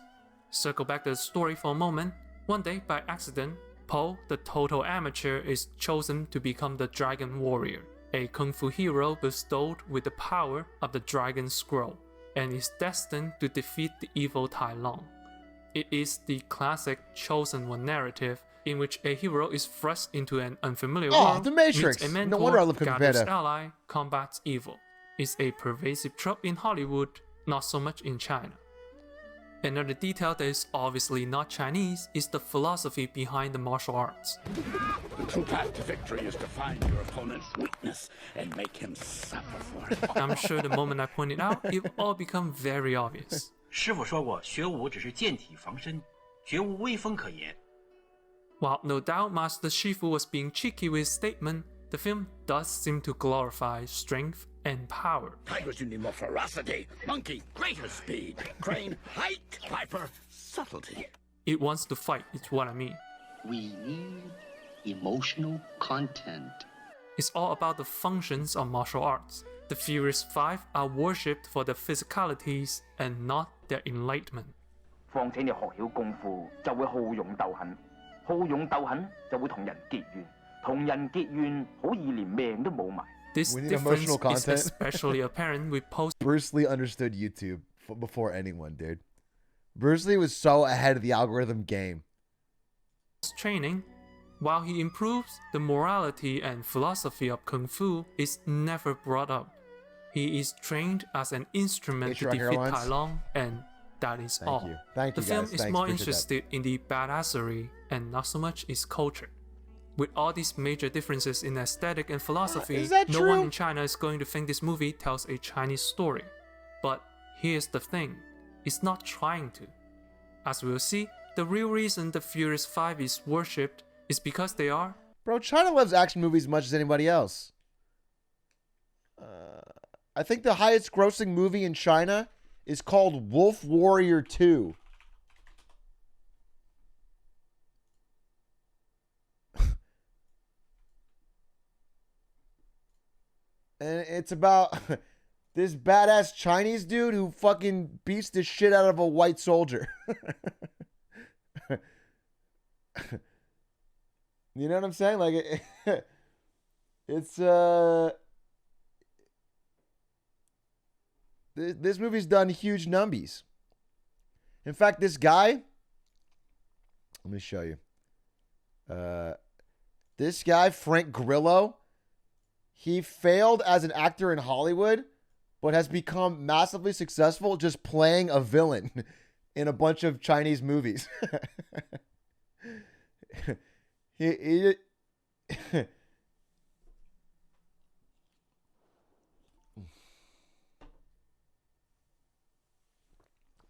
Circle back to the story for a moment. One day, by accident, Po, the total amateur, is chosen to become the Dragon Warrior, a kung fu hero bestowed with the power of the Dragon Scroll, and is destined to defeat the evil Tai Long. It is the classic Chosen One narrative in which a hero is thrust into an unfamiliar world, The Matrix. meets a No mentor, wonder I love Kung Fu gathers Panda. ally, combats evil. It's a pervasive trope in Hollywood, not so much in China. Another detail that is obviously not Chinese is the philosophy behind the martial arts. The true path to victory is to find your opponent's weakness and make him suffer for it. I'm sure the moment I point it out, it will all become very obvious. 师傅说过，学武只是健体防身，绝无威风可言。 While no doubt Master Shifu was being cheeky with his statement, the film does seem to glorify strength and power. Tigers, you need more ferocity. Monkey, greater speed. Crane, height. Viper, subtlety. It wants to fight, is what I mean. We need emotional content. It's all about the functions of martial arts. The Furious Five are worshipped for their physicalities and not their enlightenment. 況且你學曉功夫，就會好勇鬥狠，好勇鬥狠就會同人結怨，同人結怨好易連命都冇埋。 This We need difference emotional is content. especially apparent with post. Bruce Lee understood YouTube before anyone, dude. Bruce Lee was so ahead of the algorithm game. Training, while he improves, the morality and philosophy of Kung Fu is never brought up. He is trained as an instrument to Atrioc defeat Airlines. Tai Long, and that is Thank all. you. Thank the you, film guys. is Thanks, more appreciate that. interested in the badassery and not so much its culture. With all these major differences in aesthetic and philosophy, Is that no true? one in China is going to think this movie tells a Chinese story. But here's the thing, it's not trying to. As we'll see, the real reason the Furious Five is worshipped is because they are... Bro, China loves action movies as much as anybody else. I think the highest grossing movie in China is called Wolf Warrior 2. And it's about this badass Chinese dude who fucking beats the shit out of a white soldier. You know what I'm saying? Like, it's this movie's done huge numbies. In fact, this guy, let me show you. This guy, Frank Grillo, he failed as an actor in Hollywood, but has become massively successful just playing a villain in a bunch of Chinese movies. he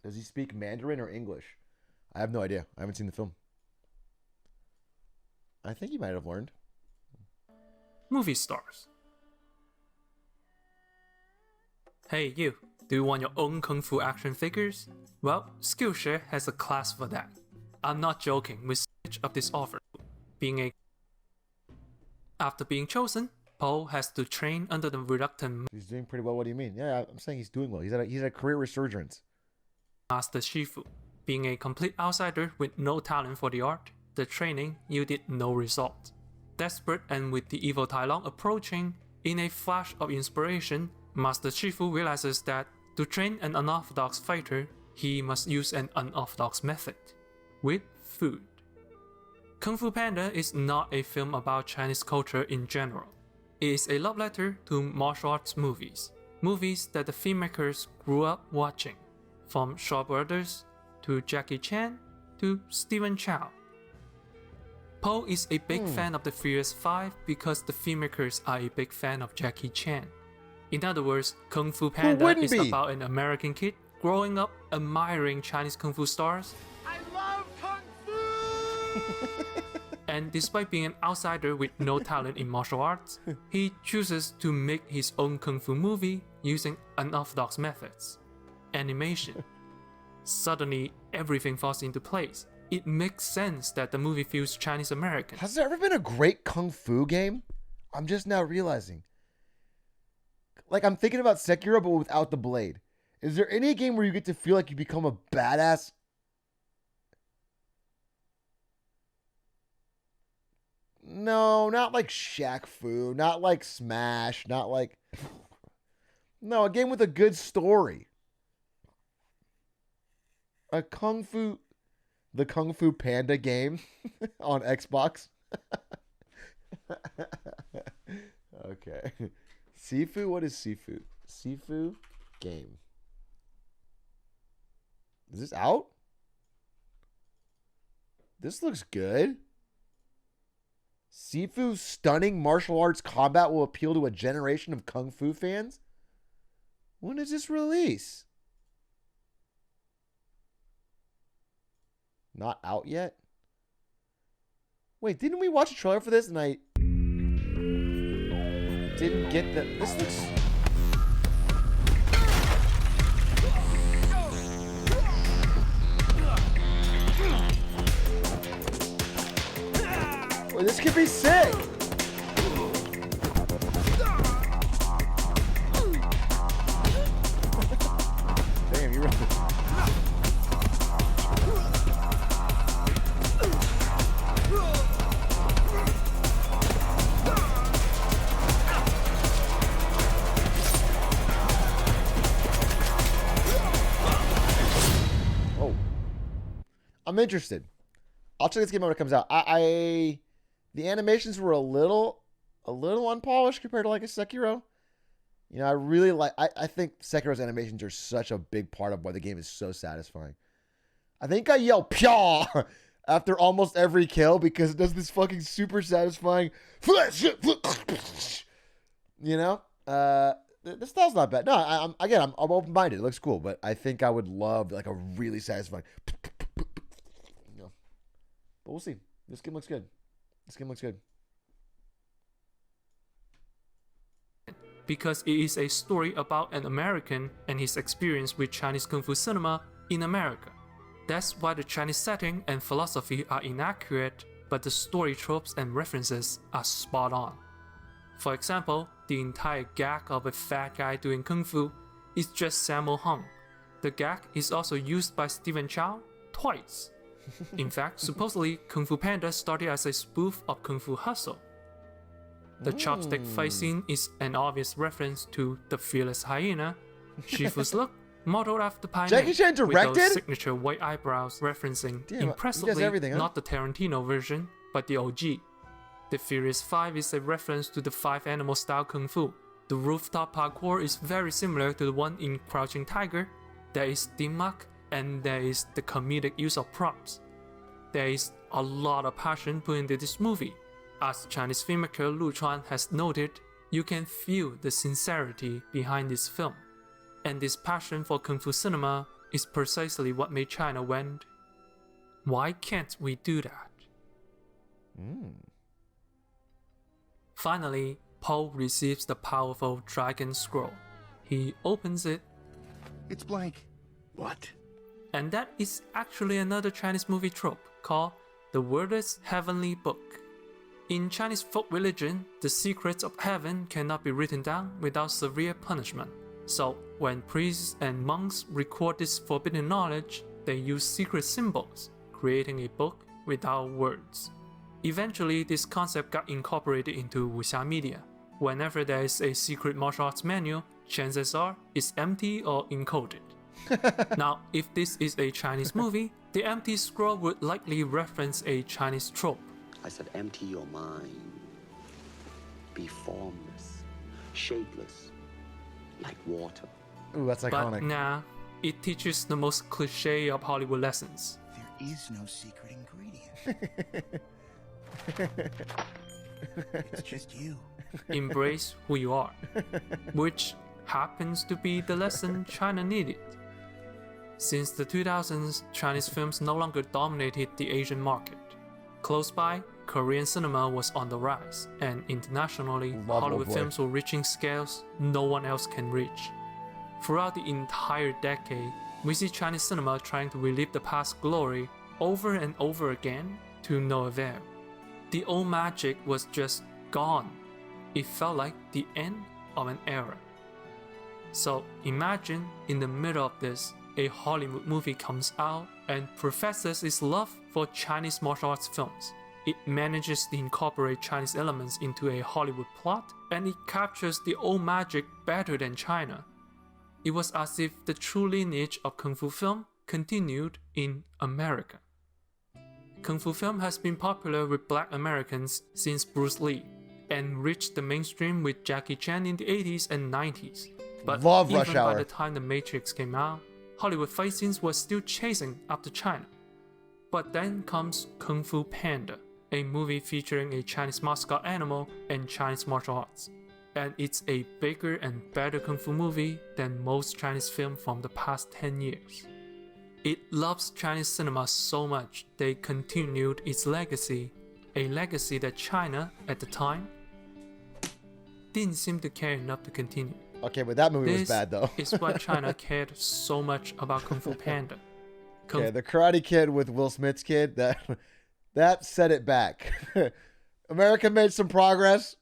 Does he speak Mandarin or English? I have no idea. I haven't seen the film. I think he might have learned. Movie stars. Hey you, do you want your own Kung Fu action figures? Well, Skillshare has a class for that. I'm not joking with of this offer. After being chosen, Po has to train under the reluctant He's doing pretty well. What do you mean? Yeah, I'm saying he's doing well. He's at a career resurgence. Master Shifu. Being a complete outsider with no talent for the art, the training yielded no result. Desperate and with the evil Tai Long approaching, in a flash of inspiration, Master Shifu realizes that to train an unorthodox fighter, he must use an unorthodox method, with food. Kung Fu Panda is not a film about Chinese culture in general. It is a love letter to martial arts movies, movies that the filmmakers grew up watching, from Shaw Brothers to Jackie Chan to Stephen Chow. Po is a big fan of the Furious Five because the filmmakers are a big fan of Jackie Chan. In other words, Kung Fu Panda is about an American kid growing up admiring Chinese Kung Fu stars. I love Kung Fu! And despite being an outsider with no talent in martial arts, he chooses to make his own Kung Fu movie using unorthodox methods. Animation. Suddenly, everything falls into place. it makes sense that the movie feels Chinese American. Has there ever been a great kung fu game? I'm just now realizing. Like, I'm thinking about Sekiro, but without the blade. Is there any game where you get to feel like you become a badass? No, not like Shaq Fu, not like Smash, not like... No, a game with a good story. A Kung Fu... The Kung Fu Panda game on Xbox. Okay. Sifu? What is Sifu? Sifu game. Is this out? This looks good. Sifu's stunning martial arts combat will appeal to a generation of Kung Fu fans? When does this release? Not out yet? Wait, didn't we watch a trailer for this and I didn't get the... This looks... Well, this could be sick. Damn, you really... Oh. I'm interested. I'll check this game out when it comes out. The animations were a little unpolished compared to like a Sekiro. You know, I really like, I think Sekiro's animations are such a big part of why the game is so satisfying. I think I yell "Pyaw" after almost every kill because it does this fucking super satisfying, you know? The style's not bad. No, I'm open-minded. It looks cool, but I think I would love like a really satisfying, you know. But we'll see. This game looks good. This game looks good. Because it is a story about an American and his experience with Chinese Kung Fu cinema in America. That's why the Chinese setting and philosophy are inaccurate, but the story tropes and references are spot on. For example, the entire gag of a fat guy doing Kung Fu is just Sammo Hung. The gag is also used by Stephen Chow twice. In fact, supposedly, Kung Fu Panda started as a spoof of Kung Fu Hustle. The chopstick fight scene is an obvious reference to The Fearless Hyena, Shifu's look, modeled after Pai Mei, Jackie Chan directed? with those signature white eyebrows referencing, impressively, not the Tarantino version, but the OG. The Furious 5 is a reference to the 5 Animal style Kung Fu. The rooftop parkour is very similar to the one in Crouching Tiger. There is Dimmak, and there is the comedic use of props. There is a lot of passion put into this movie. As Chinese filmmaker Lu Chuan has noted, you can feel the sincerity behind this film. And this passion for Kung Fu cinema is precisely what made China went, why can't we do that? Finally, Poe receives the powerful Dragon Scroll. He opens it. It's blank. What? And that is actually another Chinese movie trope called the Wordless Heavenly Book. In Chinese folk religion, the secrets of heaven cannot be written down without severe punishment. So, when priests and monks record this forbidden knowledge, they use secret symbols, creating a book without words. Eventually, this concept got incorporated into wuxia media. Whenever there is a secret martial arts manual, chances are it's empty or encoded. Now, if this is a Chinese movie, the empty scroll would likely reference a Chinese trope. I said empty your mind. Be formless, shapeless, like water. Ooh, that's iconic. But nah, it teaches the most cliche of Hollywood lessons. There is no secret ingredient. It's just you. Embrace who you are, which happens to be the lesson China needed. Since the 2000s, Chinese films no longer dominated the Asian market. Close by, Korean cinema was on the rise, and internationally, Hollywood films were reaching scales no one else can reach. Throughout the entire decade, we see Chinese cinema trying to relive the past glory over and over again to no avail. The old magic was just gone. It felt like the end of an era. So imagine in the middle of this, a Hollywood movie comes out and professes its love for Chinese martial arts films. It manages to incorporate Chinese elements into a Hollywood plot, and it captures the old magic better than China. It was as if the true lineage of Kung Fu film continued in America. Kung Fu film has been popular with Black Americans since Bruce Lee, and reached the mainstream with Jackie Chan in the 80s and 90s. But Love even Rush Hour. by the time The Matrix came out, Hollywood fight scenes were still chasing after China. But then comes Kung Fu Panda, a movie featuring a Chinese mascot animal and Chinese martial arts. And it's a bigger and better Kung Fu movie than most Chinese films from the past 10 years. It loves Chinese cinema so much they continued its legacy, a legacy that China, at the time, didn't seem to care enough to continue. Okay, but that movie was bad though. This is why China cared so much about Kung Fu Panda. Okay, the Karate Kid with Will Smith's kid, that set it back. America made some progress.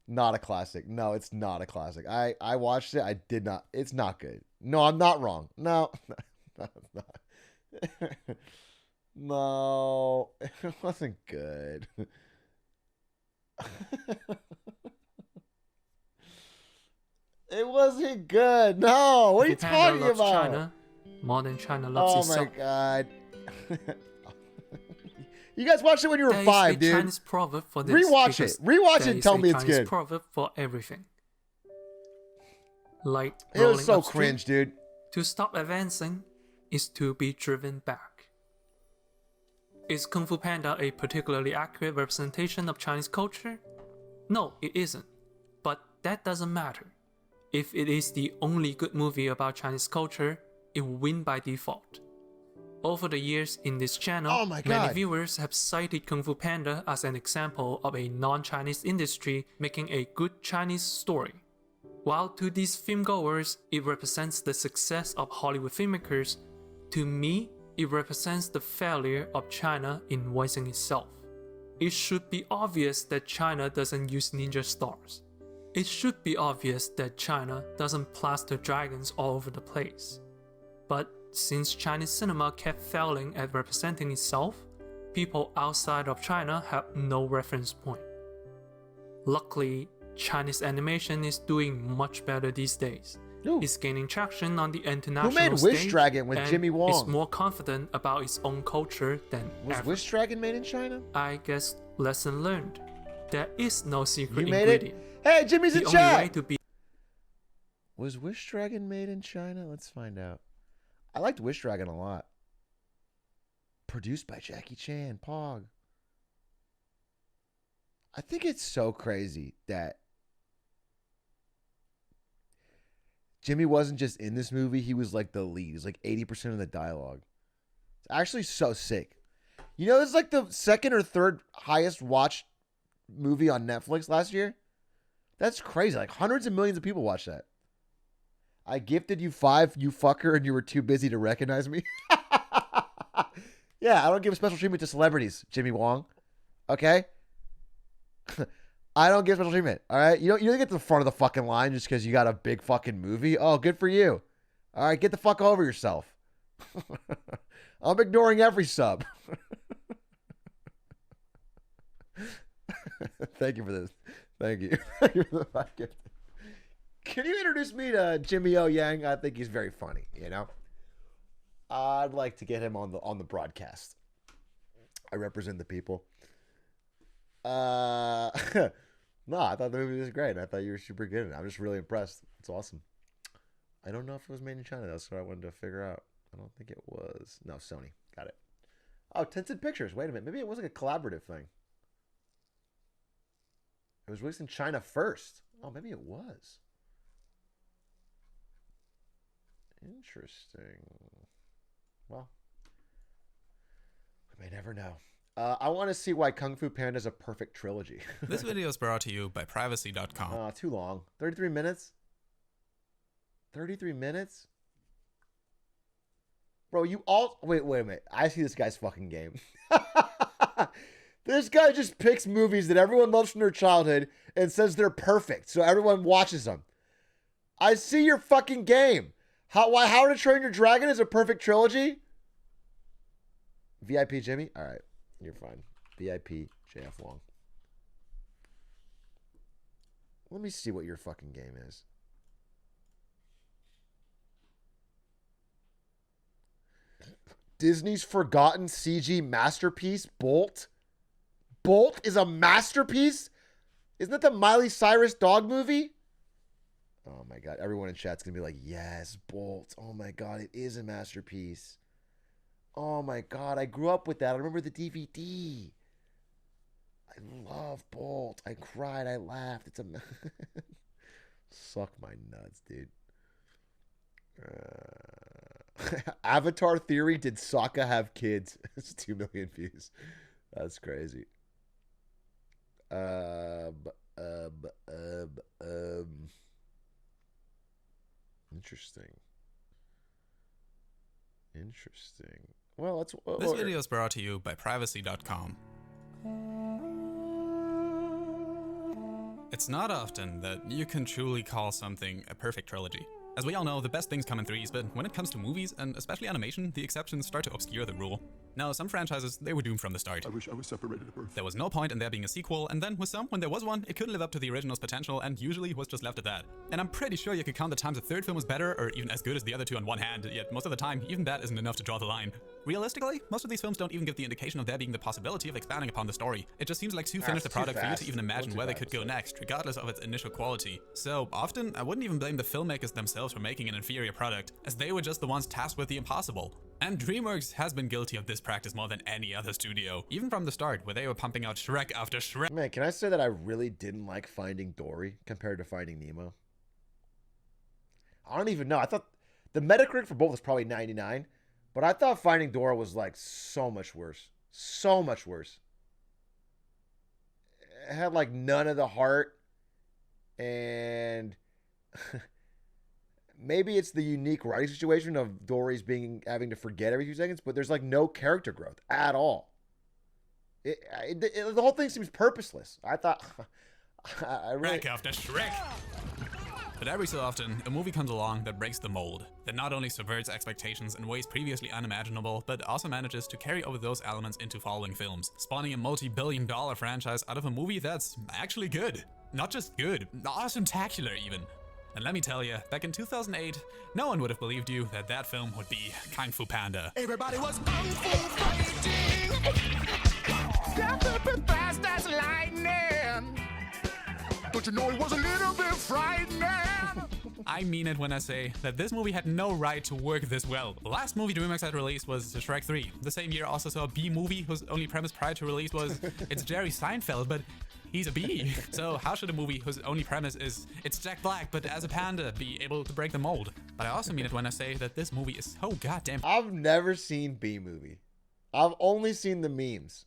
Not a classic. No, it's not a classic. I watched it. I did not. It's not good. No, I'm not wrong. No, it's not. No, it wasn't good. It wasn't good. No, what are you talking about? China more than China loves itself. Oh my god. You guys watched it when you were 5, dude. Chinese proverb for this. Rewatch it. Rewatch it and tell me it's good. Proverb for everything. Like it was so cringe, dude. To stop advancing is to be driven back. Is Kung Fu Panda a particularly accurate representation of Chinese culture? No, it isn't. But that doesn't matter. If it is the only good movie about Chinese culture, it will win by default. Over the years in this channel, many viewers have cited Kung Fu Panda as an example of a non-Chinese industry making a good Chinese story. While to these filmgoers, it represents the success of Hollywood filmmakers, to me, it represents the failure of China in voicing itself. It should be obvious that China doesn't use ninja stars. It should be obvious that China doesn't plaster dragons all over the place. But since Chinese cinema kept failing at representing itself, people outside of China have no reference point. Luckily, Chinese animation is doing much better these days. It's gaining traction on the international stage. Who made Wish Dragon with Jimmy Wong? It's more confident about its own culture than Was ever. Wish Dragon made in China? I guess lesson learned. There is no secret You made ingredient. it? Hey, Jimmy's in The chat! only way to be Was Wish Dragon made in China? Let's find out. I liked Wish Dragon a lot. Produced by Jackie Chan, Pog. I think it's so crazy that Jimmy wasn't just in this movie, he was like the lead. He's like 80% of the dialogue. It's actually so sick. You know, this is like the second or third highest watched movie on Netflix last year. That's crazy. Like hundreds of millions of people watched that. I gifted you 5, you fucker, and you were too busy to recognize me. Yeah, I don't give special treatment to celebrities, Jimmy Wong. Okay? I don't give special treatment. All right? You don't get to the front of the fucking line just because you got a big fucking movie. Oh, good for you. All right, get the fuck over yourself. I'm ignoring every sub. Thank you for this. Thank you. Thank you for the fucking. Can you introduce me to Jimmy O Yang? I think he's very funny, you know? I'd like to get him on the broadcast. I represent the people. No, I thought the movie was great. I thought you were super good. I'm just really impressed. It's awesome. I don't know if it was made in China. That's what I wanted to figure out. I don't think it was. No, Sony. Got it. Oh, Tinted Pictures. Wait a minute. Maybe it was like a collaborative thing. It was released in China first. Oh, maybe it was. Interesting. Well, I may never know. I want to see why Kung Fu Panda is a perfect trilogy. This video is brought to you by Privacy.com. Too long. 33 minutes? 33 minutes? Bro, Bro, you all... Wait a minute. I see this guy's fucking game. This guy just picks movies that everyone loves from their childhood and says they're perfect, so everyone watches them. I see your fucking game. How to Train Your Dragon is a perfect trilogy? VIP Jimmy? All right. You're fine. VIP JF Wong. Let me see what your fucking game is. Disney's forgotten CG masterpiece, Bolt? Bolt is a masterpiece? Isn't that the Miley Cyrus dog movie? Oh my God. Everyone in chat's going to be like, yes, Bolt. Oh my God. It is a masterpiece. Oh my God. I grew up with that. I remember the DVD. I love Bolt. I cried. I laughed. It's a... Suck my nuts, dude. Avatar Theory, did Sokka have kids? It's 2 million views. That's crazy. Interesting. Well, that's... This video is brought to you by privacy.com. It's not often that you can truly call something a perfect trilogy. As we all know, the best things come in threes, but when it comes to movies, and especially animation, the exceptions start to obscure the rule. Now, some franchises, they were doomed from the start. I wish I was separated at birth. There was no point in there being a sequel, and then with some, when there was one, it couldn't live up to the original's potential, and usually was just left at that. And I'm pretty sure you could count the times the third film was better, or even as good as the other two on one hand, yet most of the time, even that isn't enough to draw the line. Realistically, most of these films don't even give the indication of there being the possibility of expanding upon the story. It just seems like too finished a product for you to even imagine where they could go next, regardless of its initial quality. So often, I wouldn't even blame the filmmakers themselves for making an inferior product, as they were just the ones tasked with the impossible. And DreamWorks has been guilty of this practice more than any other studio, even from the start, where they were pumping out Shrek after Shrek. Man, can I say that I really didn't like Finding Dory compared to Finding Nemo? I don't even know. I thought the Metacritic for both was probably 99, but I thought Finding Dory was like so much worse. So much worse. It had like none of the heart, and maybe it's the unique writing situation of Dory's having to forget every few seconds, but there's like no character growth at all. The whole thing seems purposeless. I thought... I really... Shrek after Shrek! But every so often, a movie comes along that breaks the mold, that not only subverts expectations in ways previously unimaginable, but also manages to carry over those elements into following films, spawning a multi-billion-dollar franchise out of a movie that's actually good. Not just good, awesome-tacular even. And let me tell you, back in 2008, no one would have believed you that that film would be Kung Fu Panda. Everybody was kung fu fighting, stepping fast as lightning. Don't you know it was a little bit frightening? I mean it when I say that this movie had no right to work this well. The last movie DreamWorks had released was Shrek 3. The same year also saw a B movie whose only premise prior to release was it's Jerry Seinfeld, but he's a bee. So how should a movie whose only premise is it's Jack Black, but as a panda, be able to break the mold? But I also mean it when I say that this movie is so goddamn... I've never seen B movie. I've only seen the memes.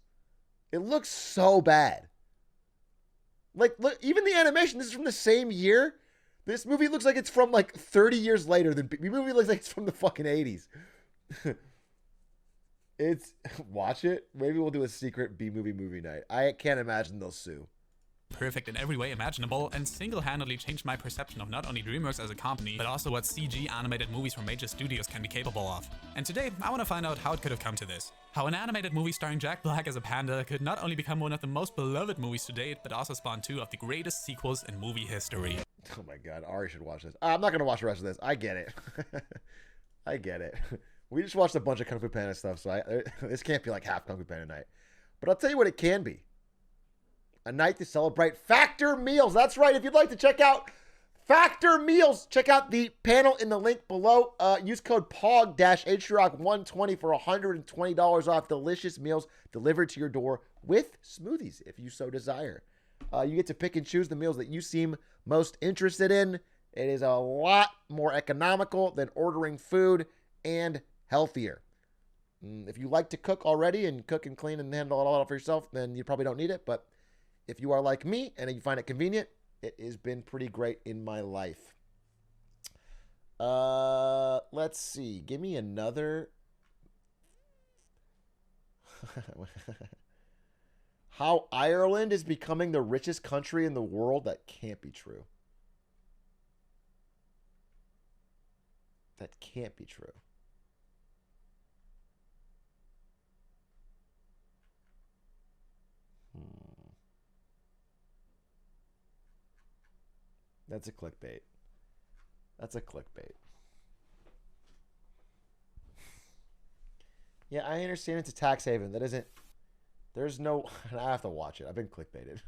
It looks so bad. Like, look, even the animation, this is from the same year. This movie looks like it's from like 30 years later than B movie looks like it's from the fucking 80s. Watch it. Maybe we'll do a secret B movie night. I can't imagine they'll sue. Perfect in every way imaginable, and single-handedly changed my perception of not only DreamWorks as a company, but also what CG animated movies from major studios can be capable of. And today, I want to find out how it could have come to this. How an animated movie starring Jack Black as a panda could not only become one of the most beloved movies to date, but also spawn 2 of the greatest sequels in movie history. Oh my god, Ari should watch this. I'm not going to watch the rest of this. I get it. I get it. We just watched a bunch of Kung Fu Panda stuff, so this can't be like half Kung Fu Panda night. But I'll tell you what it can be. A night to celebrate Factor Meals. That's right. If you'd like to check out Factor Meals, check out the panel in the link below. Use code POG-Atrioc120 for $120 off delicious meals delivered to your door with smoothies, if you so desire. You get to pick and choose the meals that you seem most interested in. It is a lot more economical than ordering food and healthier. If you like to cook already and cook and clean and handle it all for yourself, then you probably don't need it. But if you are like me and you find it convenient, it has been pretty great in my life. Let's see. Give me another How Ireland is becoming the richest country in the world? That can't be true. That can't be true. That's a clickbait. That's a clickbait. Yeah, I understand it's a tax haven. That isn't... There's no... I have to watch it. I've been clickbaited.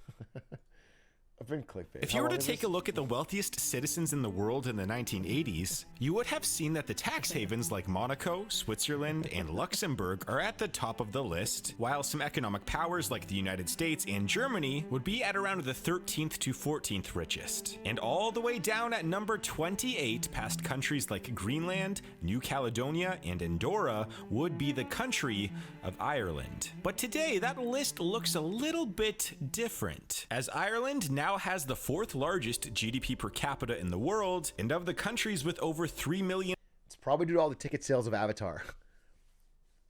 I've been clickbaited. If you were to take a look at the wealthiest citizens in the world in the 1980s, you would have seen that the tax havens like Monaco, Switzerland, and Luxembourg are at the top of the list, while some economic powers like the United States and Germany would be at around the 13th to 14th richest. And all the way down at number 28, past countries like Greenland, New Caledonia, and Andorra, would be the country of Ireland. But today, that list looks a little bit different, as Ireland now has the 4th largest GDP per capita in the world, and of the countries with over 3 million... It's probably due to all the ticket sales of Avatar.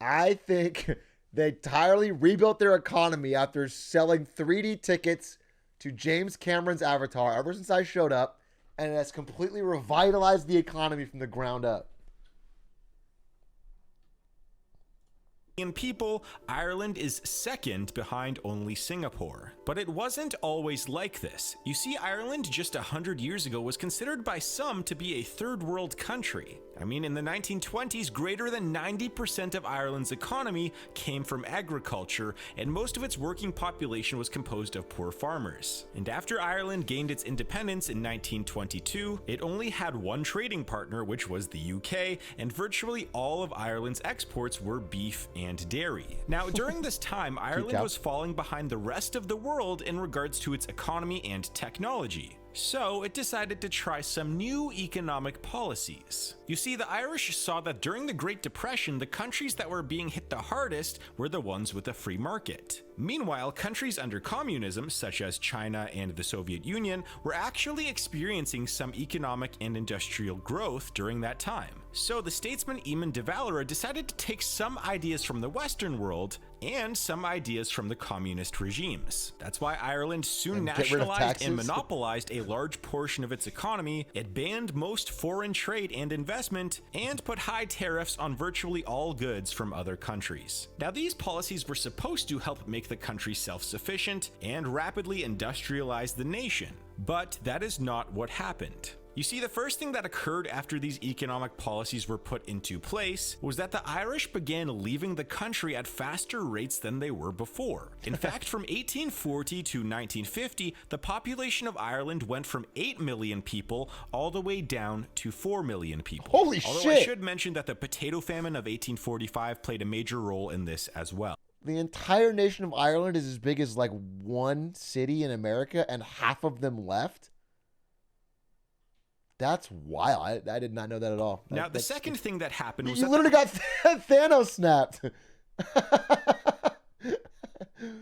I think they entirely rebuilt their economy after selling 3D tickets to James Cameron's Avatar ever since I showed up, and it has completely revitalized the economy from the ground up. In people, Ireland is second behind only Singapore. But it wasn't always like this. You see, Ireland just 100 years ago was considered by some to be a third world country. I mean, in the 1920s, greater than 90% of Ireland's economy came from agriculture, and most of its working population was composed of poor farmers. And after Ireland gained its independence in 1922, it only had one trading partner, which was the UK, and virtually all of Ireland's exports were beef and dairy. Now, during this time, Ireland was falling behind the rest of the world in regards to its economy and technology. So it decided to try some new economic policies. You see, the Irish saw that during the Great Depression, the countries that were being hit the hardest were the ones with a free market. Meanwhile, countries under communism, such as China and the Soviet Union, were actually experiencing some economic and industrial growth during that time. So the statesman Eamon de Valera decided to take some ideas from the Western world and some ideas from the communist regimes. That's why Ireland soon nationalized and monopolized a large portion of its economy. It banned most foreign trade and investment, and put high tariffs on virtually all goods from other countries. Now, these policies were supposed to help make the country self-sufficient and rapidly industrialize the nation, but that is not what happened. You see, the first thing that occurred after these economic policies were put into place was that the Irish began leaving the country at faster rates than they were before. In fact, from 1840 to 1950, the population of Ireland went from 8 million people all the way down to 4 million people. Holy shit! Although I should mention that the potato famine of 1845 played a major role in this as well. The entire nation of Ireland is as big as like one city in America, and half of them left? That's wild. I did not know that at all. Now, the second thing that happened was you literally got Thanos snapped.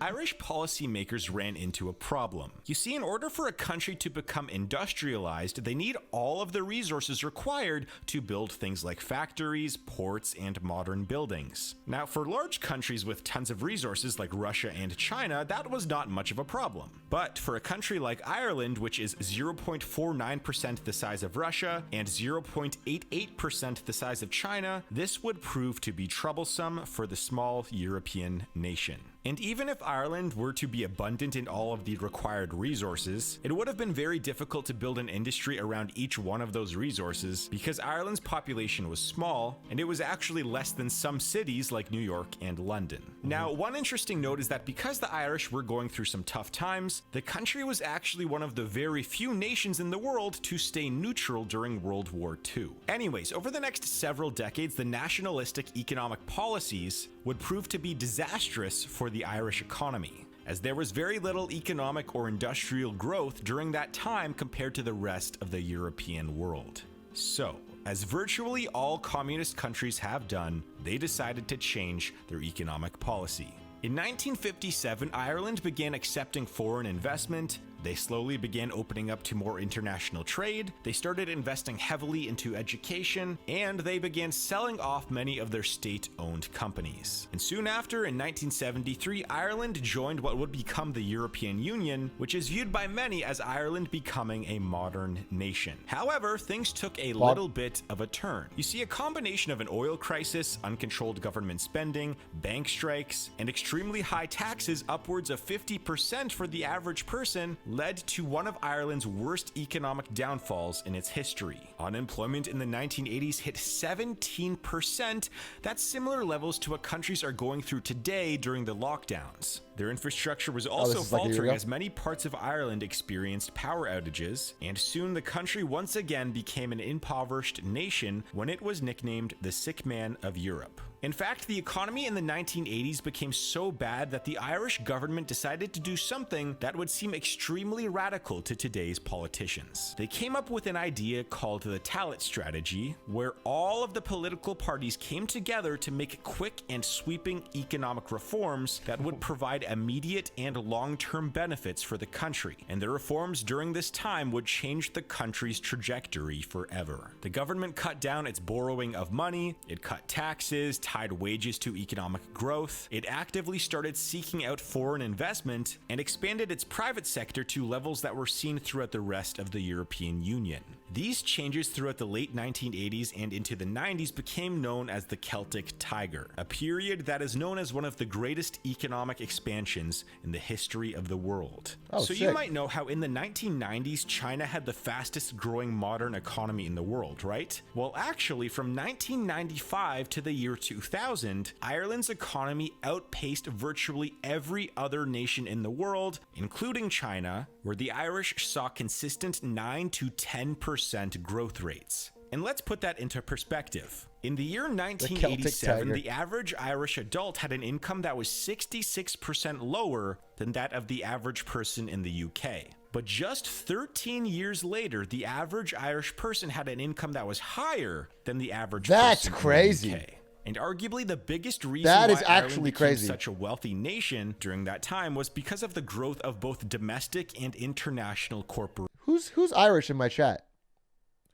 Irish policymakers ran into a problem. You see, in order for a country to become industrialized, they need all of the resources required to build things like factories, ports, and modern buildings. Now, for large countries with tons of resources like Russia and China, that was not much of a problem. But for a country like Ireland, which is 0.49% the size of Russia and 0.88% the size of China, this would prove to be troublesome for the small European nation. And even if Ireland were to be abundant in all of the required resources, it would have been very difficult to build an industry around each one of those resources because Ireland's population was small, and it was actually less than some cities like New York and London. Now, one interesting note is that because the Irish were going through some tough times, the country was actually one of the very few nations in the world to stay neutral during World War II. Anyways, over the next several decades, the nationalistic economic policies would prove to be disastrous for the Irish economy, as there was very little economic or industrial growth during that time compared to the rest of the European world. So, as virtually all communist countries have done, they decided to change their economic policy. In 1957, Ireland began accepting foreign investment, They slowly began opening up to more international trade, they started investing heavily into education, and they began selling off many of their state-owned companies. And soon after, in 1973, Ireland joined what would become the European Union, which is viewed by many as Ireland becoming a modern nation. However, things took a little bit of a turn. You see, a combination of an oil crisis, uncontrolled government spending, bank strikes, and extremely high taxes, upwards of 50% for the average person, led to one of Ireland's worst economic downfalls in its history. Unemployment in the 1980s hit 17%. That's similar levels to what countries are going through today during the lockdowns. Their infrastructure was also faltering as many parts of Ireland experienced power outages, and soon the country once again became an impoverished nation when it was nicknamed the Sick Man of Europe. In fact, the economy in the 1980s became so bad that the Irish government decided to do something that would seem extremely radical to today's politicians. They came up with an idea called the Talit strategy, where all of the political parties came together to make quick and sweeping economic reforms that would provide immediate and long-term benefits for the country. And the reforms during this time would change the country's trajectory forever. The government cut down its borrowing of money, it cut taxes, tied wages to economic growth, it actively started seeking out foreign investment, and expanded its private sector to levels that were seen throughout the rest of the European Union. These changes throughout the late 1980s and into the 90s became known as the Celtic Tiger, a period that is known as one of the greatest economic expansions in the history of the world. So you might know how in the 1990s, China had the fastest growing modern economy in the world, right? Well, actually, from 1995 to the year 2000, Ireland's economy outpaced virtually every other nation in the world, including China, where the Irish saw consistent 9 to 10% growth rates. And let's put that into perspective. In the year 1987, the average Irish adult had an income that was 66% lower than that of the average person in the UK. But just 13 years later, the average Irish person had an income that was higher than the average person in the UK. That's crazy. And arguably the biggest reason why Ireland became such a wealthy nation during that time was because of the growth of both domestic and international corporations. Who's Irish in my chat?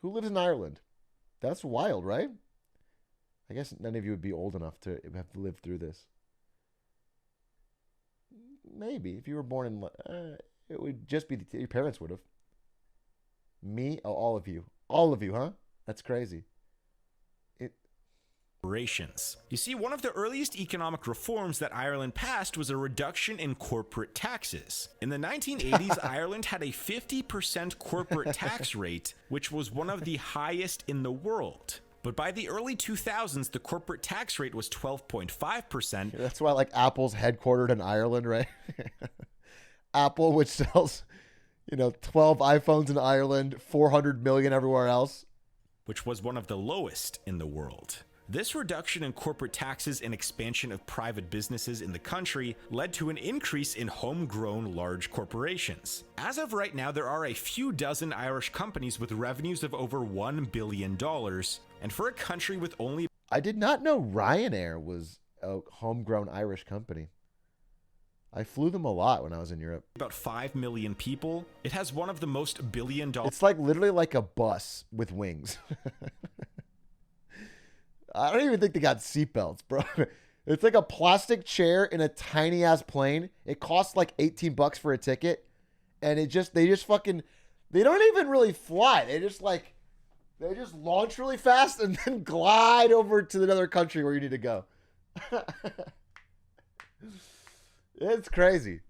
Who lives in Ireland? That's wild, right? I guess none of you would be old enough to have to live through this. Maybe if you were born in, it would just be your parents would have. Me? Oh, all of you, huh? That's crazy. You see, one of the earliest economic reforms that Ireland passed was a reduction in corporate taxes. In the 1980s, Ireland had a 50% corporate tax rate, which was one of the highest in the world. But by the early 2000s, the corporate tax rate was 12.5%. That's why, like, Apple's headquartered in Ireland, right? Apple, which sells, 12 iPhones in Ireland, 400 million everywhere else. Which was one of the lowest in the world. This reduction in corporate taxes and expansion of private businesses in the country led to an increase in homegrown large corporations. As of right now, there are a few dozen Irish companies with revenues of over $1 billion, and for a country with only... I did not know Ryanair was a homegrown Irish company. I flew them a lot when I was in Europe. About 5 million people, it has one of the most billion-dollar... It's like literally like a bus with wings. I don't even think they got seatbelts, bro. It's like a plastic chair in a tiny ass plane. It costs like $18 for a ticket, and they just fucking, they don't even really fly. They just launch really fast and then glide over to another country where you need to go. It's crazy.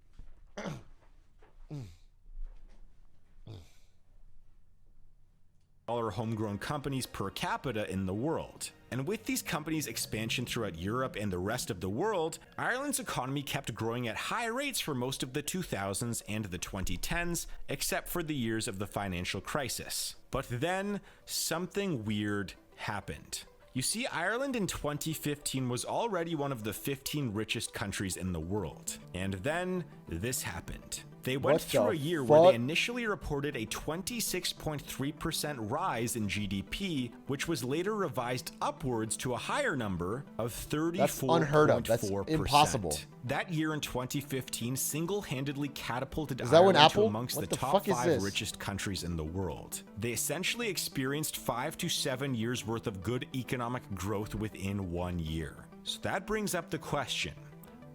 Homegrown companies per capita in the world. And with these companies' expansion throughout Europe and the rest of the world, Ireland's economy kept growing at high rates for most of the 2000s and the 2010s, except for the years of the financial crisis. But then, something weird happened. You see, Ireland in 2015 was already one of the 15 richest countries in the world. And then, this happened. They went What through the a year where they fuck? initially reported a 26.3% rise in GDP, which was later revised upwards to a higher number of 34.4%. That's unheard of. That's impossible. That year in 2015 single-handedly catapulted Is that when Ireland to Apple? amongst What the the top fuck is 5 this? richest countries in the world. They essentially experienced 5 to 7 years worth of good economic growth within 1 year. So that brings up the question,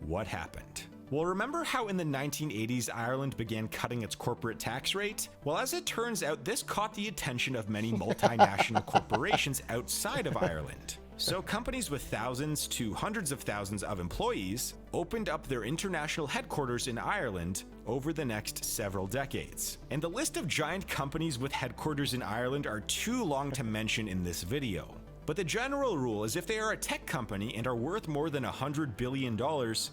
what happened? Well, remember how in the 1980s Ireland began cutting its corporate tax rate? Well, as it turns out, this caught the attention of many multinational corporations outside of Ireland. So companies with thousands to hundreds of thousands of employees opened up their international headquarters in Ireland over the next several decades. And the list of giant companies with headquarters in Ireland are too long to mention in this video. But the general rule is if they are a tech company and are worth more than $100 billion,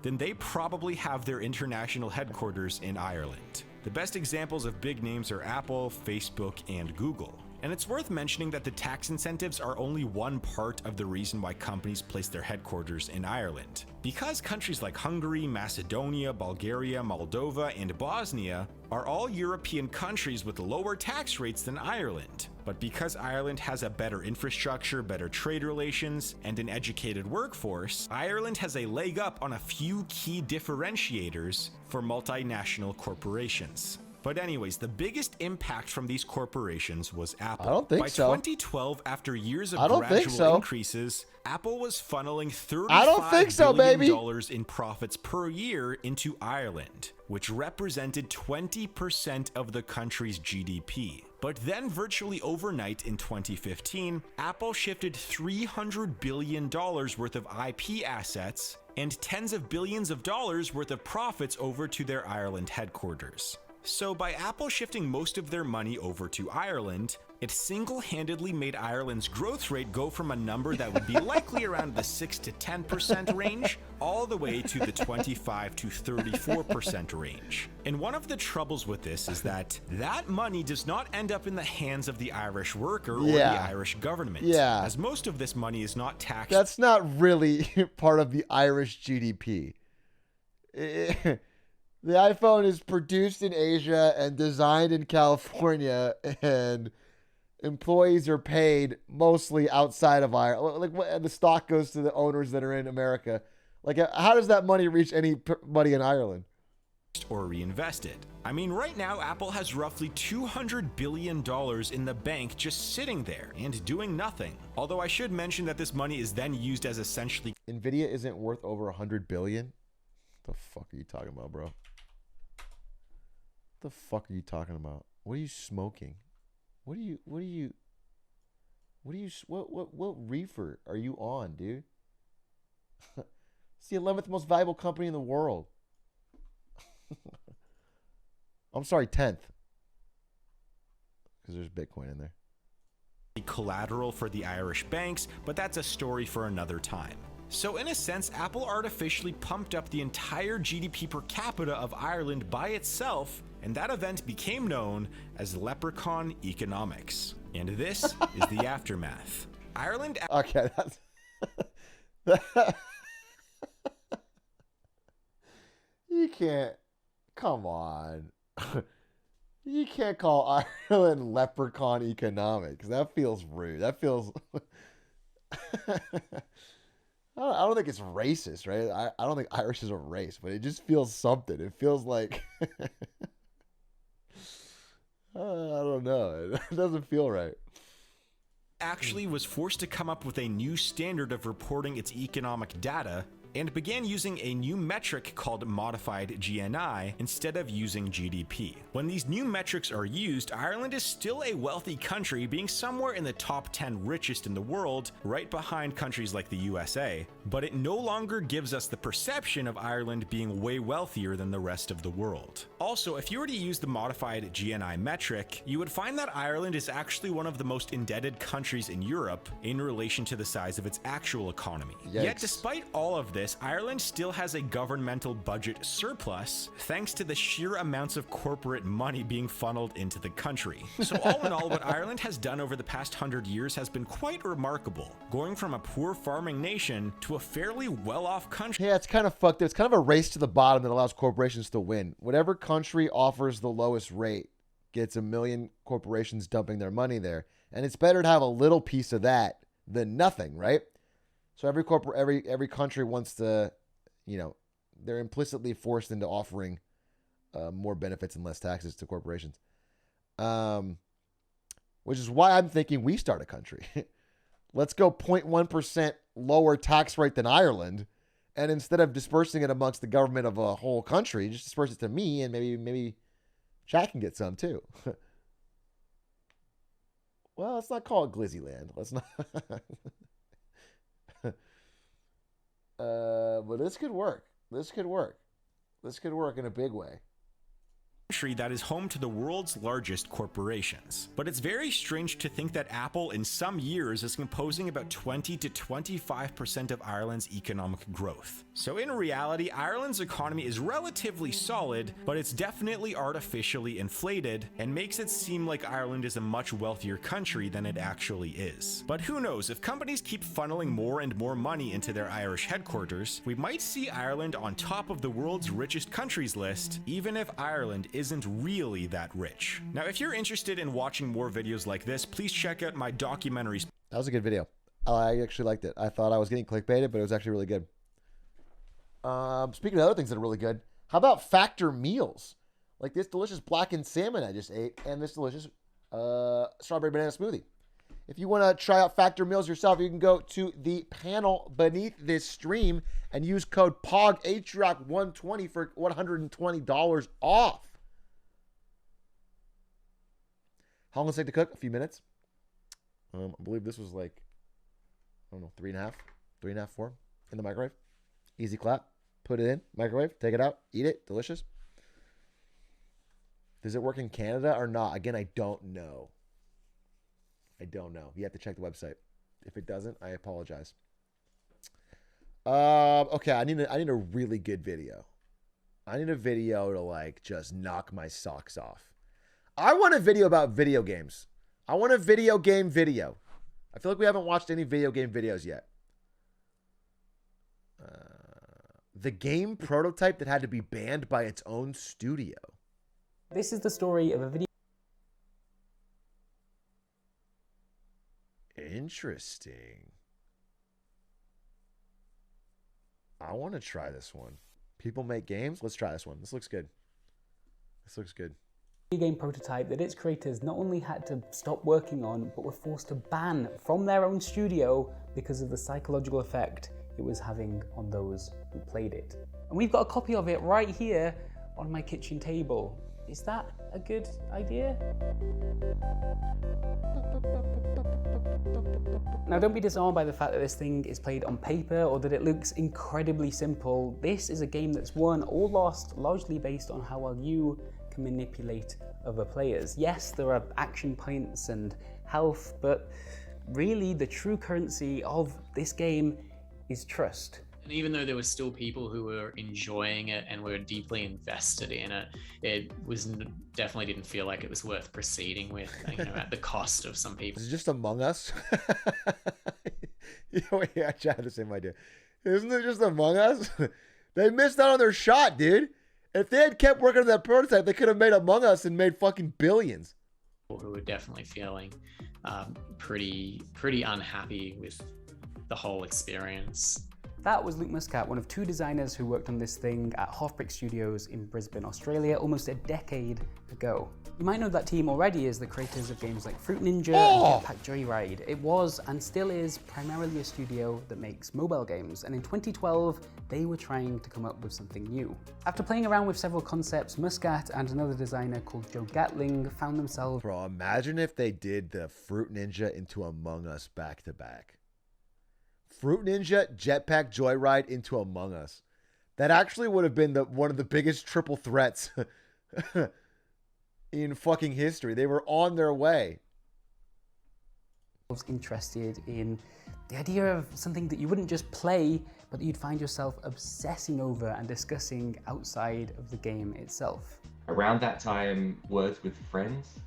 then they probably have their international headquarters in Ireland. The best examples of big names are Apple, Facebook, and Google. And it's worth mentioning that the tax incentives are only one part of the reason why companies place their headquarters in Ireland. Because countries like Hungary, Macedonia, Bulgaria, Moldova, and Bosnia are all European countries with lower tax rates than Ireland. But because Ireland has a better infrastructure, better trade relations, and an educated workforce, Ireland has a leg up on a few key differentiators for multinational corporations. But anyways, the biggest impact from these corporations was Apple. I don't think By so. 2012, after years of I don't think gradual so. increases, Apple was funneling I don't think so, $35 billion baby. in profits per year into Ireland, which represented 20% of the country's GDP. But then virtually overnight in 2015, Apple shifted $300 billion worth of IP assets and tens of billions of dollars worth of profits over to their Ireland headquarters. So by Apple shifting most of their money over to Ireland, it single-handedly made Ireland's growth rate go from a number that would be likely around the 6 to 10% range, all the way to the 25 to 34% range. And one of the troubles with this is that that money does not end up in the hands of the Irish worker or the Irish government, as most of this money is not taxed. That's not really part of the Irish GDP. The iPhone is produced in Asia and designed in California, and employees are paid mostly outside of Ireland. Like, the stock goes to the owners that are in America. Like, how does that money reach anybody in Ireland? Or reinvested. I mean, right now, Apple has roughly $200 billion in the bank just sitting there and doing nothing. Although I should mention that this money is then used as essentially... Nvidia isn't worth over $100 billion? What the fuck are you talking about, bro? What the fuck are you talking about? What are you smoking? What reefer are you on, dude? It's the 11th most valuable company in the world. I'm sorry, 10th. Because there's Bitcoin in there. Collateral for the Irish banks, but that's a story for another time. So in a sense, Apple artificially pumped up the entire GDP per capita of Ireland by itself, and that event became known as leprechaun economics. And this is the aftermath. Ireland... Okay, that's... You can't... Come on. You can't call Ireland leprechaun economics. That feels rude. That feels... I don't think it's racist, right? I don't think Irish is a race, but it just feels something. It feels like... I don't know. It doesn't feel right. Actually was forced to come up with a new standard of reporting its economic data and began using a new metric called modified GNI instead of using GDP. When these new metrics are used, Ireland is still a wealthy country, being somewhere in the top 10 richest in the world, right behind countries like the USA, but it no longer gives us the perception of Ireland being way wealthier than the rest of the world. Also, if you were to use the modified GNI metric, you would find that Ireland is actually one of the most indebted countries in Europe in relation to the size of its actual economy. Yikes. Yet despite all of this, this, Ireland still has a governmental budget surplus thanks to the sheer amounts of corporate money being funneled into the country. So all in all, what Ireland has done over the past 100 years has been quite remarkable, going from a poor farming nation to a fairly well-off country. Yeah, it's kind of fucked up. It's kind of a race to the bottom that allows corporations to win. Whatever country offers the lowest rate gets a million corporations dumping their money there. And it's better to have a little piece of that than nothing, right? So every country wants to, they're implicitly forced into offering more benefits and less taxes to corporations. Which is why I'm thinking we start a country. Let's go 0.1% lower tax rate than Ireland. And instead of dispersing it amongst the government of a whole country, just disperse it to me, and maybe Jack can get some too. Well, let's not call it Glizzyland. Let's not. But this could work. This could work in a big way. Country that is home to the world's largest corporations. But it's very strange to think that Apple in some years is composing about 20 to 25% of Ireland's economic growth. So in reality, Ireland's economy is relatively solid, but it's definitely artificially inflated and makes it seem like Ireland is a much wealthier country than it actually is. But who knows, if companies keep funneling more and more money into their Irish headquarters, we might see Ireland on top of the world's richest countries list, even if Ireland isn't really that rich. Now, if you're interested in watching more videos like this, please check out my documentaries. That was a good video. I actually liked it. I thought I was getting clickbaited, but it was actually really good. Speaking of other things that are really good, how about Factor meals? Like this delicious blackened salmon I just ate and this delicious strawberry banana smoothie. If you want to try out Factor meals yourself, you can go to the panel beneath this stream and use code POG Atrioc 120 for $120 off. How long does it take to cook? A few minutes. I believe this was like, I don't know, 3.5, 4 in the microwave. Easy clap. Put it in, microwave, take it out, eat it. Delicious. Does it work in Canada or not? Again, I don't know. You have to check the website. If it doesn't, I apologize. Okay, I need a really good video. I need a video to like just knock my socks off. I want a video about video games. I want a video game video. I feel like we haven't watched any video game videos yet. The game prototype that had to be banned by its own studio. This is the story of a video. Interesting. I want to try this one. People make games? Let's try this one. This looks good. Video game prototype that its creators not only had to stop working on, but were forced to ban from their own studio because of the psychological effect it was having on those who played it. And we've got a copy of it right here on my kitchen table. Is that a good idea? Now, don't be disarmed by the fact that this thing is played on paper or that it looks incredibly simple. This is a game that's won or lost largely based on how well you can manipulate other players. Yes, there are action points and health, but really the true currency of this game is trust. And even though there were still people who were enjoying it and were deeply invested in it, it was definitely didn't feel like it was worth proceeding with, at the cost of some people. Is it just Among Us? Yeah, I had the same idea. Isn't it just Among Us? They missed out on their shot, dude. If they had kept working on that prototype, they could have made Among Us and made fucking billions. Who were definitely feeling pretty unhappy with the whole experience. That was Luke Muscat, one of two designers who worked on this thing at Halfbrick Studios in Brisbane, Australia, almost a decade ago. You might know that team already as the creators of games like Fruit Ninja and Jetpack Joyride. It was, and still is, primarily a studio that makes mobile games, and in 2012, they were trying to come up with something new. After playing around with several concepts, Muscat and another designer called Joe Gatling found themselves... Bro, imagine if they did the Fruit Ninja into Among Us back to back. Fruit Ninja, Jetpack Joyride into Among Us. That actually would have been one of the biggest triple threats in fucking history. They were on their way. I was interested in the idea of something that you wouldn't just play, but that you'd find yourself obsessing over and discussing outside of the game itself. Around that time, Words with Friends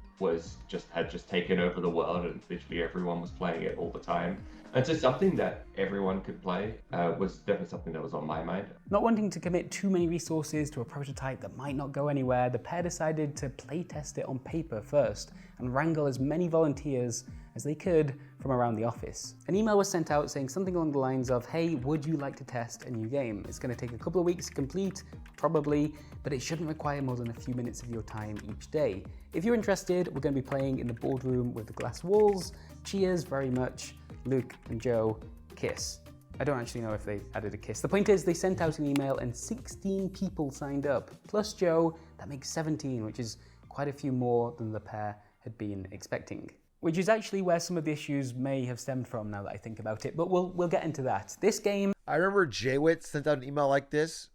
had just taken over the world, and literally everyone was playing it all the time. And so something that everyone could play was definitely something that was on my mind. Not wanting to commit too many resources to a prototype that might not go anywhere, the pair decided to playtest it on paper first and wrangle as many volunteers as they could from around the office. An email was sent out saying something along the lines of, hey, would you like to test a new game? It's going to take a couple of weeks to complete, probably, but it shouldn't require more than a few minutes of your time each day. If you're interested, we're going to be playing in the boardroom with the glass walls. Cheers very much, Luke and Joe, kiss. I don't actually know if they added a kiss. The point is they sent out an email and 16 people signed up, plus Joe. That makes 17, which is quite a few more than the pair had been expecting. Which is actually where some of the issues may have stemmed from now that I think about it, but we'll get into that. This game... I remember Jaywitz sent out an email like this.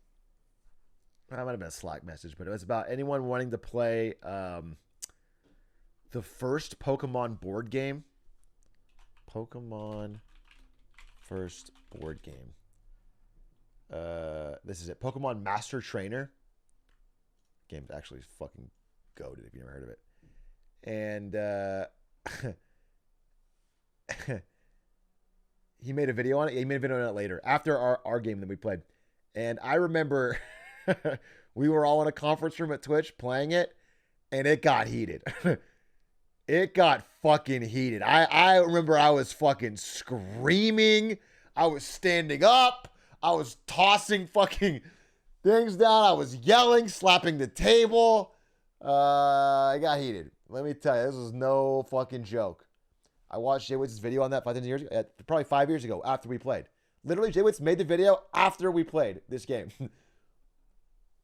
That might have been a Slack message, but it was about anyone wanting to play the first Pokemon board game. Pokemon first board game. This is it. Pokemon Master Trainer. Game's actually fucking goated if you never heard of it. And he made a video on it. He made a video on it later after our game that we played. And I remember we were all in a conference room at Twitch playing it, and it got heated. It got fucking heated. I remember I was fucking screaming. I was standing up. I was tossing fucking things down. I was yelling, slapping the table. It got heated. Let me tell you, this was no fucking joke. I watched Jaywitz's video on that 5 years ago, probably 5 years ago after we played. Literally, Jaywitz made the video after we played this game.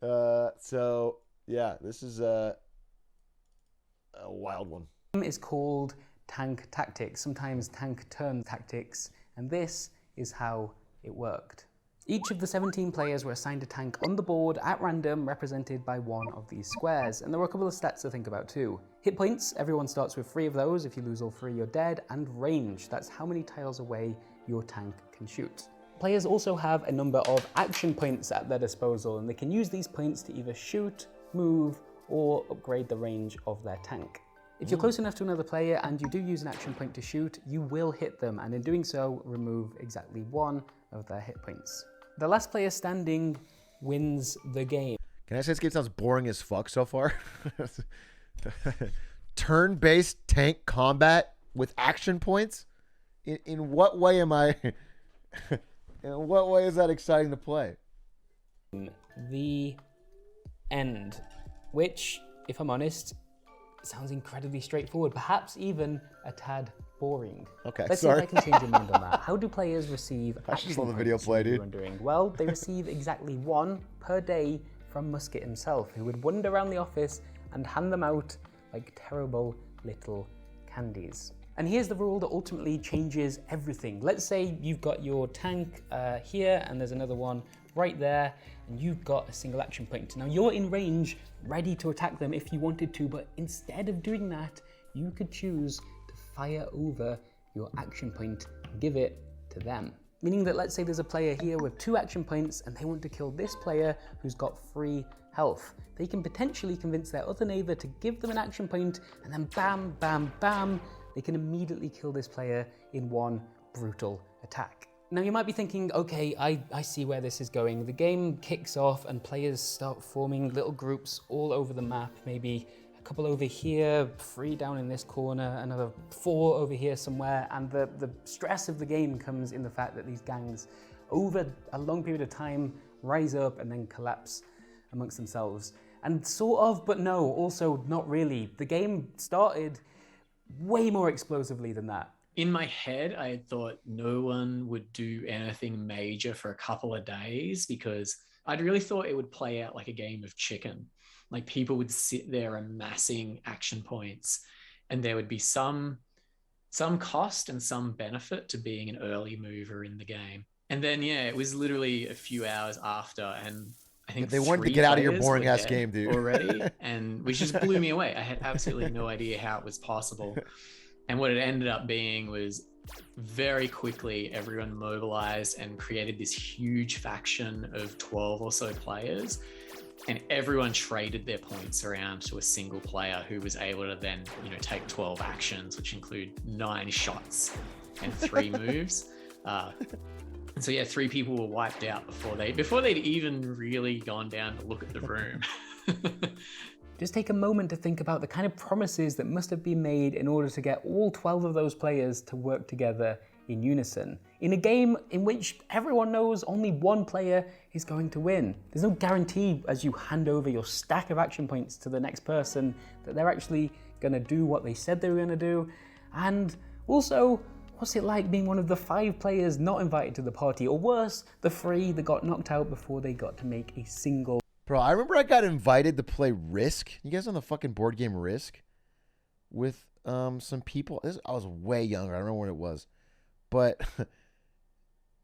So, yeah, this is a wild one. Is called Tank Tactics, sometimes Tank Turn Tactics, and this is how it worked. Each of the 17 players were assigned a tank on the board at random, represented by one of these squares, and there were a couple of stats to think about too. Hit points, everyone starts with 3 of those. If you lose all 3, you're dead, and range, that's how many tiles away your tank can shoot. Players also have a number of action points at their disposal, and they can use these points to either shoot, move, or upgrade the range of their tank. If you're close enough to another player and you do use an action point to shoot, you will hit them, and in doing so, remove exactly 1 of their hit points. The last player standing wins the game. Can I say this game sounds boring as fuck so far? Turn-based tank combat with action points? In what way am I... in what way is that exciting to play? The end. Which, if I'm honest, sounds incredibly straightforward, perhaps even a tad boring. Okay, Let's sorry. see if I can change your mind on that. How do players receive I just love the video points, play, you're dude. wondering? Well, they receive exactly 1 per day from Musket himself, who would wander around the office and hand them out like terrible little candies. And here's the rule that ultimately changes everything. Let's say you've got your tank here, and there's another one right there, and you've got a single action point. Now you're in range, ready to attack them if you wanted to, but instead of doing that, you could choose to fire over your action point and give it to them. Meaning that let's say there's a player here with 2 action points and they want to kill this player who's got 3 health. They can potentially convince their other neighbor to give them an action point, and then bam, bam, bam, they can immediately kill this player in 1 brutal attack. Now you might be thinking, okay, I see where this is going. The game kicks off and players start forming little groups all over the map, maybe a couple over here, 3 down in this corner, another 4 over here somewhere, and the stress of the game comes in the fact that these gangs, over a long period of time, rise up and then collapse amongst themselves. And sort of, but no, also not really. The game started way more explosively than that. In my head, I had thought no one would do anything major for a couple of days because I'd really thought it would play out like a game of chicken. Like people would sit there amassing action points, and there would be some cost and some benefit to being an early mover in the game. And then, yeah, it was literally a few hours after, and I think they wanted to get out of your boring ass game, dude. Already, and which just blew me away. I had absolutely no idea how it was possible. And what it ended up being was very quickly everyone mobilized and created this huge faction of 12 or so players, and everyone traded their points around to a single player who was able to then, take 12 actions, which include 9 shots and 3 moves. And so yeah, 3 people were wiped out before they'd even really gone down to look at the room. Just take a moment to think about the kind of promises that must have been made in order to get all 12 of those players to work together in unison, in a game in which everyone knows only one player is going to win. There's no guarantee as you hand over your stack of action points to the next person that they're actually going to do what they said they were going to do. And also, what's it like being one of the 5 players not invited to the party, or worse, the 3 that got knocked out before they got to make a single... Bro, I remember I got invited to play Risk. You guys on the fucking board game Risk? With some people. I was way younger. I don't remember when it was. But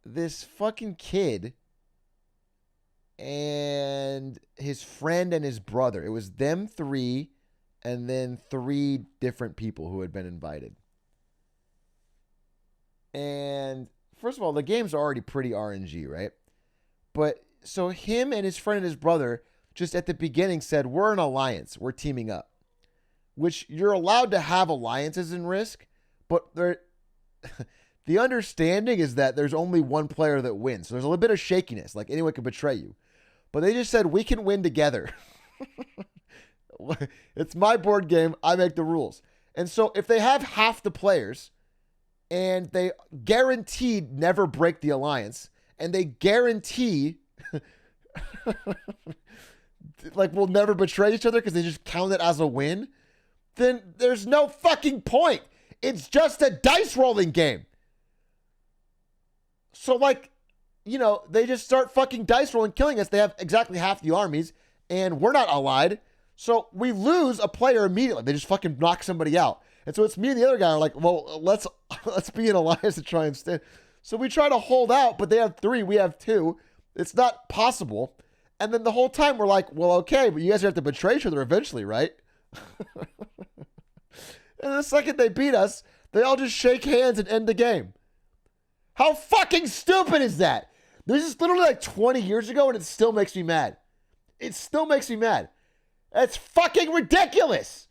this fucking kid and his friend and his brother. It was them 3 and then 3 different people who had been invited. And first of all, the game's already pretty RNG, right? But so him and his friend and his brother just at the beginning said, we're an alliance. We're teaming up. Which you're allowed to have alliances in Risk, but the understanding is that there's only one player that wins. So there's a little bit of shakiness, like anyone can betray you. But they just said, we can win together. It's my board game. I make the rules. And so if they have half the players and they guaranteed never break the alliance, and they guarantee like we'll never betray each other because they just count it as a win, then there's no fucking point. It's just a dice rolling game. So like, they just start fucking dice rolling, killing us. They have exactly half the armies and we're not allied. So we lose a player immediately. They just fucking knock somebody out. And so it's me and the other guy are like, well, let's be an alliance to try and stand. So we try to hold out, but they have 3, we have 2. It's not possible. And then the whole time we're like, well, okay, but you guys have to betray each other eventually, right? And the second they beat us, they all just shake hands and end the game. How fucking stupid is that? This is literally like 20 years ago and it still makes me mad. It still makes me mad. It's fucking ridiculous.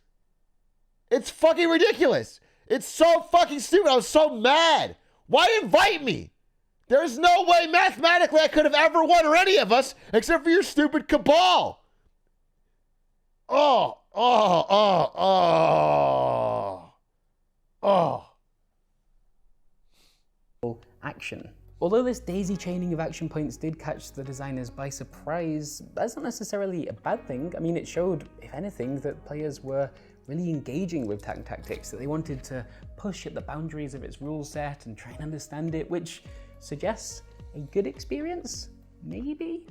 It's fucking ridiculous. It's so fucking stupid. I was so mad. Why invite me? There's no way mathematically I could have ever won, or any of us, except for your stupid cabal. Oh. Action. Although this daisy chaining of action points did catch the designers by surprise, that's not necessarily a bad thing. I mean, it showed, if anything, that players were really engaging with tactics, that they wanted to push at the boundaries of its rule set and try and understand it, which suggests a good experience, maybe?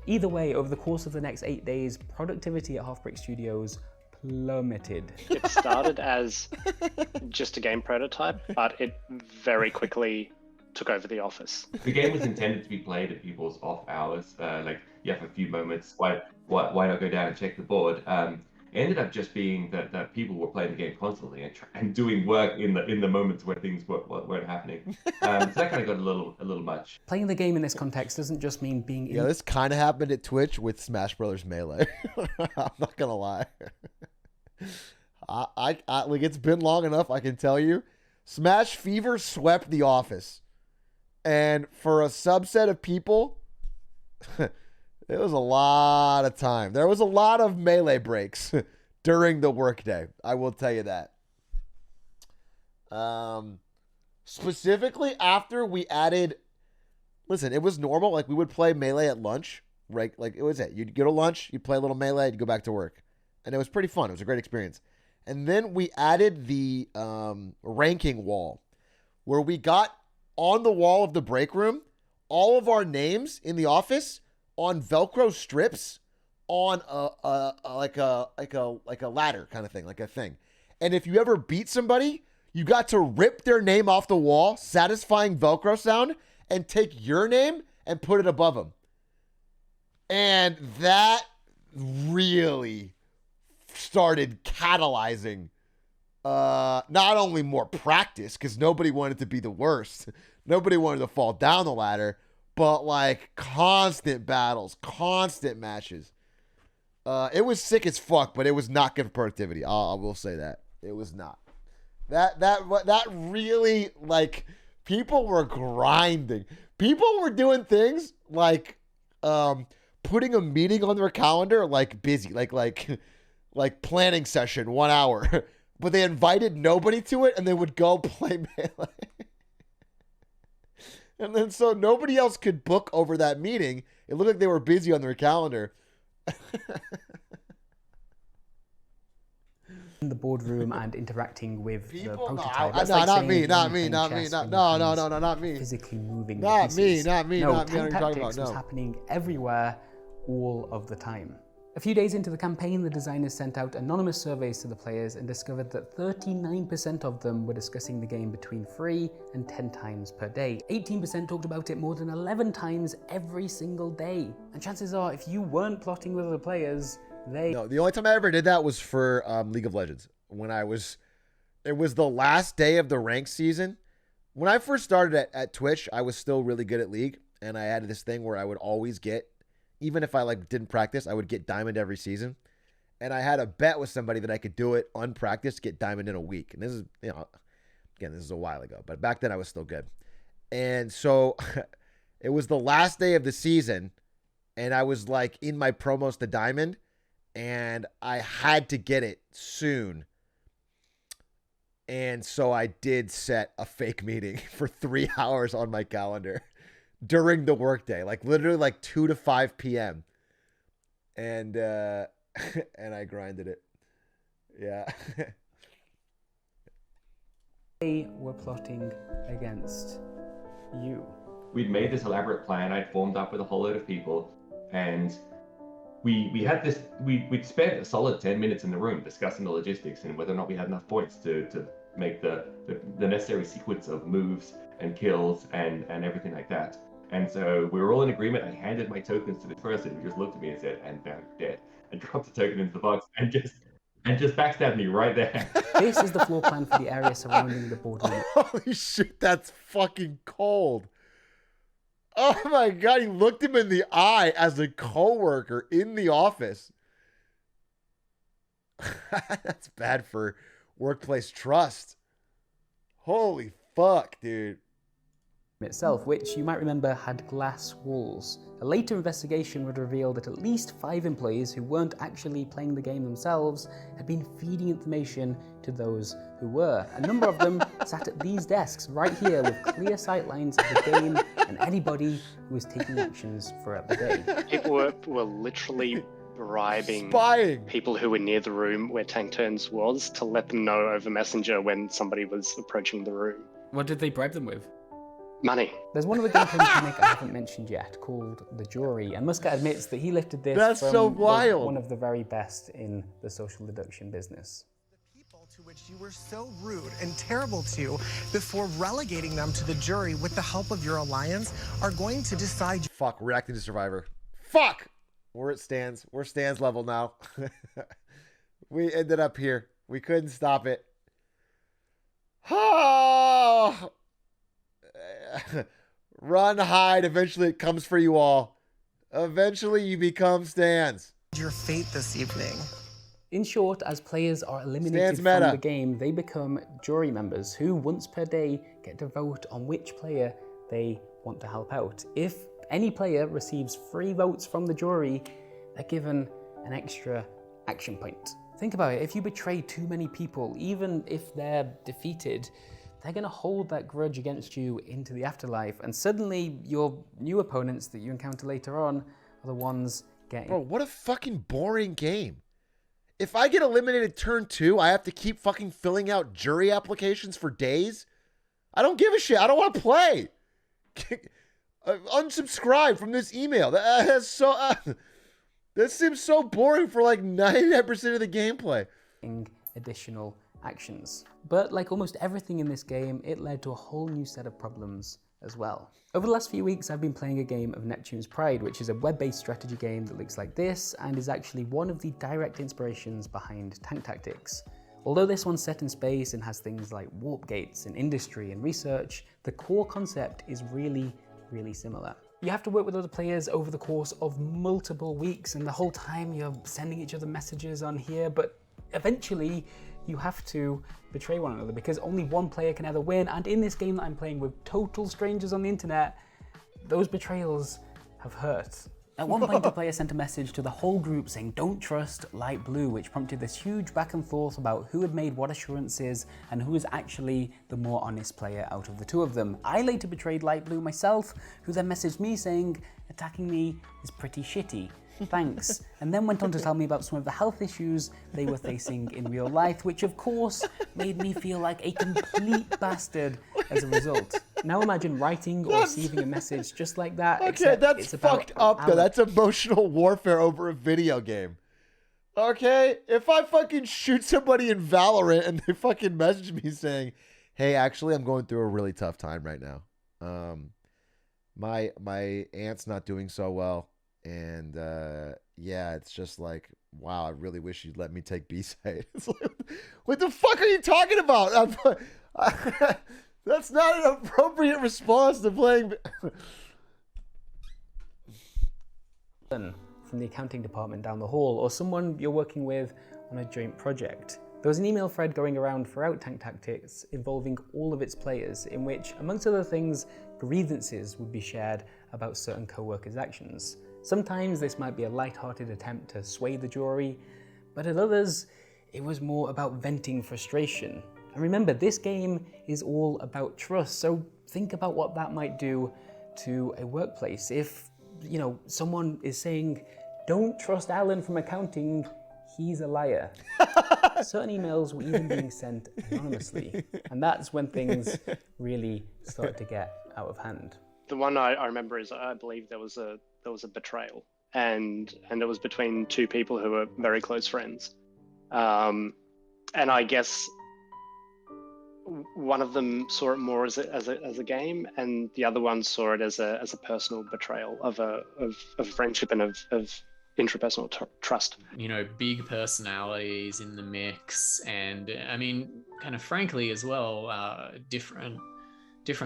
Either way, over the course of the next 8 days, productivity at Half-Brick Studios plummeted. It started as just a game prototype, but it very quickly took over the office. The game was intended to be played at people's off hours. Like you have a few moments. Why not go down and check the board? It ended up just being that people were playing the game constantly and doing work in the moments where things weren't happening. So that kind of got a little much. Playing the game in this context doesn't just mean being. Yeah, this kind of happened at Twitch with Smash Brothers Melee. I'm not gonna lie. I like, it's been long enough. I can tell you, Smash Fever swept the office, and for a subset of people. It was a lot of time. There was a lot of melee breaks during the workday. I will tell you that. Specifically after we added, listen, it was normal. Like we would play melee at lunch, right? Like it was it. You'd go to lunch, you'd play a little melee, you'd go back to work. And it was pretty fun. It was a great experience. And then we added the ranking wall where we got on the wall of the break room all of our names in the office on Velcro strips on like a ladder kind of thing, like a thing. And if you ever beat somebody, you got to rip their name off the wall, satisfying Velcro sound, and take your name and put it above them. And that really started catalyzing not only more practice, because nobody wanted to be the worst. Nobody wanted to fall down the ladder, but like constant battles, constant matches. It was sick as fuck, but it was not good for productivity. I will say that. It was not. That really, like, people were grinding. People were doing things like putting a meeting on their calendar, like busy, like planning session 1 hour. But they invited nobody to it, and they would go play Melee. And then so nobody else could book over that meeting. It looked like they were busy on their calendar. In the boardroom and interacting with the People, prototype. no, That's like not saying me, you not playing me, not chess me, when not your no, hands not me. physically moving. Not the me, pieces. not me, no, not me. I Tank know what you're talking Tactics about, was no. happening everywhere, all of the time. A few days into the campaign, the designers sent out anonymous surveys to the players and discovered that 39% of them were discussing the game between 3 and 10 times per day. 18% talked about it more than 11 times every single day. And chances are, if you weren't plotting with other players, No, the only time I ever did that was for League of Legends. It was the last day of the ranked season. When I first started at Twitch, I was still really good at League, and I had this thing where I would always get, even if I like didn't practice, I would get diamond every season. And I had a bet with somebody that I could do it unpracticed, get diamond in a week. And this is, again, this is a while ago, but back then I was still good. And so it was the last day of the season, and I was like in my promos to diamond, and I had to get it soon. And so I did set a fake meeting for 3 hours on my calendar during the workday, like literally like 2 to 5 p.m. And and I grinded it. Yeah. They were plotting against you. We'd made this elaborate plan. I'd formed up with a whole load of people, and we had this. We'd spent a solid 10 minutes in the room discussing the logistics and whether or not we had enough points to make the necessary sequence of moves and kills and everything like that. And so we were all in agreement. I handed my tokens to this person who just looked at me and said, "And now you're dead," and dropped the token into the box and just backstabbed me right there. This is the floor plan for the area surrounding the boardroom. Holy shit, that's fucking cold. Oh my God, he looked him in the eye as a coworker in the office. That's bad for workplace trust. Holy fuck, dude. Itself, which you might remember had glass walls. A later investigation would reveal that at least 5 employees who weren't actually playing the game themselves had been feeding information to those who were. A number of them sat at these desks right here with clear sight lines of the game and anybody who was taking actions throughout the day. People were literally bribing people who were near the room where Tank Turns was to let them know over Messenger when somebody was approaching the room. What did they bribe them with? Money. There's one other gameplay mechanic I haven't mentioned yet called the jury, and Muscat admits that he lifted this from one of the very best in the social deduction business. To which you were so rude and terrible to before relegating them to the jury with the help of your alliance are going to decide. Fuck, reacting to Survivor. Fuck! We're at Stan's. We're Stan's level now. We ended up here. We couldn't stop it. Oh! Run, hide. Eventually it comes for you all. Eventually you become Stans. Your fate this evening. In short, as players are eliminated from the game, they become jury members who once per day get to vote on which player they want to help out. If any player receives 3 votes from the jury, they're given an extra action point. Think about it, if you betray too many people, even if they're defeated, they're going to hold that grudge against you into the afterlife, and suddenly your new opponents that you encounter later on are the ones getting... Bro, what a fucking boring game. If I get eliminated turn 2, I have to keep fucking filling out jury applications for days? I don't give a shit. I don't want to play. Unsubscribe from this email. That's so... This seems so boring for like 99% of the gameplay. Additional actions. But like almost everything in this game, it led to a whole new set of problems as well. Over the last few weeks, I've been playing a game of Neptune's Pride, which is a web-based strategy game that looks like this and is actually one of the direct inspirations behind Tank Tactics. Although this one's set in space and has things like warp gates and industry and research, the core concept is really, really similar. You have to work with other players over the course of multiple weeks, and the whole time you're sending each other messages on here, but eventually you have to betray one another because only one player can ever win, and in this game that I'm playing with total strangers on the internet, those betrayals have hurt. At one point, a player sent a message to the whole group saying, "Don't trust Light Blue," which prompted this huge back and forth about who had made what assurances and who was actually the more honest player out of the two of them. I later betrayed Light Blue myself, who then messaged me saying, "Attacking me is pretty shitty. Thanks," and then went on to tell me about some of the health issues they were facing in real life, which of course made me feel like a complete bastard as a result. Now imagine writing or receiving a message just like that. Okay, that's fucked up though. That's emotional warfare over a video game. Okay, if I fucking shoot somebody in Valorant and they fucking message me saying, "Hey, actually, I'm going through a really tough time right now. My aunt's not doing so well. And yeah, it's just like, wow, I really wish you'd let me take B-side." It's like, what the fuck are you talking about? That's not an appropriate response to playing. From the accounting department down the hall, or someone you're working with on a joint project. There was an email thread going around throughout Tank Tactics involving all of its players, in which, amongst other things, grievances would be shared about certain co-workers' actions. Sometimes this might be a light-hearted attempt to sway the jury, but at others, it was more about venting frustration. And remember, this game is all about trust, so think about what that might do to a workplace. If, you know, someone is saying, "Don't trust Alan from accounting, he's a liar." Certain emails were even being sent anonymously, and that's when things really started to get out of hand. The one I remember is, I believe there was a betrayal, and it was between two people who were very close friends, and I guess one of them saw it more as a game, and the other one saw it as a personal betrayal of friendship and of intrapersonal trust. You know, big personalities in the mix, and I mean, kind of frankly as well, different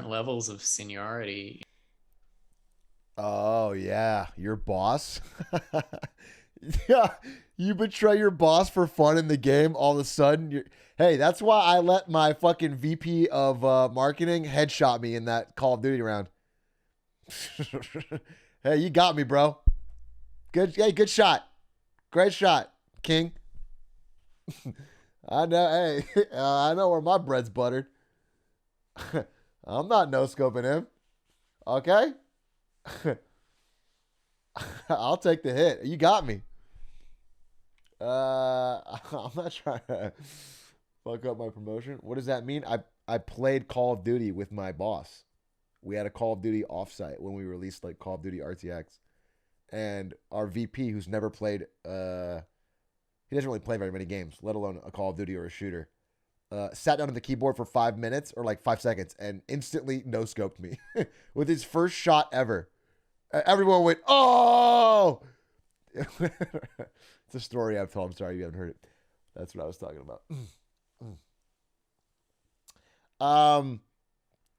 levels of seniority. Oh yeah, your boss. Yeah, you betray your boss for fun in the game. All of a sudden, hey, that's why I let my fucking VP of marketing headshot me in that Call of Duty round. Hey, you got me, bro. Good, hey, good shot, great shot, King. I know, hey, I know where my bread's buttered. I'm not no-scoping him. Okay? I'll take the hit. You got me. I'm not trying to fuck up my promotion. What does that mean? I played Call of Duty with my boss. We had a Call of Duty offsite when we released like Call of Duty RTX. And our VP, who's never played, he doesn't really play very many games, let alone a Call of Duty or a shooter, sat down at the keyboard for 5 minutes or like 5 seconds and instantly no-scoped me with his first shot ever. Everyone went, "Oh!" It's a story I've told. I'm sorry you haven't heard it. That's what I was talking about.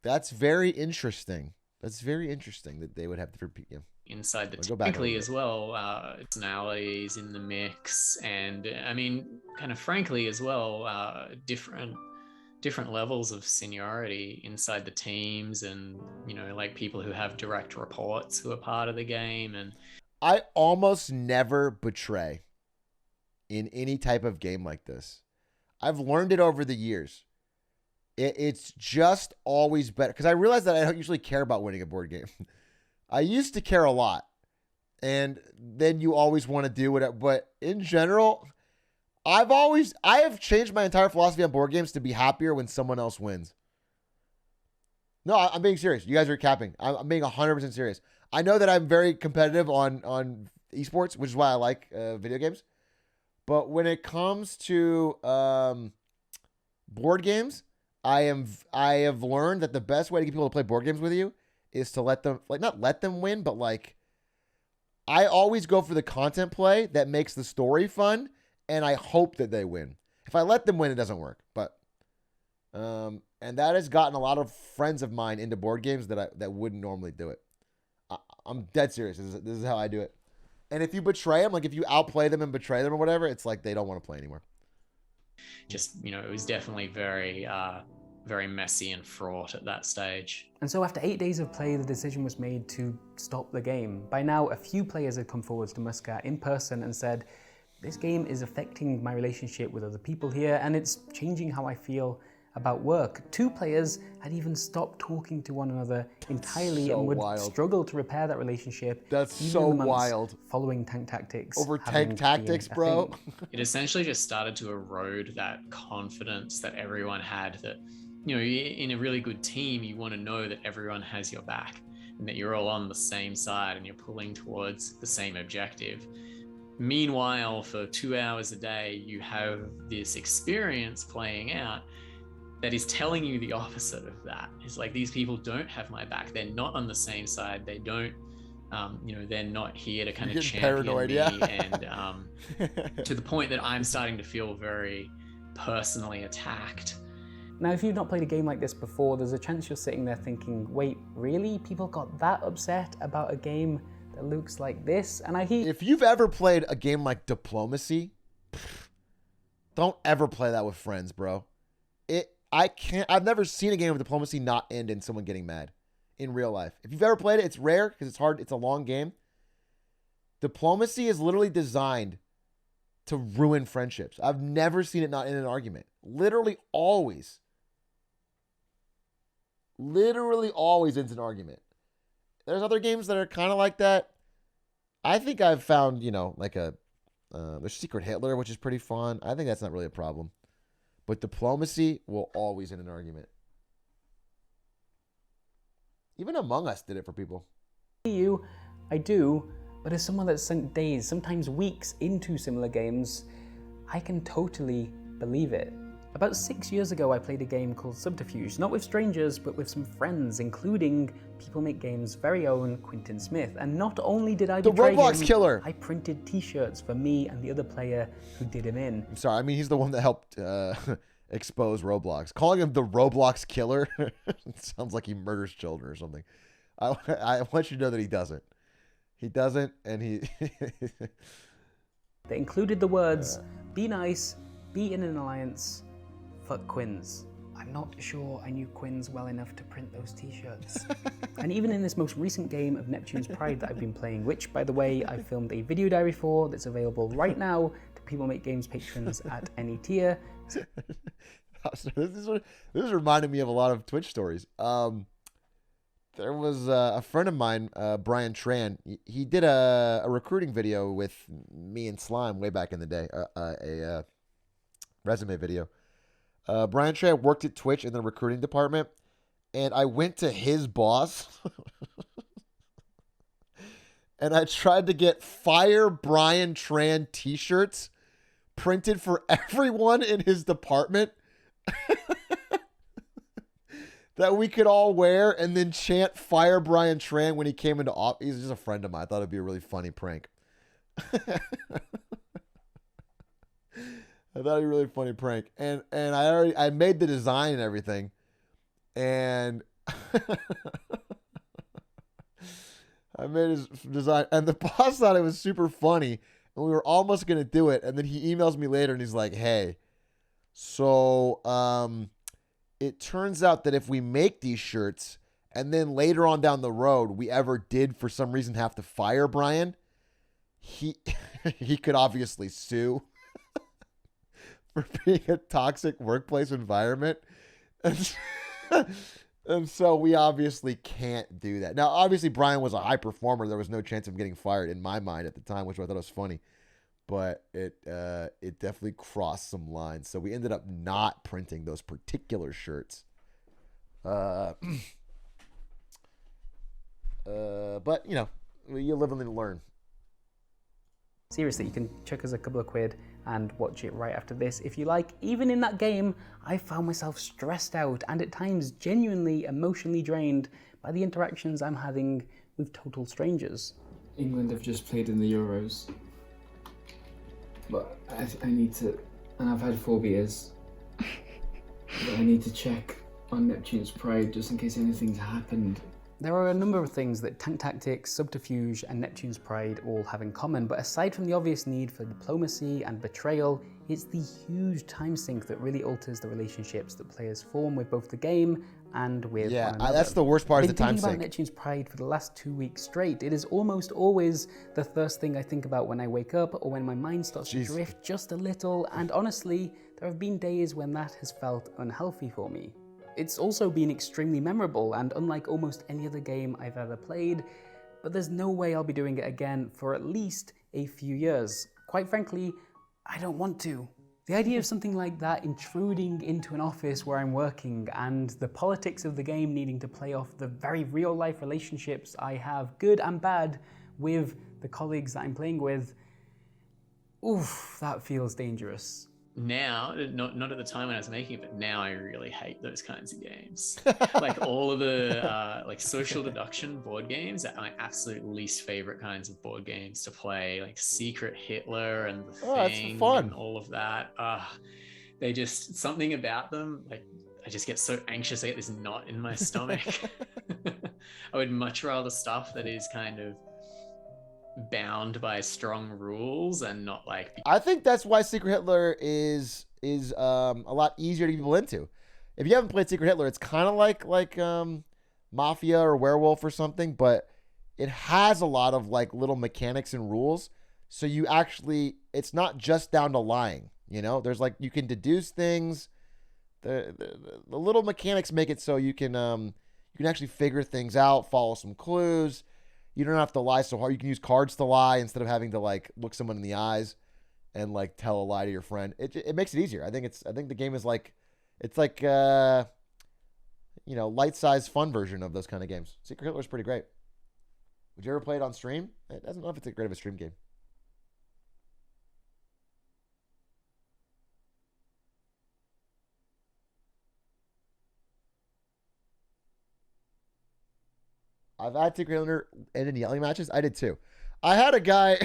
That's very interesting. That's very interesting that they would have different people. Inside the technically as well, personalities in the mix, and I mean, kind of frankly as well, different levels of seniority inside the teams, and you know, like people who have direct reports who are part of the game. And I almost never betray in any type of game like this. I've learned it over the years. It's just always better, because I realize that I don't usually care about winning a board game. I used to care a lot, and then you always want to do whatever. But in general, I have changed my entire philosophy on board games to be happier when someone else wins. No, I'm being serious. You guys are capping. I'm being 100% serious. I know that I'm very competitive on esports, which is why I like video games. But when it comes to board games, I have learned that the best way to get people to play board games with you is to let them, like, not let them win, but like, I always go for the content play that makes the story fun, and I hope that they win. If I let them win, it doesn't work. But and that has gotten a lot of friends of mine into board games that wouldn't normally do it. I'm dead serious. This is how I do it. And if you betray them, like if you outplay them and betray them or whatever, it's like they don't want to play anymore. Just, it was definitely very, very messy and fraught at that stage. And so after 8 days of play, the decision was made to stop the game. By now, a few players had come forwards to Muscat in person and said, this game is affecting my relationship with other people here, and it's changing how I feel about work. 2 players had even stopped talking to one another entirely so and would wild. struggle to repair that relationship. That's even so in the months wild. Following Tank Tactics. Over Tank Tactics, bro. It essentially just started to erode that confidence that everyone had that, in a really good team, you want to know that everyone has your back and that you're all on the same side and you're pulling towards the same objective. Meanwhile, for 2 hours a day, you have this experience playing out that is telling you the opposite of that. It's like, these people don't have my back. They're not on the same side. They don't, they're not here to kind of champion paranoid, me. yeah. And to the point that I'm starting to feel very personally attacked. Now, if you've not played a game like this before, there's a chance you're sitting there thinking, wait, really? People got that upset about a game that looks like this? And if you've ever played a game like Diplomacy, don't ever play that with friends, bro. I've never seen a game of Diplomacy not end in someone getting mad in real life. If you've ever played it, it's rare because it's hard. It's a long game. Diplomacy is literally designed to ruin friendships. I've never seen it not end in an argument. Literally always ends an argument. There's other games that are kind of like that. I think I've found, like there's Secret Hitler, which is pretty fun. I think that's not really a problem. But Diplomacy will always end an argument. Even Among Us did it for people. I do, but as someone that's sunk days, sometimes weeks into similar games, I can totally believe it. About 6 years ago, I played a game called Subterfuge, not with strangers, but with some friends, including People Make Games' very own Quinton Smith. And not only did I betray Roblox him, killer. I printed t-shirts for me and the other player who did him in. I'm sorry, I mean, he's the one that helped expose Roblox. Calling him the Roblox killer sounds like he murders children or something. I want you to know that he doesn't. He doesn't, and he... That included the words, be nice, be in an alliance, fuck Quins. I'm not sure I knew Quins well enough to print those t-shirts. And even in this most recent game of Neptune's Pride that I've been playing, which, by the way, I filmed a video diary for that's available right now to People Make Games patrons at any tier. This is reminding me of a lot of Twitch stories. There was a friend of mine, Brian Tran. He did a recruiting video with me and Slime way back in the day, a resume video. Brian Tran worked at Twitch in the recruiting department, and I went to his boss and I tried to get Fire Brian Tran t-shirts printed for everyone in his department that we could all wear and then chant Fire Brian Tran when he came into office. He's just a friend of mine. I thought it'd be a really funny prank. I thought it'd be a really funny prank. And I made the design and everything. And I made his design. And the boss thought it was super funny. And we were almost going to do it. And then he emails me later and he's like, hey, so it turns out that if we make these shirts and then later on down the road we ever did for some reason have to fire Brian, he could obviously sue for being a toxic workplace environment. And so we obviously can't do that. Now, obviously, Brian was a high performer. There was no chance of getting fired in my mind at the time, which I thought was funny. But it definitely crossed some lines. So we ended up not printing those particular shirts. But, you live and learn. Seriously, you can chuck us a couple of quid and watch it right after this if you like. Even in that game, I found myself stressed out and at times genuinely emotionally drained by the interactions I'm having with total strangers. England have just played in the Euros, but I need to and I've had 4 beers. But I need to check on Neptune's Pride just in case anything's happened. There are a number of things that Tank Tactics, Subterfuge, and Neptune's Pride all have in common, but aside from the obvious need for diplomacy and betrayal, it's the huge time sink that really alters the relationships that players form with both the game and with one another. That's the worst part, is the time I've been sink. thinking about Neptune's Pride for the last 2 weeks straight. It is almost always the first thing I think about when I wake up or when my mind starts to drift just a little, and honestly, there have been days when that has felt unhealthy for me. It's also been extremely memorable and unlike almost any other game I've ever played, but there's no way I'll be doing it again for at least a few years. Quite frankly, I don't want to. The idea of something like that intruding into an office where I'm working and the politics of the game needing to play off the very real life relationships I have, good and bad, with the colleagues that I'm playing with, oof, that feels dangerous. Now, not at the time when I was making it, but now I really hate those kinds of games. Like all of the like social deduction board games are my absolute least favorite kinds of board games to play. Like Secret Hitler and The Thing and all of that. They just, something about them, like I just get so anxious. I get this knot in my stomach. I would much rather stuff that is kind of bound by strong rules and not like. I think that's why Secret Hitler is a lot easier to get people into. If you haven't played Secret Hitler, it's kind of like Mafia or Werewolf or something, but it has a lot of like little mechanics and rules. So you actually, it's not just down to lying. You know, there's like, you can deduce things. The little mechanics make it so you can actually figure things out, follow some clues. You don't have to lie so hard. You can use cards to lie instead of having to like look someone in the eyes and like tell a lie to your friend. It makes it easier. I think the game is like, it's like light size fun version of those kind of games. Secret Hitler is pretty great. Would you ever play it on stream? I don't know if it's a great of a stream game. I've had Secret Hitler end in yelling matches. I did too. I had a guy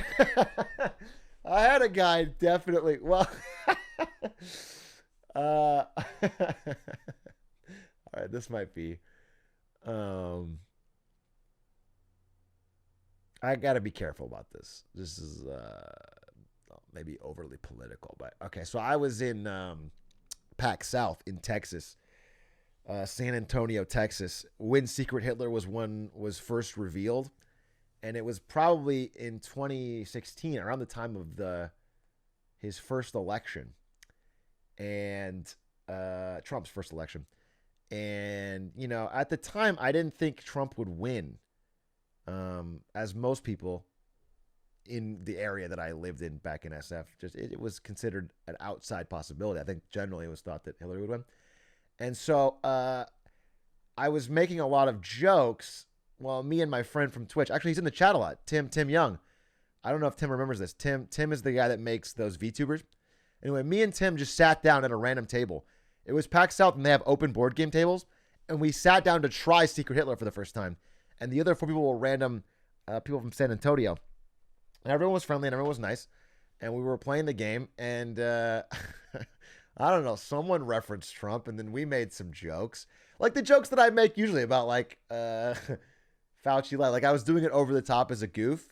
definitely. Well, all right, this might be. I got to be careful about this. This is maybe overly political, but okay. So I was in PAX South in Texas. San Antonio, Texas, when Secret Hitler was first revealed, and it was probably in 2016, around the time of his first election, and Trump's first election, and at the time I didn't think Trump would win, as most people in the area that I lived in back in SF, it was considered an outside possibility. I think generally it was thought that Hillary would win. And so I was making a lot of jokes while me and my friend from Twitch, actually he's in the chat a lot, Tim Young. I don't know if Tim remembers this. Tim is the guy that makes those VTubers. Anyway, me and Tim just sat down at a random table. It was PAX South and they have open board game tables. And we sat down to try Secret Hitler for the first time. And the other 4 people were random people from San Antonio. And everyone was friendly and everyone was nice. And we were playing the game and I don't know, someone referenced Trump, and then we made some jokes. Like the jokes that I make usually about like Fauci. Like I was doing it over the top as a goof,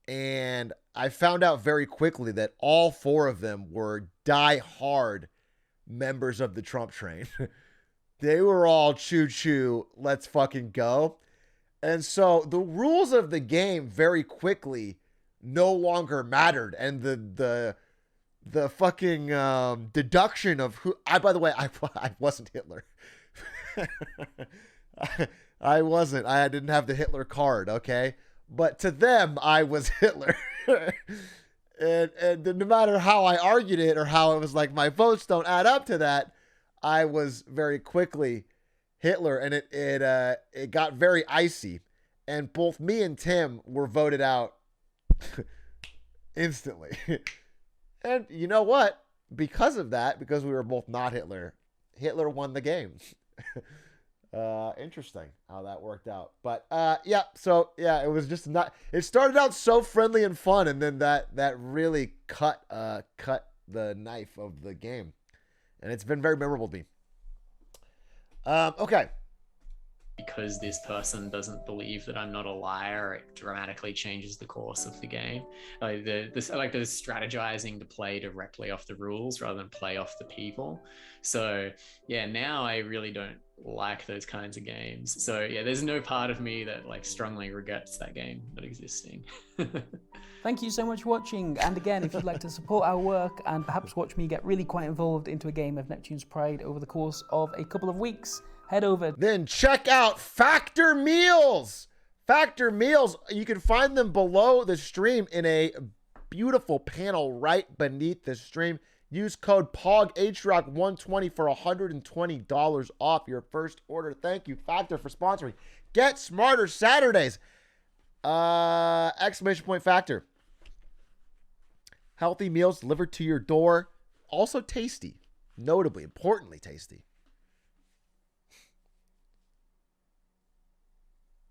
and I found out very quickly that all 4 of them were die-hard members of the Trump train. They were all choo-choo, let's fucking go. And so the rules of the game very quickly no longer mattered, and the fucking deduction of who by the way, I wasn't Hitler. I wasn't. I didn't have the Hitler card, okay? But to them, I was Hitler. and no matter how I argued it or how it was like my votes don't add up to that, I was very quickly Hitler, and it got very icy. And both me and Tim were voted out instantly. And you know what? Because of that, because we were both not Hitler, Hitler won the game. Interesting how that worked out. But it was just not. It started out so friendly and fun, and then that really cut the knife of the game. And it's been very memorable to me. Okay. Because this person doesn't believe that I'm not a liar, it dramatically changes the course of the game. I like the strategizing to play directly off the rules rather than play off the people. So yeah, now I really don't like those kinds of games. So yeah, there's no part of me that like strongly regrets that game not existing. Thank you so much for watching. And again, if you'd like to support our work and perhaps watch me get really quite involved into a game of Neptune's Pride over the course of a couple of weeks, head over. Then check out Factor Meals. Factor Meals, you can find them below the stream in a beautiful panel right beneath the stream. Use code POG Atrioc 120 for $120 off your first order. Thank you, Factor, for sponsoring. Get Smarter Saturdays. Exclamation point Factor. Healthy meals delivered to your door. Also tasty. Notably, importantly tasty.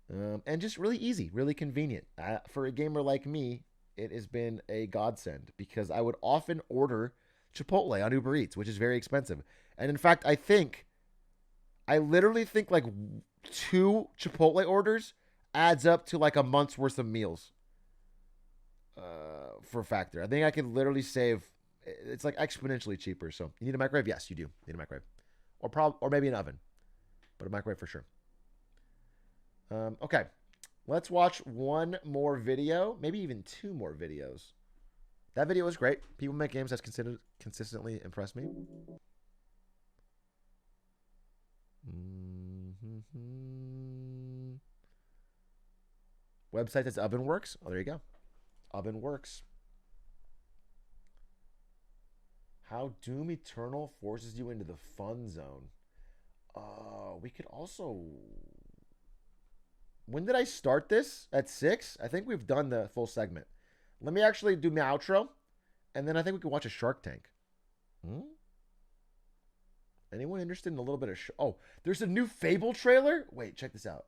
And just really easy, really convenient. For a gamer like me, it has been a godsend because I would often order Chipotle on Uber Eats, which is very expensive. And in fact, I literally think like 2 Chipotle orders adds up to like a month's worth of meals for Factor. I think I could literally save, it's like exponentially cheaper. So you need a microwave? Yes, you do need a microwave. Or maybe an oven, but a microwave for sure. Okay, let's watch one more video, maybe even 2 more videos. That video was great. People make games that's consistently impressed me. Website that's Oven Works. Oh, there you go. Oven Works. How Doom Eternal forces you into the fun zone. We could also... When did I start this? At 6? I think we've done the full segment. Let me actually do my outro, and then I think we can watch a Shark Tank. Anyone interested in a little bit of... Oh, there's a new Fable trailer? Wait, check this out.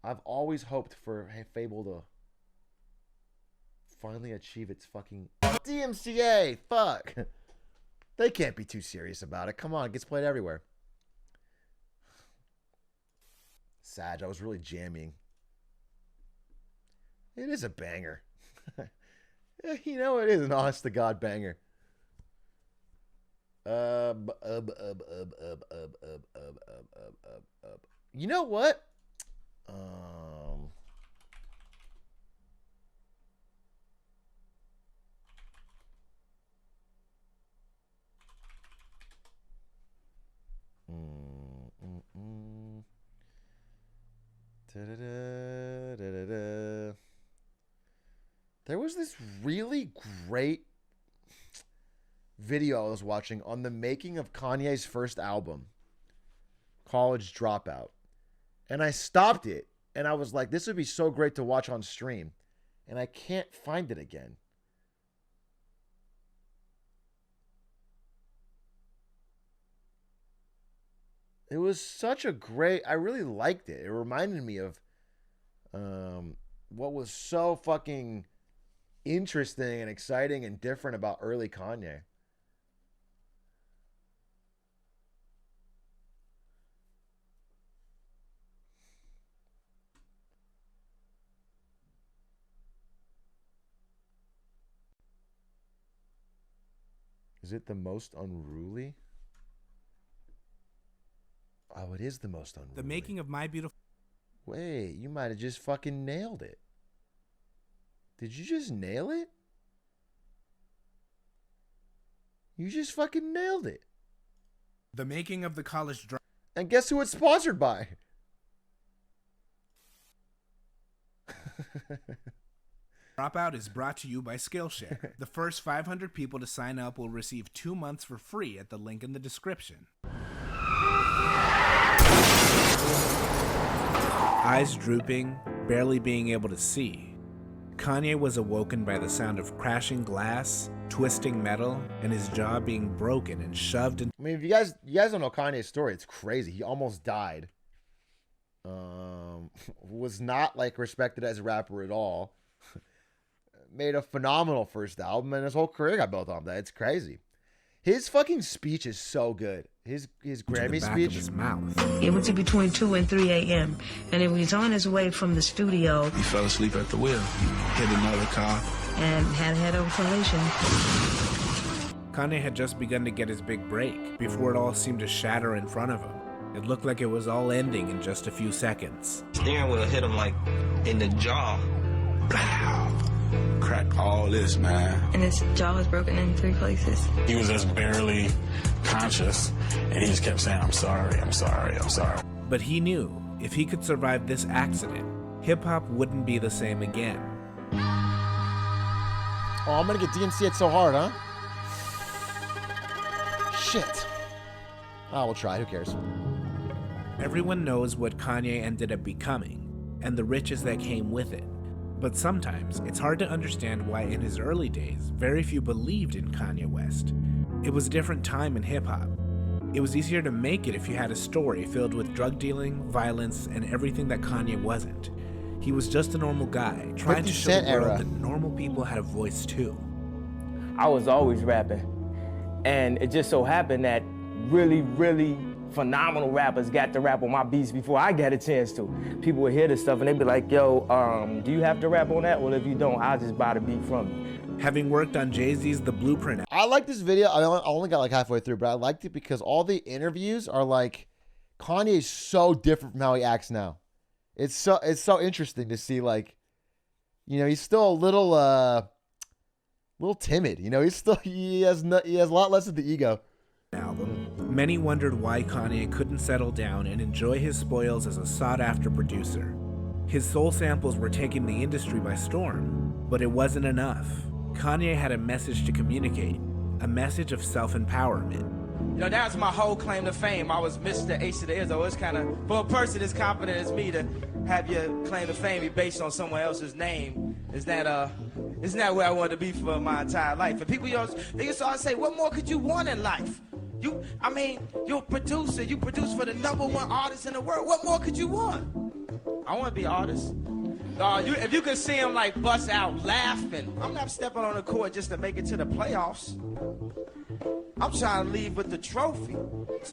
I've always hoped for Fable to finally achieve its fucking... DMCA! Fuck! They can't be too serious about it. Come on, it gets played everywhere. Sag, I was really jamming. It is a banger. You know it is an honest to God banger. You know what? There was this really great video I was watching on the making of Kanye's first album, College Dropout. And I stopped it, and I was like, this would be so great to watch on stream. And I can't find it again. It was such a great... I really liked it. It reminded me of what was so fucking interesting and exciting and different about early Kanye. Is it the most unruly? Oh, it is the most unruly. The making of My Beautiful... Wait, you might have just fucking nailed it. Did you just nail it? You just fucking nailed it. The making of the College Dropout. And guess who it's sponsored by? Dropout is brought to you by Skillshare. The first 500 people to sign up will receive 2 months for free at the link in the description. Eyes drooping, barely being able to see. Kanye was awoken by the sound of crashing glass, twisting metal, and his jaw being broken and shoved in. I mean, if you guys don't know Kanye's story, it's crazy. He almost died. Was not like respected as a rapper at all. made a phenomenal first album, and his whole career got built on that. It's crazy. His fucking speech is so good. His Grammy speech. His mouth. It was between 2 and 3 a.m. and he was on his way from the studio. He fell asleep at the wheel, hit another car, and had a head-on collision. Kanye had just begun to get his big break before it all seemed to shatter in front of him. It looked like it was all ending in just a few seconds. Steering wheel hit him like in the jaw. Blow. Cracked all this, man. And his jaw was broken in 3 places. He was just barely conscious, and he just kept saying, I'm sorry, I'm sorry, I'm sorry. But he knew if he could survive this accident, hip-hop wouldn't be the same again. Oh, I'm gonna get DMCA'd so hard, huh? Shit. Oh, we'll try. Who cares? Everyone knows what Kanye ended up becoming, and the riches that came with it. But sometimes, it's hard to understand why in his early days, very few believed in Kanye West. It was a different time in hip-hop. It was easier to make it if you had a story filled with drug dealing, violence, and everything that Kanye wasn't. He was just a normal guy, trying to show the world that normal people had a voice too. I was always rapping, and it just so happened that really, really phenomenal rappers got to rap on my beats before I got a chance to. People would hear this stuff and they'd be like, yo, do you have to rap on that? Well, if you don't, I'll just buy the beat from you. Having worked on Jay-Z's The Blueprint. I like this video. I only got like halfway through, but I liked it because all the interviews are like, Kanye is so different from how he acts now. It's so interesting to see, like, you know, he's still a little timid. You know, he has a lot less of the ego. Album. Many wondered why Kanye couldn't settle down and enjoy his spoils as a sought-after producer. His soul samples were taking the industry by storm, but it wasn't enough. Kanye had a message to communicate, a message of self-empowerment. You know, that's my whole claim to fame. I was Mr. Ace of the Izzo. It's kind of, for a person as confident as me, to have your claim to fame be based on someone else's name, isn't that where I wanted to be for my entire life? And people, they used to always say, what more could you want in life? You're a producer. You produce for the #1 artist in the world. What more could you want? I want to be an artist. If you can see him like bust out laughing, I'm not stepping on the court just to make it to the playoffs. I'm trying to leave with the trophy.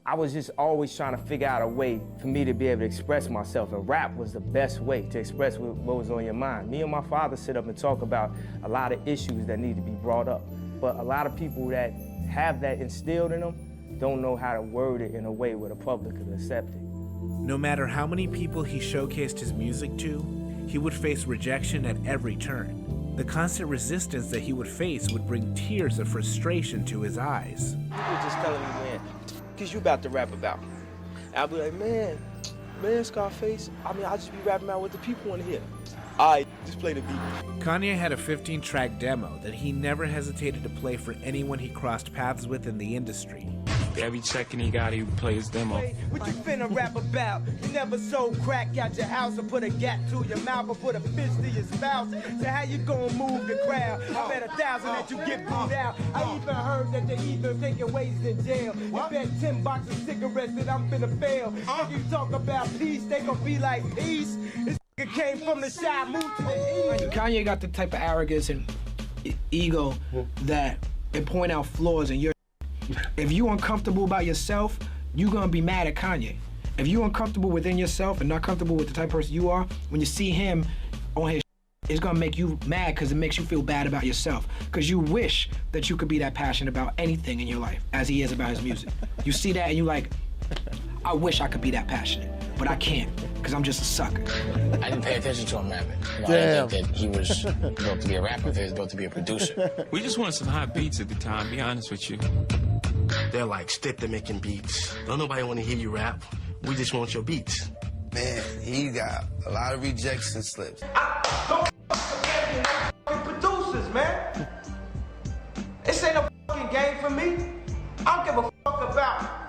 I was just always trying to figure out a way for me to be able to express myself, and rap was the best way to express what was on your mind. Me and my father sit up and talk about a lot of issues that need to be brought up, but a lot of people that have that instilled in them don't know how to word it in a way where the public could accept it. No matter how many people he showcased his music to, he would face rejection at every turn. The constant resistance that he would face would bring tears of frustration to his eyes. People just telling me, man, what the f*** is you about to rap about? I'll be like, man, Scarface, I'll just be rapping about what the people want to hear. Alright, just play the beat. Kanye had a 15-track demo that he never hesitated to play for anyone he crossed paths with in the industry. Every check-in he got, he would play his demo. What you finna rap about? You never sold crack out your house or put a gap to your mouth or put a fist to your spouse. So how you gonna move the crowd? I bet 1,000 that you get booed out. I even heard that they even taking ways in jail. You bet 10 boxes of cigarettes that I'm finna fail. If you talk about peace, they gon' be like peace. This came from the shy, moved to the east. Kanye got the type of arrogance and ego that they point out flaws in your. If you uncomfortable about yourself, you gonna be mad at Kanye. If you uncomfortable within yourself and not comfortable with the type of person you are, when you see him on his it's gonna make you mad because it makes you feel bad about yourself. Because you wish that you could be that passionate about anything in your life as he is about his music. You see that and you like, I wish I could be that passionate, but I can't because I'm just a sucker. I didn't pay attention to him rapping. I didn't think that he was built to be a rapper, he was built to be a producer. We just wanted some hot beats at the time, be honest with you. They're like, stick to making beats. Don't nobody want to hear you rap. We just want your beats. Man, he got a lot of rejection slips. Don't producers, man. This ain't a fucking game for me. I don't give a fuck about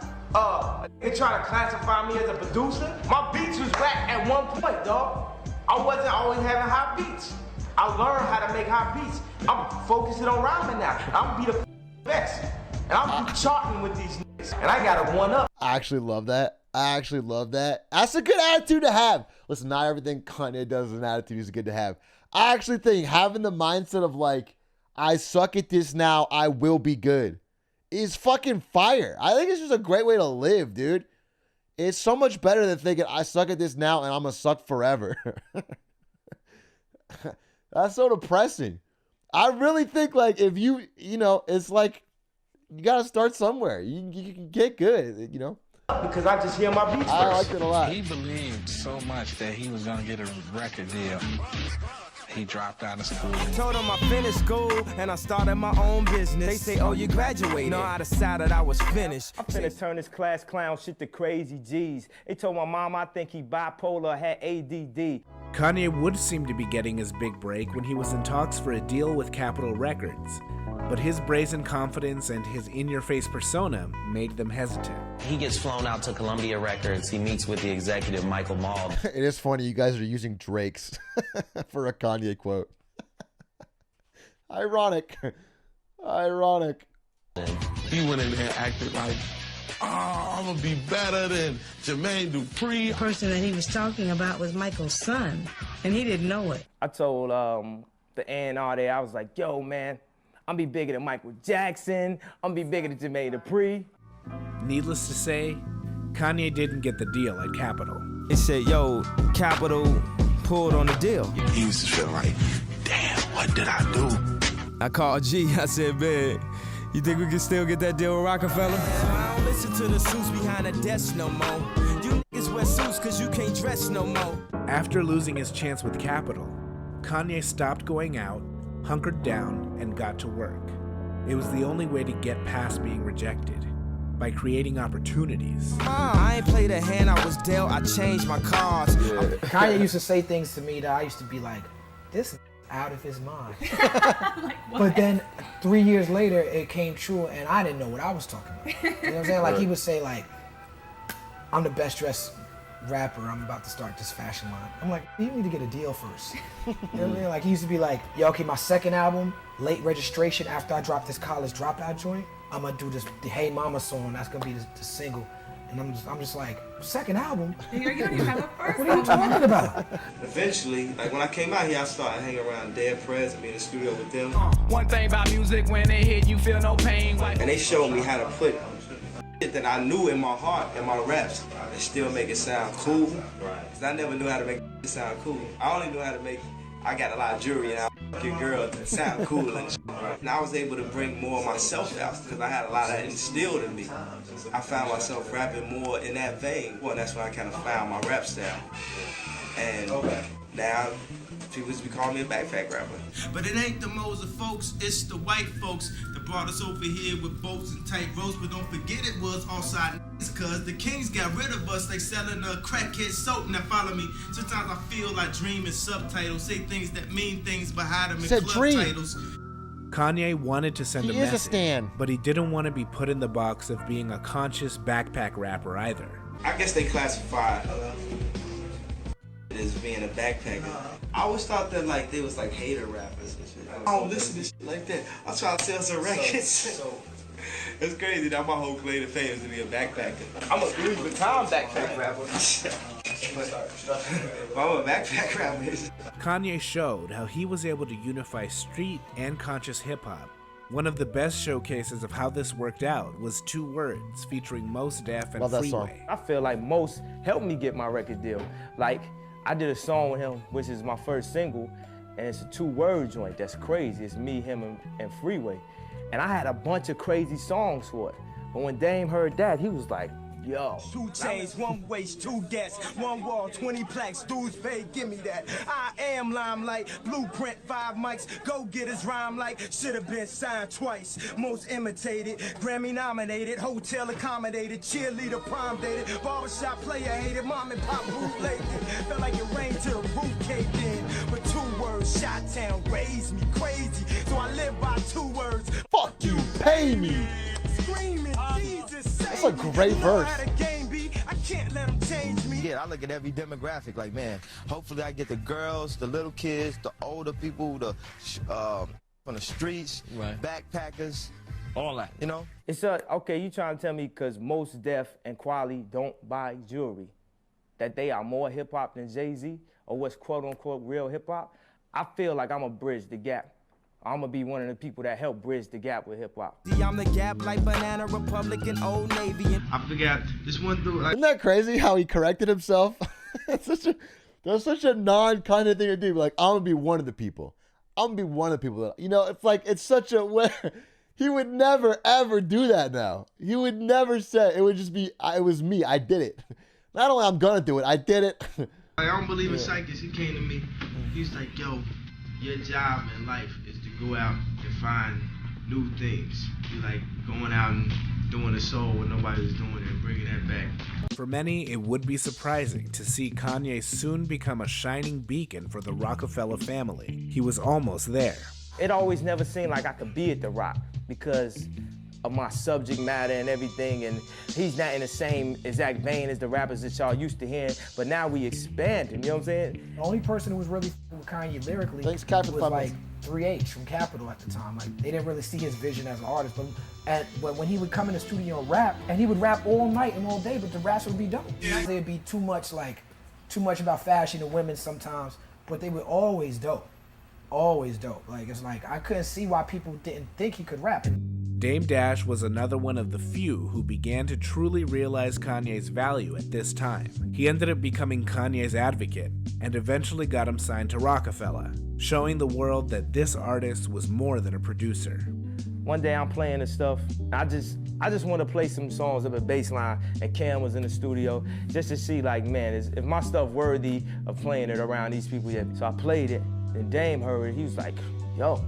they trying to classify me as a producer. My beats was whack at one point, dog. I wasn't always having hot beats. I learned how to make hot beats. I'm focusing on rhyming now. I'm gonna be the best. And I'm charting with these niggas. And I got a 1-up. I actually love that. That's a good attitude to have. Listen, not everything Kanye does is an attitude is good to have. I actually think having the mindset of like, I suck at this now, I will be good, is fucking fire. I think it's just a great way to live, dude. It's so much better than thinking, I suck at this now and I'm gonna suck forever. That's so depressing. I really think like if you know, it's like you gotta start somewhere. You can get good, you know. Because I just hear my beats first. I liked it a lot. He believed so much that he was gonna get a record deal. He dropped out of school. Told him I finished school and I started my own business. They say, oh, you graduated. No, I decided I was finished. I'm finna turn this class clown shit to crazy G's. They told my mom I think he bipolar, had ADD. Kanye would seem to be getting his big break when he was in talks for a deal with Capitol Records. But his brazen confidence and his in-your-face persona made them hesitant. He gets flown out to Columbia Records. He meets with the executive, Michael Mall. It is funny, you guys are using Drake's for a Kanye quote. Ironic. Ironic. He went in there and acted like, oh, I'm going to be better than Jermaine Dupri. The person that he was talking about was Michael's son, and he didn't know it. I told the A&R there, I was like, yo, man, I'm be bigger than Michael Jackson. I'm be bigger than Jermaine Dupri. Needless to say, Kanye didn't get the deal at Capitol. They said, yo, Capitol pulled on the deal. He used to feel like, damn, what did I do? I called G, I said, man, you think we can still get that deal with Rockefeller? I don't listen to the suits behind the desk no more. You niggas wear suits cause you can't dress no more. After losing his chance with Capitol, Kanye stopped going out, hunkered down, and got to work. It was the only way to get past being rejected, by creating opportunities. I ain't played a hand I was dealt, I changed my cards. Kanye used to say things to me that I used to be like, this out of his mind. But then 3 years later, it came true, and I didn't know what I was talking about. You know what I'm saying? Like, he would say, like, I'm the best dressed rapper, I'm about to start this fashion line. I'm like, you need to get a deal first. You know what I mean? Like, he used to be like, yo, okay, my second album, late registration, after I drop this college dropout joint, I'm gonna do this, the Hey Mama song, that's gonna be the single. And I'm just like, second album? You don't even have a first What are you talking about? Eventually, like when I came out here, I started hanging around Dead Prez and be in the studio with them. One thing about music, when it hit, you feel no pain. And they showed me how to put shit that I knew in my heart, in my raps, and still make it sound cool. Right. Cause I never knew how to make it sound cool. I only knew how to make, I got a lot of jewelry and I your girl to sound cool and shit. And I was able to bring more of myself out because I had a lot of that instilled in me. I found myself rapping more in that vein. Well, that's when I kind of found my rap style. And now people just be calling me a backpack rapper. But it ain't the Moser folks, it's the white folks that brought us over here with boats and tight ropes. But don't forget it was offside cause the kings got rid of us like selling a crackhead soap. Now follow me. Sometimes I feel like dreaming subtitles, say things that mean things behind them in club titles. Kanye wanted to send a He is a message, stan. but he didn't want to be put in the box of being a conscious backpack rapper either. I guess they classify it as being a backpacker. I always thought that like they was like hater rappers and shit. I don't listen to shit like that. I'm trying to sell some records. It's crazy that my whole claim to fame is to be a backpacker. I'm a Louis Vuitton backpack rapper. I'm a backpack rapper. Kanye showed how he was able to unify street and conscious hip-hop. One of the best showcases of how this worked out was 2 Words featuring Mos Def and Love that Freeway. song. I feel like Mos helped me get my record deal. Like, I did a song with him, which is my first single, and it's a 2-word joint. That's crazy. It's me, him, and Freeway. And I had a bunch of crazy songs for it. But when Dame heard that, he was like, yo. 2 chains, 1 waist, 2 gas, 1 wall, 20 plaques, dudes fade, give me that. I am limelight, blueprint, 5 mics, go get his rhyme like, should've been signed twice. Most imitated, Grammy nominated, hotel accommodated, cheerleader prom dated, barbershop player hated, mom and pop bootlegged. Felt like it rained till the roof caved in. But 2 words, Shot-Town raised me crazy, so I live by 2 words. Fuck you, pay me. Screaming, Jesus, That's a great verse. Yeah, I look at every demographic like, man, hopefully I get the girls, the little kids, the older people, the on the streets, backpackers, all that, you know? It's okay, you trying to tell me because Mos Def and Kweli don't buy jewelry, that they are more hip-hop than Jay-Z, or what's quote-unquote real hip-hop? I feel like I'm gonna bridge the gap. I'm gonna be one of the people that help bridge the gap with hip hop. See, I'm the gap like Banana Republican, Old Navy. I forgot this one dude. Isn't that crazy how he corrected himself? That's such a non-kind thing to do. Like, I'm gonna be one of the people. I'm gonna be one of the people that, you know, it's like, it's such a where he would never ever do that now. He would never say, it would just be, it was me. I did it. Not only I'm gonna do it, I did it. I don't believe in psychics. He came to me. He's like, yo, your job in life is to go out and find new things. You like going out and doing a soul when nobody was doing it and bringing that back. For many, it would be surprising to see Kanye soon become a shining beacon for the Rockefeller family. He was almost there. It always never seemed like I could be at The Rock because of my subject matter and everything, and he's not in the same exact vein as the rappers that y'all used to hearing, but now we expanding, you know what I'm saying? The only person who was really with Kanye lyrically Thanks, Kai, for the was 5 like minutes. 3H from Capitol at the time. Like, they didn't really see his vision as an artist, but when he would come in the studio and rap, and he would rap all night and all day, but the raps would be dope. They'd be too much about fashion and women sometimes, but they were always dope. Always dope. Like, it's like, I couldn't see why people didn't think he could rap. Dame Dash was another one of the few who began to truly realize Kanye's value at this time. He ended up becoming Kanye's advocate and eventually got him signed to Rockefeller, showing the world that this artist was more than a producer. One day I'm playing the stuff, I just want to play some songs of a bass line, and Cam was in the studio just to see, like, man, is my stuff worthy of playing it around these people yet? So I played it, and Dame heard it, he was like, yo,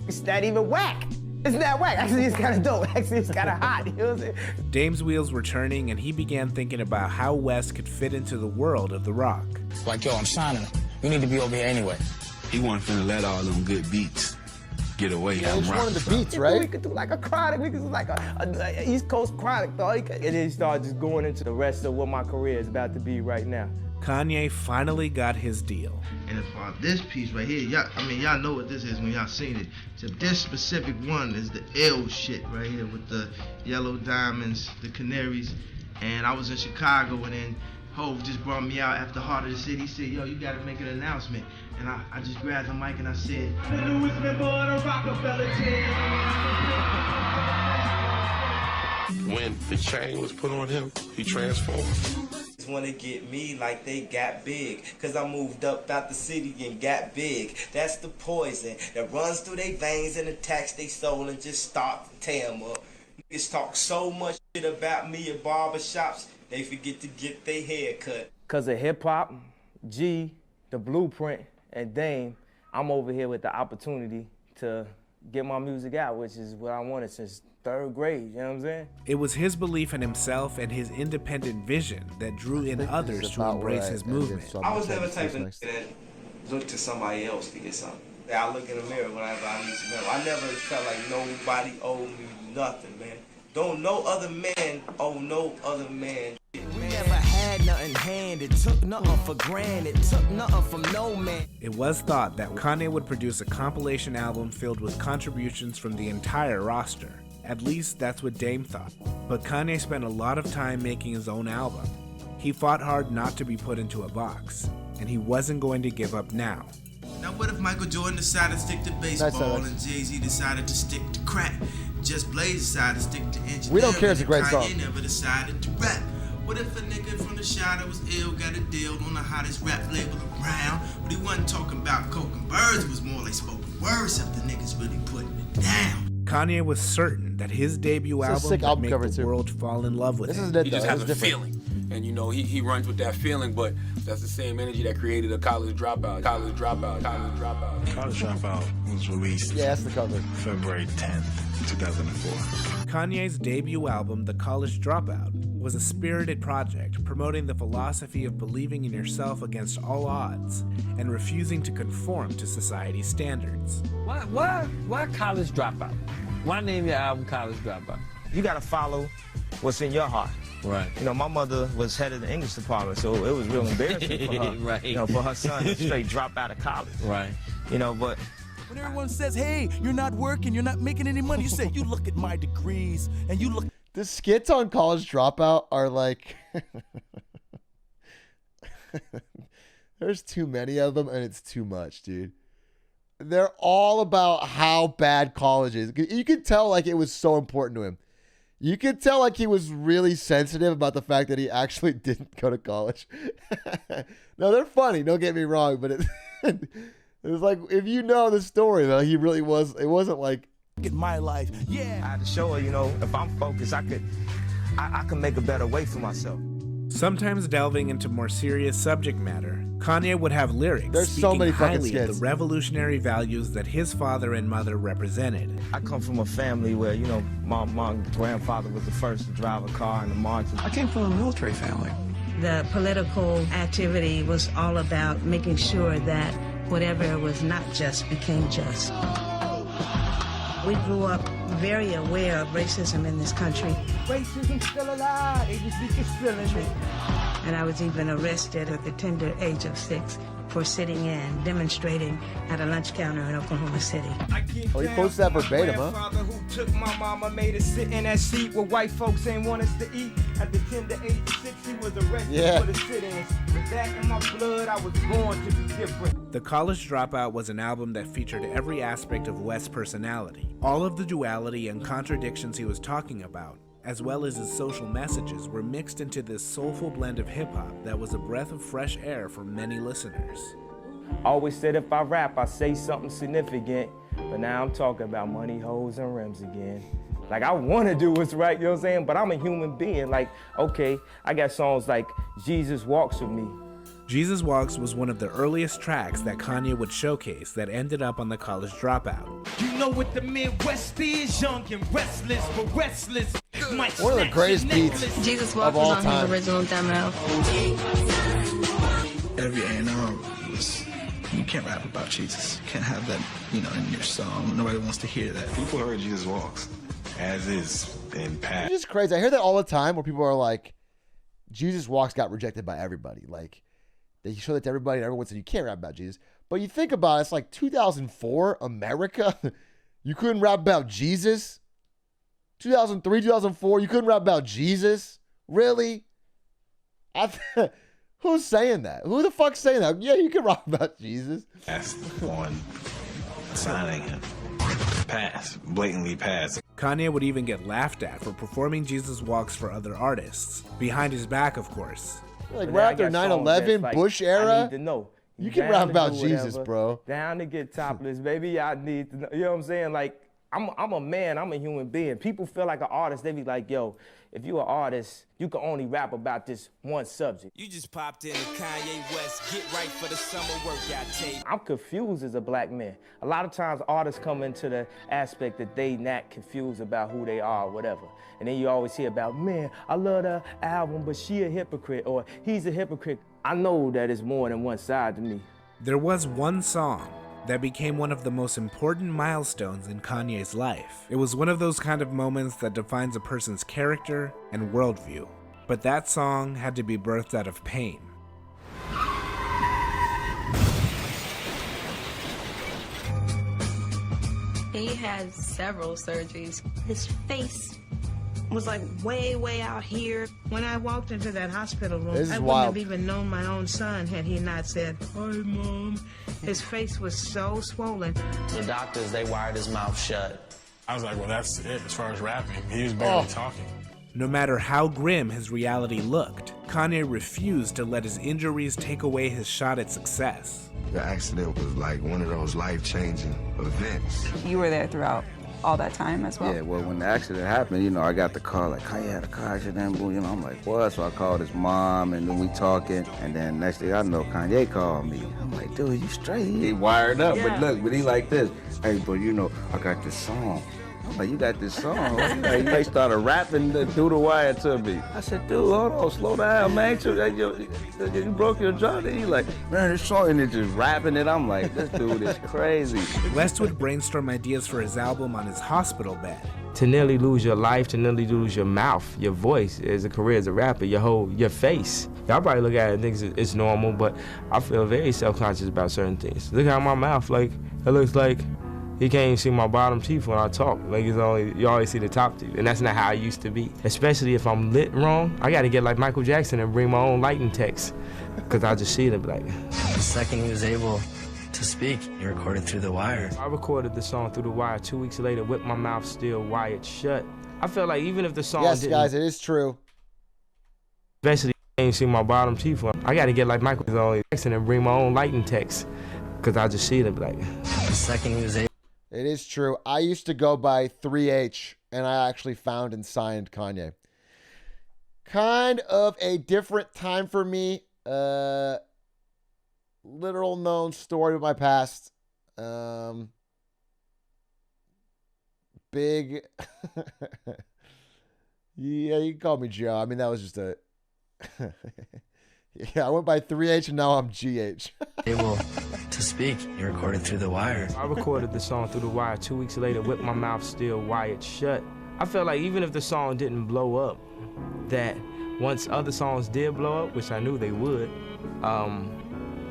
it's not even whack. It's not whack. Actually, it's kind of dope. Actually, it's kind of hot. You know what I'm saying? Dame's wheels were turning, and he began thinking about how West could fit into the world of The Rock. Like, yo, I'm signing him. We need to be over here anyway. He wasn't finna let all them good beats get away. Yeah, he just wanted the beats, right? We could do like a Chronic. We could do like a East Coast Chronic, though. And then he started just going into the rest of what my career is about to be right now. Kanye finally got his deal. And as far as this piece right here, y'all know what this is when y'all seen it. So this specific one is the L shit right here with the yellow diamonds, the canaries. And I was in Chicago, and then Hov just brought me out after Heart of the City. He said, yo, you gotta make an announcement. And I just grabbed the mic and I said, the newest member of the Rockefeller team. When the chain was put on him, he transformed. Wanna get me like they got big, cause I moved up out the city and got big. That's the poison that runs through their veins and attacks their soul and just start to tear them up. Niggas talk so much shit about me at barbershops, they forget to get their hair cut. Cause of hip hop, G, the Blueprint, and Dame, I'm over here with the opportunity to get my music out, which is what I wanted since 3rd grade, you know what I'm saying? It was his belief in himself and his independent vision that drew in others to embrace his movement. I was never the type of nigga that looked to somebody else to get something. I look in the mirror whenever I need some help. I never felt like nobody owed me nothing, man. Don't no other man owe no other man shit, man. We never had nothing handed, took nothing for granted, took nothing from no man. It was thought that Kanye would produce a compilation album filled with contributions from the entire roster. At least that's what Dame thought. But Kanye spent a lot of time making his own album. He fought hard not to be put into a box, and he wasn't going to give up now. Now what if Michael Jordan decided to stick to baseball and Jay-Z decided to stick to crack? Just Blaze decided to stick to engineering. We don't care, it's a great song. Kanye never decided to rap. What if a nigga from the shot that was ill got a deal on the hottest rap label around? But he wasn't talking about coke and birds, it was more like spoken words if the niggas really putting it down. Kanye was certain that his debut album would make the world fall in love with him. He just has a feeling. And you know, he runs with that feeling, but that's the same energy that created a College Dropout. College Dropout. College Dropout was released that's the cover. February 10th, 2004. Kanye's debut album, The College Dropout, was a spirited project promoting the philosophy of believing in yourself against all odds and refusing to conform to society's standards. Why College Dropout? Why name your album College Dropout? You gotta follow what's in your heart. Right. You know, my mother was head of the English department, so it was real embarrassing for her. Right. You know, for her son to straight drop out of college. Right. You know, but when everyone says, hey, you're not working, you're not making any money, you say, you look at my degrees, and you look... The skits on College Dropout are like... There's too many of them, and it's too much, dude. They're all about how bad college is. You could tell like it was so important to him. You could tell like he was really sensitive about the fact that he actually didn't go to college. No, they're funny. Don't get me wrong, but it was like, if you know the story, though, he really was. It wasn't like in my life. Yeah. I had to show her, you know, if I'm focused, I can make a better way for myself. Sometimes delving into more serious subject matter, Kanye would have lyrics speaking highly of the revolutionary values that his father and mother represented. I come from a family where, you know, my grandfather was the first to drive a car in the marches. I came from a military family. The political activity was all about making sure that whatever was not just became just. We grew up very aware of racism in this country. Racism still alive, they just be feeling it. And I was even arrested at the tender age of 6 for sitting in, demonstrating at a lunch counter in Oklahoma City. Oh, he posted that verbatim, huh? Who took my mama, made her sit in that seat where white folks ain't want us to eat. At the tender age of 6, he was arrested for the sit-ins. With that in my blood, I was born to be different. The College Dropout was an album that featured every aspect of West's personality. All of the duality and contradictions he was talking about, as well as his social messages, were mixed into this soulful blend of hip-hop that was a breath of fresh air for many listeners. Always said if I rap, I say something significant, but now I'm talking about money, hoes, and rims again. Like, I want to do what's right, you know what I'm saying? But I'm a human being. Like, okay, I got songs like Jesus Walks With Me. Jesus Walks was one of the earliest tracks that Kanye would showcase that ended up on the College Dropout. You know what the Midwest is, young and restless, but restless. One of the greatest beats Jesus of Walks all was on time. his original demo. Every A&R was, you can't rap about Jesus. You can't have that, you know, in your song. Nobody wants to hear that. People heard Jesus Walks as is in past. It's just crazy. I hear that all the time where people are like, Jesus Walks got rejected by everybody. Like, they show that to everybody and everyone said, you can't rap about Jesus. But you think about it, it's like 2004, America. You couldn't rap about Jesus? 2003, 2004, you couldn't rap about Jesus? Really? Who's saying that? Who the fuck's saying that? Yeah, you can rap about Jesus. That's on signing him. Pass. Blatantly pass. Kanye would even get laughed at for performing Jesus Walks for other artists. Behind his back, of course. Like right after 9/11, like, Bush era, I need to know. You can rap about Jesus, bro. Down to get topless, baby. I need to know. You know what I'm saying? Like, I'm a man. I'm a human being. People feel like an artist. They be like, yo, if you an artist, you can only rap about this one subject. You just popped in Kanye West. Get right for the summer workout tape. I'm confused as a black man. A lot of times artists come into the aspect that they not confused about who they are or whatever. And then you always hear about, man, I love the album, but she a hypocrite, or he's a hypocrite. I know that it's more than one side to me. There was one song that became one of the most important milestones in Kanye's life. It was one of those kind of moments that defines a person's character and worldview. But that song had to be birthed out of pain. He had several surgeries. His face was like way out here. When I walked into that hospital room, I wouldn't wild. have even known my own son had he not said, "Hi, Mom." His face was so swollen. The doctors, they wired his mouth shut. I was like, well, that's it as far as rapping. He was barely talking. No matter how grim his reality looked, Kanye refused to let his injuries take away his shot at success. The accident was like one of those life-changing events. You were there throughout all that time as well? Yeah, well, when the accident happened, you know, I got the call, like, Kanye had a car accident, boom, you know, I'm like, what? So I called his mom, and then we talking, and then next thing I know, Kanye called me. I'm like, dude, you straight? He wired up, but he like this. Hey, but you know, I got this song. I'm like, you got this song? They started rapping through the wire to me. I said, dude, hold on, slow down, man. You broke your jaw. Then he like, man, this song, and they're just rapping it. I'm like, this dude is crazy. West would brainstorm ideas for his album on his hospital bed. To nearly lose your life, to nearly lose your mouth, your voice as a career as a rapper, your face. Y'all probably look at it and think it's normal, but I feel very self-conscious about certain things. Look at my mouth, like, it looks like you can't even see my bottom teeth when I talk. Like, you always see the top teeth, and that's not how I used to be. Especially if I'm lit wrong, I gotta get like Michael Jackson and bring my own lighting text, because I just see it and be like, The second he was able to speak, he recorded Through the Wire. I recorded the song Through the Wire 2 weeks later with my mouth still wired shut. I felt like even if the song Yes, didn't guys, it is true. eventually ain't see my bottom teeth, I got to get like Michael on Jackson and bring my own lighting text, because I just see it and be like. The second he was able. It is true. I used to go by 3H, and I actually found and signed Kanye. Kind of a different time for me. Literal known story of my past. Big. Yeah, you can call me Joe. I mean, that was just a. Yeah, I went by 3H and now I'm GH. Able to speak, he recorded Through the Wire. I recorded the song Through the Wire 2 weeks later with my mouth still wired shut. I felt like even if the song didn't blow up, that once other songs did blow up, which I knew they would,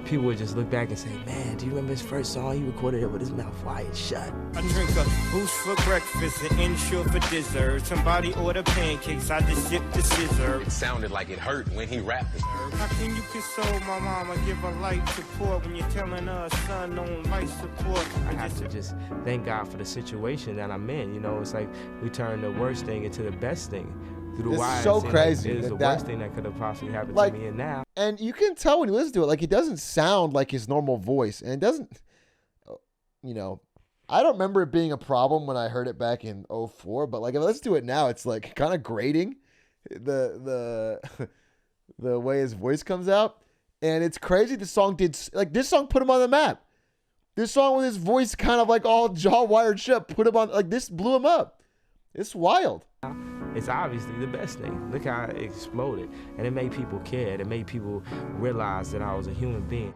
people would just look back and say, man, do you remember his first song? He recorded it with his mouth wired shut. I drink a boost for breakfast and insure for dessert. Somebody order pancakes, I just sip the scissor. It sounded like it hurt when he rapped. How can you console my mama, give her light support when you're telling her son on life support? I have to just thank God for the situation that I'm in. You know, it's like we turn the worst thing into the best thing. Through the Wire, it's so crazy. It is the worst thing that could have possibly happened like, to me, and now. And you can tell when you listen to it, like, it doesn't sound like his normal voice. And it doesn't, you know, I don't remember it being a problem when I heard it back in 2004, but like, if I listen to it now, it's like kind of grating the way his voice comes out. And it's crazy. This song put him on the map. This song with his voice kind of like all jaw wired shut, put him on, like, this blew him up. It's wild. It's obviously the best thing. Look how it exploded. And it made people care. It made people realize that I was a human being.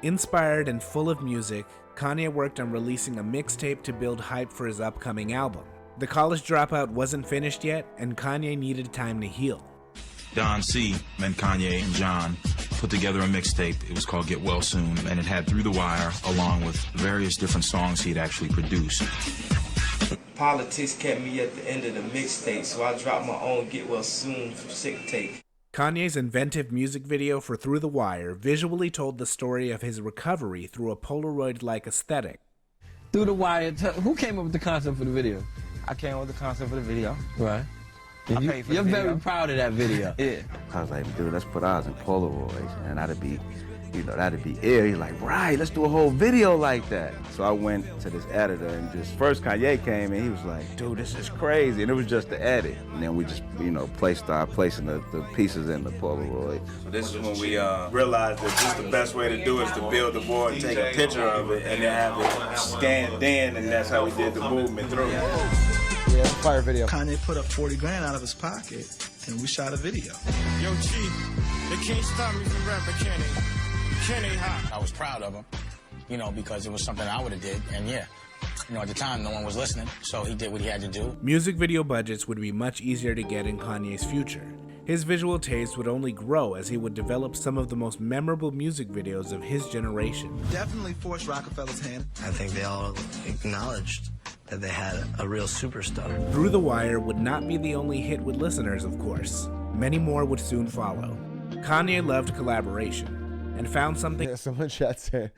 Inspired and full of music, Kanye worked on releasing a mixtape to build hype for his upcoming album. The College Dropout wasn't finished yet, and Kanye needed time to heal. Don C and Kanye and John put together a mixtape. It was called Get Well Soon, and it had Through the Wire along with various different songs he'd actually produced. Politics kept me at the end of the mixtape, so I dropped my own Get Well Soon sick tape. Kanye's inventive music video for Through the Wire visually told the story of his recovery through a Polaroid-like aesthetic. Through the Wire, who came up with the concept for the video? I came up with the concept for the video. Right. You're very proud of that video. Yeah. I was like, dude, let's put ours in Polaroids, and that'd be ill. He's like, right, let's do a whole video like that. So I went to this editor, and just first Kanye came in, he was like, dude, this is crazy. And it was just the edit. And then we just, started placing the pieces in the Polaroid. So this is when we realized that just the best way to do it is to build the board, take a picture of it, and then have it scanned in, and that's how we did the movement through. Yeah, fire video. Kanye put up 40 grand out of his pocket, and we shot a video. Yo, Chief, they can't stop me from rapping, can they? I was proud of him, because it was something I would have did. And at the time, no one was listening, so he did what he had to do. Music video budgets would be much easier to get in Kanye's future. His visual taste would only grow as he would develop some of the most memorable music videos of his generation. Definitely forced Rockefeller's hand. I think they all acknowledged that they had a real superstar. Through the Wire would not be the only hit with listeners, of course. Many more would soon follow. Kanye loved collaboration and found something. Yeah, someone chat said,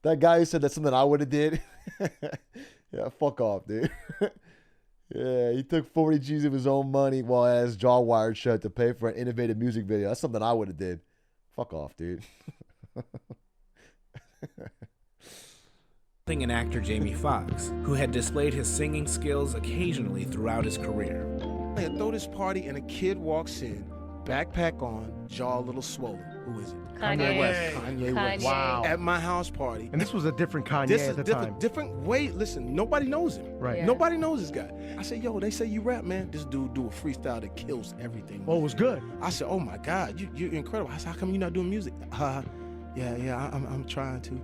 that guy who said that's something I would have did. Yeah, fuck off, dude. Yeah, he took 40 G's of his own money while he had his jaw wired shut to pay for an innovative music video. That's something I would have did. Fuck off, dude. An actor Jamie Foxx, who had displayed his singing skills occasionally throughout his career. I throw this party and a kid walks in, backpack on, jaw a little swollen. Who is it? Kanye West. Kanye West. Wow. At my house party. And this was a different Kanye at the time. Different way. Listen, nobody knows him. Right. Yeah. Nobody knows this guy. I said, yo, they say you rap, man. This dude do a freestyle that kills everything. Oh, it was good. I said, oh my God, you're incredible. I said, how come you're not doing music? Yeah, I'm trying to.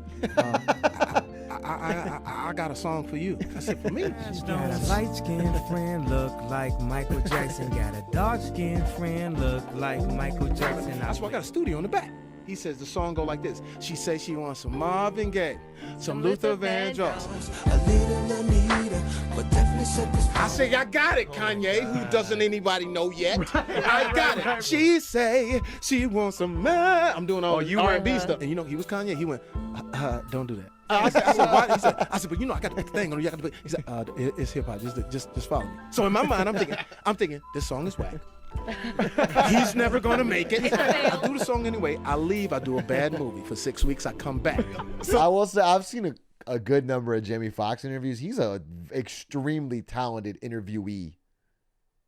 I got a song for you. I said, for me? Got a light-skinned friend look like Michael Jackson. Got a dark-skinned friend look like Michael Jackson. That's why I got a studio in the back. He says the song go like this. She says she wants some Marvin Gaye, some Luther Vandross. I say, I got it, Kanye. Who doesn't anybody know yet? I got it. She say she wants some I'm doing all R&B stuff. And you know, he was Kanye. He went, don't do that. I said, why? He said, but you know, I got to put the thing on you. He said, it's hip hop. Just follow me. So in my mind, I'm thinking, this song is whack. He's never gonna make it. I do the song anyway. I leave. I do a bad movie for 6 weeks. I come back. So I will say, I've seen a good number of Jamie Foxx interviews. He's a extremely talented interviewee.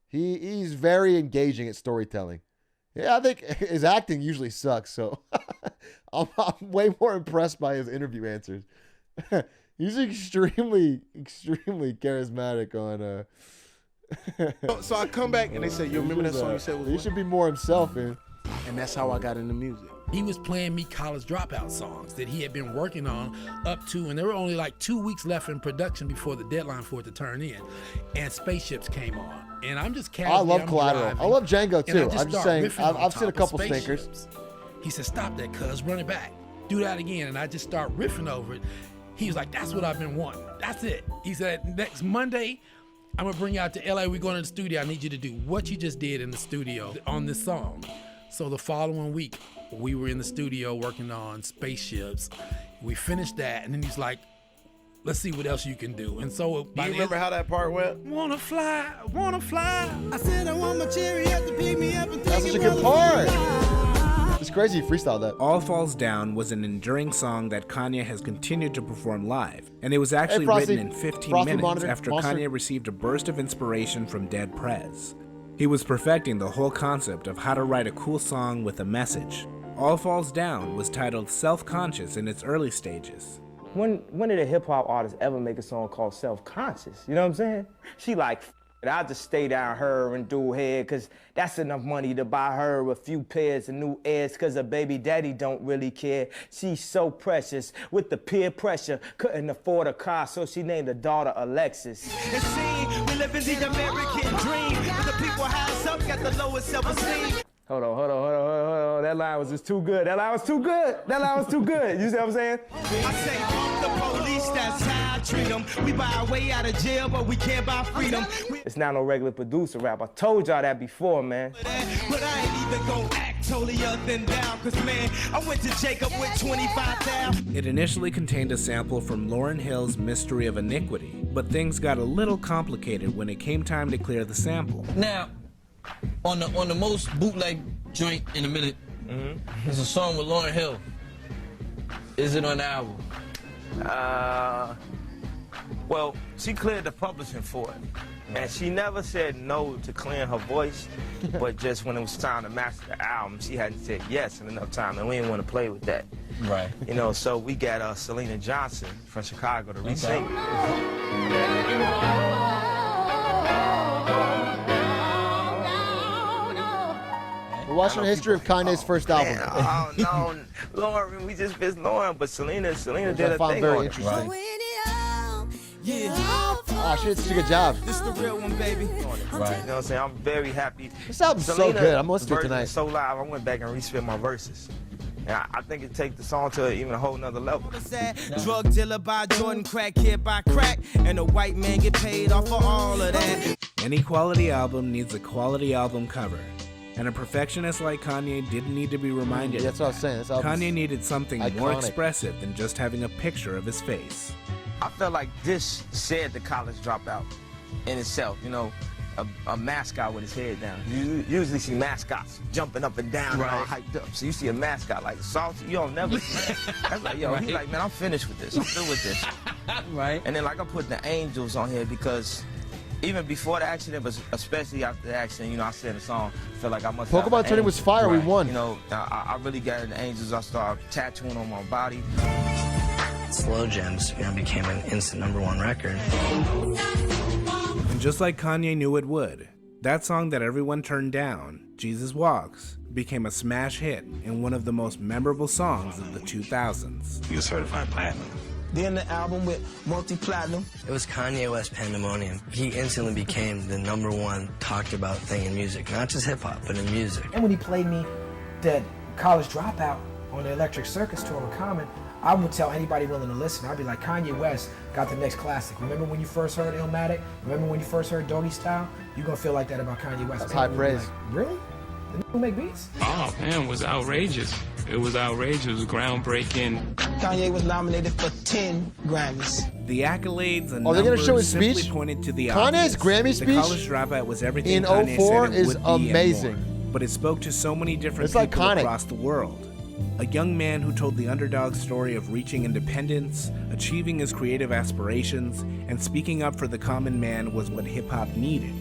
He's very engaging at storytelling. Yeah, I think his acting usually sucks, so I'm way more impressed by his interview answers. He's extremely charismatic on. So I come back and they say, "You remember that song you said was?" He should be more himself, man. And that's how I got into music. He was playing me college dropout songs that he had been working on up to, and there were only like 2 weeks left in production before the deadline for it to turn in. And Spaceships came on. And I'm just casually, I love Collateral. Driving, I love Django too. I'm just saying, I've seen a couple stinkers. He said, "Stop that, cuz, run it back. Do that again." And I just start riffing over it. He was like, "That's what I've been wanting. That's it." He said, "Next Monday, I'm gonna bring you out to LA. We're going to the studio. I need you to do what you just did in the studio on this song." So the following week, we were in the studio working on Spaceships. We finished that, and then he's like, "Let's see what else you can do." And so, do you remember how that part went? Wanna fly. I said I want my chariot to pick me up and That's such a good part. It's crazy he freestyled that. All Falls Down was an enduring song that Kanye has continued to perform live, and it was actually written in 15 minutes after Kanye received a burst of inspiration from Dead Prez. He was perfecting the whole concept of how to write a cool song with a message. All Falls Down was titled Self-Conscious in its early stages. When did a hip-hop artist ever make a song called Self-Conscious? You know what I'm saying? She like, I'll just stay down her and do hair, cause that's enough money to buy her a few pairs of new Airs, cause her baby daddy don't really care. She's so precious, with the peer pressure, couldn't afford a car, so she named her daughter Alexis. And see, we live in the American dream, but the people high up got the lowest self-esteem. Hold on. That line was just too good. That line was too good. You see what I'm saying? I say, the police, that's how I treat them. We buy our way out of jail, but we can't buy freedom. It's not no regular producer rap. I told y'all that before, man. But I ain't even gonna act totally up and down, cause man, I went to Jacob with 25,000. It initially contained a sample from Lauryn Hill's Mystery of Iniquity, but things got a little complicated when it came time to clear the sample. Now, on the most bootleg joint in a minute, there's a song with Lauryn Hill. Is it on the album? Well, she cleared the publishing for it. And she never said no to clearing her voice, but just when it was time to master the album, she hadn't said yes in enough time, and we didn't want to play with that. Right. You know, so we got Selena Johnson from Chicago to re-sing it. We're watching the history of Kanye's first album. Man, oh no, Lauren, we just missed Lauren, but Selena did a thing very on interesting. it. Oh, she did such a good job. This is the real one, baby. Right. You know what I'm saying? I'm very happy. This album's so good. I'm listening to it tonight. So live. I went back and re-spit my verses. And I think it takes the song to even a whole nother level. Drug dealer by Jordan, crack kid by crack, and a white man get paid off for all of that. Any quality album needs a quality album cover. And a perfectionist like Kanye didn't need to be reminded. That's what I was saying. Kanye needed something iconic. more expressive than just having a picture of his face. I felt like this said the college dropout in itself, you know, a mascot with his head down. You usually see mascots jumping up and down and all hyped up. So you see a mascot like Sauce, you don't never see that. That's like, yo, he's like, man, I'm finished with this. I'm through with this. Right. And then like I'm putting the angels on here because even before the accident, but especially after the accident, you know, I said in the song, I felt like I must have Pokemon Tournament was fire, we won. You know, I really got into angels. I started tattooing on my body. Slow Jams, became an instant #1 record. And just like Kanye knew it would, that song that everyone turned down, Jesus Walks, became a smash hit and one of the most memorable songs of the 2000s. He was certified platinum. Then the album with multi-platinum. It was Kanye West Pandemonium. He instantly became the #1 talked about thing in music, not just hip hop, but in music. And when he played me that College Dropout, on the Electric Circus tour with Common, I would tell anybody willing to listen, I'd be like, Kanye West got the next classic. Remember when you first heard Illmatic? Remember when you first heard Doggy Style? You're gonna feel like that about Kanye West. That's high praise. Like, really? The nigga who make beats? Oh man, it was outrageous. It was outrageous. It was groundbreaking. Kanye was nominated for 10 Grammys. The accolades and they're gonna show his simply speech? pointed to the Kanye's obvious. Grammy speech The College Dropout was everything in Kanye 04 said it is would be and amazing. more, but it spoke to so many different It's people iconic. across the world. A young man who told the underdog story of reaching independence, achieving his creative aspirations, and speaking up for the common man was what hip-hop needed.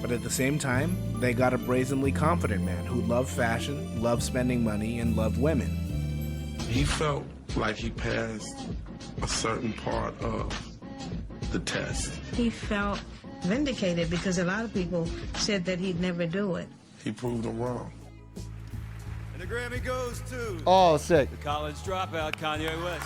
But at the same time, they got a brazenly confident man who loved fashion, loved spending money, and loved women. He felt like he passed a certain part of the test. He felt vindicated because a lot of people said that he'd never do it. He proved them wrong. And the Grammy goes to Oh, sick. the college dropout, Kanye West.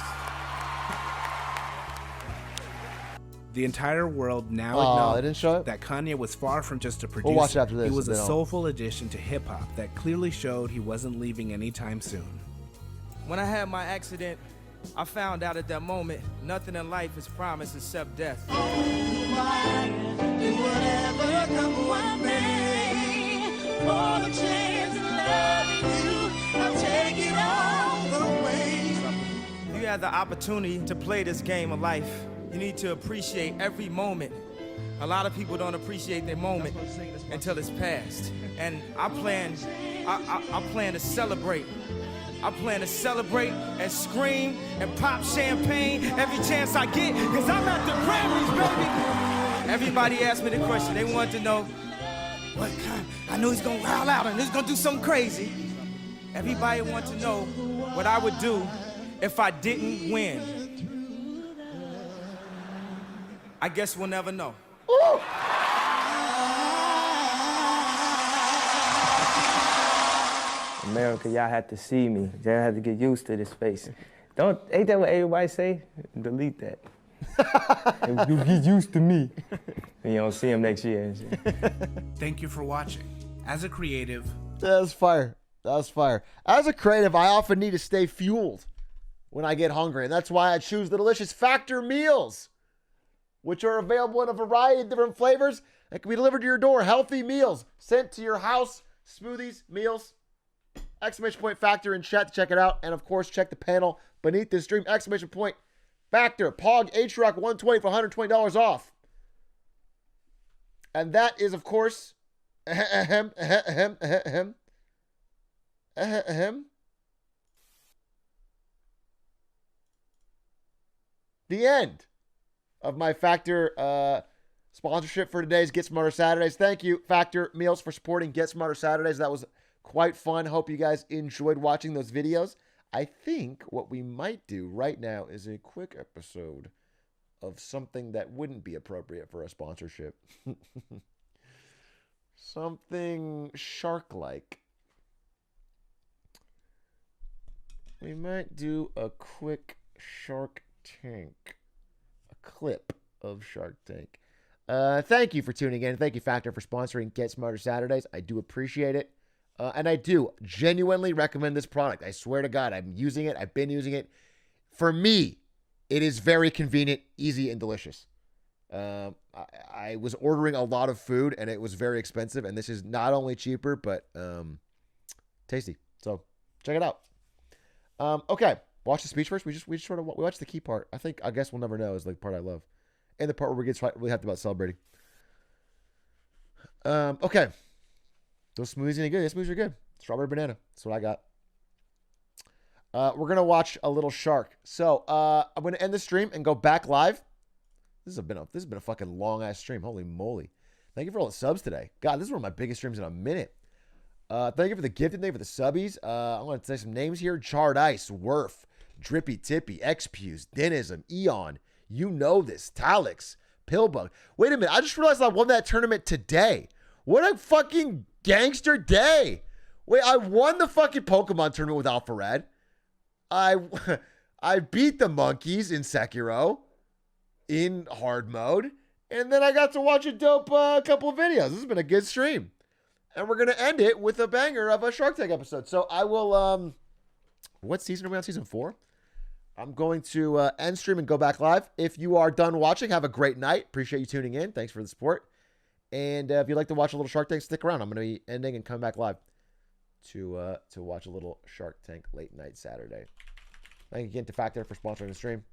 The entire world now they didn't show it? that Kanye was far from just a producer. We'll watch it after this, He was a then I'll- soulful addition to hip-hop that clearly showed he wasn't leaving anytime soon. When I had my accident, I found out at that moment, nothing in life is promised except death. You had the opportunity to play this game of life. You need to appreciate every moment. A lot of people don't appreciate their moment until it's past. And I plan to celebrate. I plan to celebrate and scream and pop champagne every chance I get, because I'm at the Grammys, baby. Everybody asked me the question. They wanted to know, what kind? I know he's gonna wild out and he's gonna do something crazy. Everybody wants to know what I would do if I didn't win. I guess we'll never know. America, y'all had to see me. Y'all had to get used to this face. Ain't that what everybody say? Delete that. You get used to me. And you don't see him next year. Thank you for watching. As a creative, That was fire. That was fire. As a creative, I often need to stay fueled when I get hungry, and that's why I choose the delicious Factor meals, which are available in a variety of different flavors that can be delivered to your door. Healthy meals sent to your house. Smoothies, meals. Exclamation point Factor in chat to check it out. And of course, check the panel beneath this stream. Exclamation point Factor. Pog Atrioc 120 for $120 off. And that is, of course, the end of my Factor sponsorship for today's Get Smarter Saturdays. Thank you, Factor Meals, for supporting Get Smarter Saturdays. That was quite fun. Hope you guys enjoyed watching those videos. I think what we might do right now is a quick episode of something that wouldn't be appropriate for a sponsorship. Something shark-like. We might do a quick Shark Tank. A clip of Shark Tank. Thank you for tuning in. Thank you, Factor, for sponsoring Get Smarter Saturdays. I do appreciate it. And I do genuinely recommend this product. I swear to God, I'm using it. I've been using it. For me, it is very convenient, easy, and delicious. I was ordering a lot of food, and it was very expensive. And this is not only cheaper, but tasty. So check it out. Okay, watch the speech first. We watched the key part. I guess we'll never know is the part I love, and the part where we get really hyped about celebrating. Okay. Those smoothies ain't good. Those smoothies are good. Strawberry banana. That's what I got. We're going to watch a little shark. So I'm going to end the stream and go back live. This has been a fucking long-ass stream. Holy moly. Thank you for all the subs today. God, this is one of my biggest streams in a minute. Thank you for the gifted. Thank you for the subbies. I want to say some names here. Charred Ice, Werf, Drippy Tippy, Xpews, Denism, Eon. You know this. Talix, Pillbug. Wait a minute. I just realized I won that tournament today. What a fucking gangster day. Wait, I won the fucking Pokemon tournament with Alpha Red. I beat the monkeys in Sekiro in hard mode. And then I got to watch a dope couple of videos. This has been a good stream. And we're going to end it with a banger of a Shark Tank episode. So I will What season are we on? Season 4? I'm going to end stream and go back live. If you are done watching, have a great night. Appreciate you tuning in. Thanks for the support. And if you'd like to watch a little Shark Tank, stick around. I'm going to be ending and coming back live to watch a little Shark Tank late night Saturday. Thank you again to Factor for sponsoring the stream.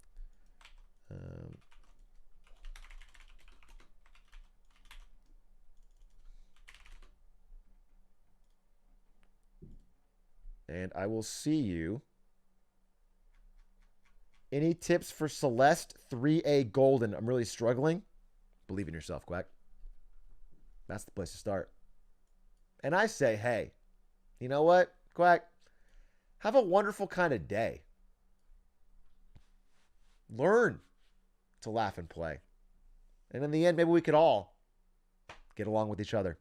And I will see you. Any tips for Celeste 3A Golden? I'm really struggling. Believe in yourself, Quack. That's the place to start. And I say, hey, you know what, Quack? Have a wonderful kind of day. Learn to laugh and play. And in the end, maybe we could all get along with each other.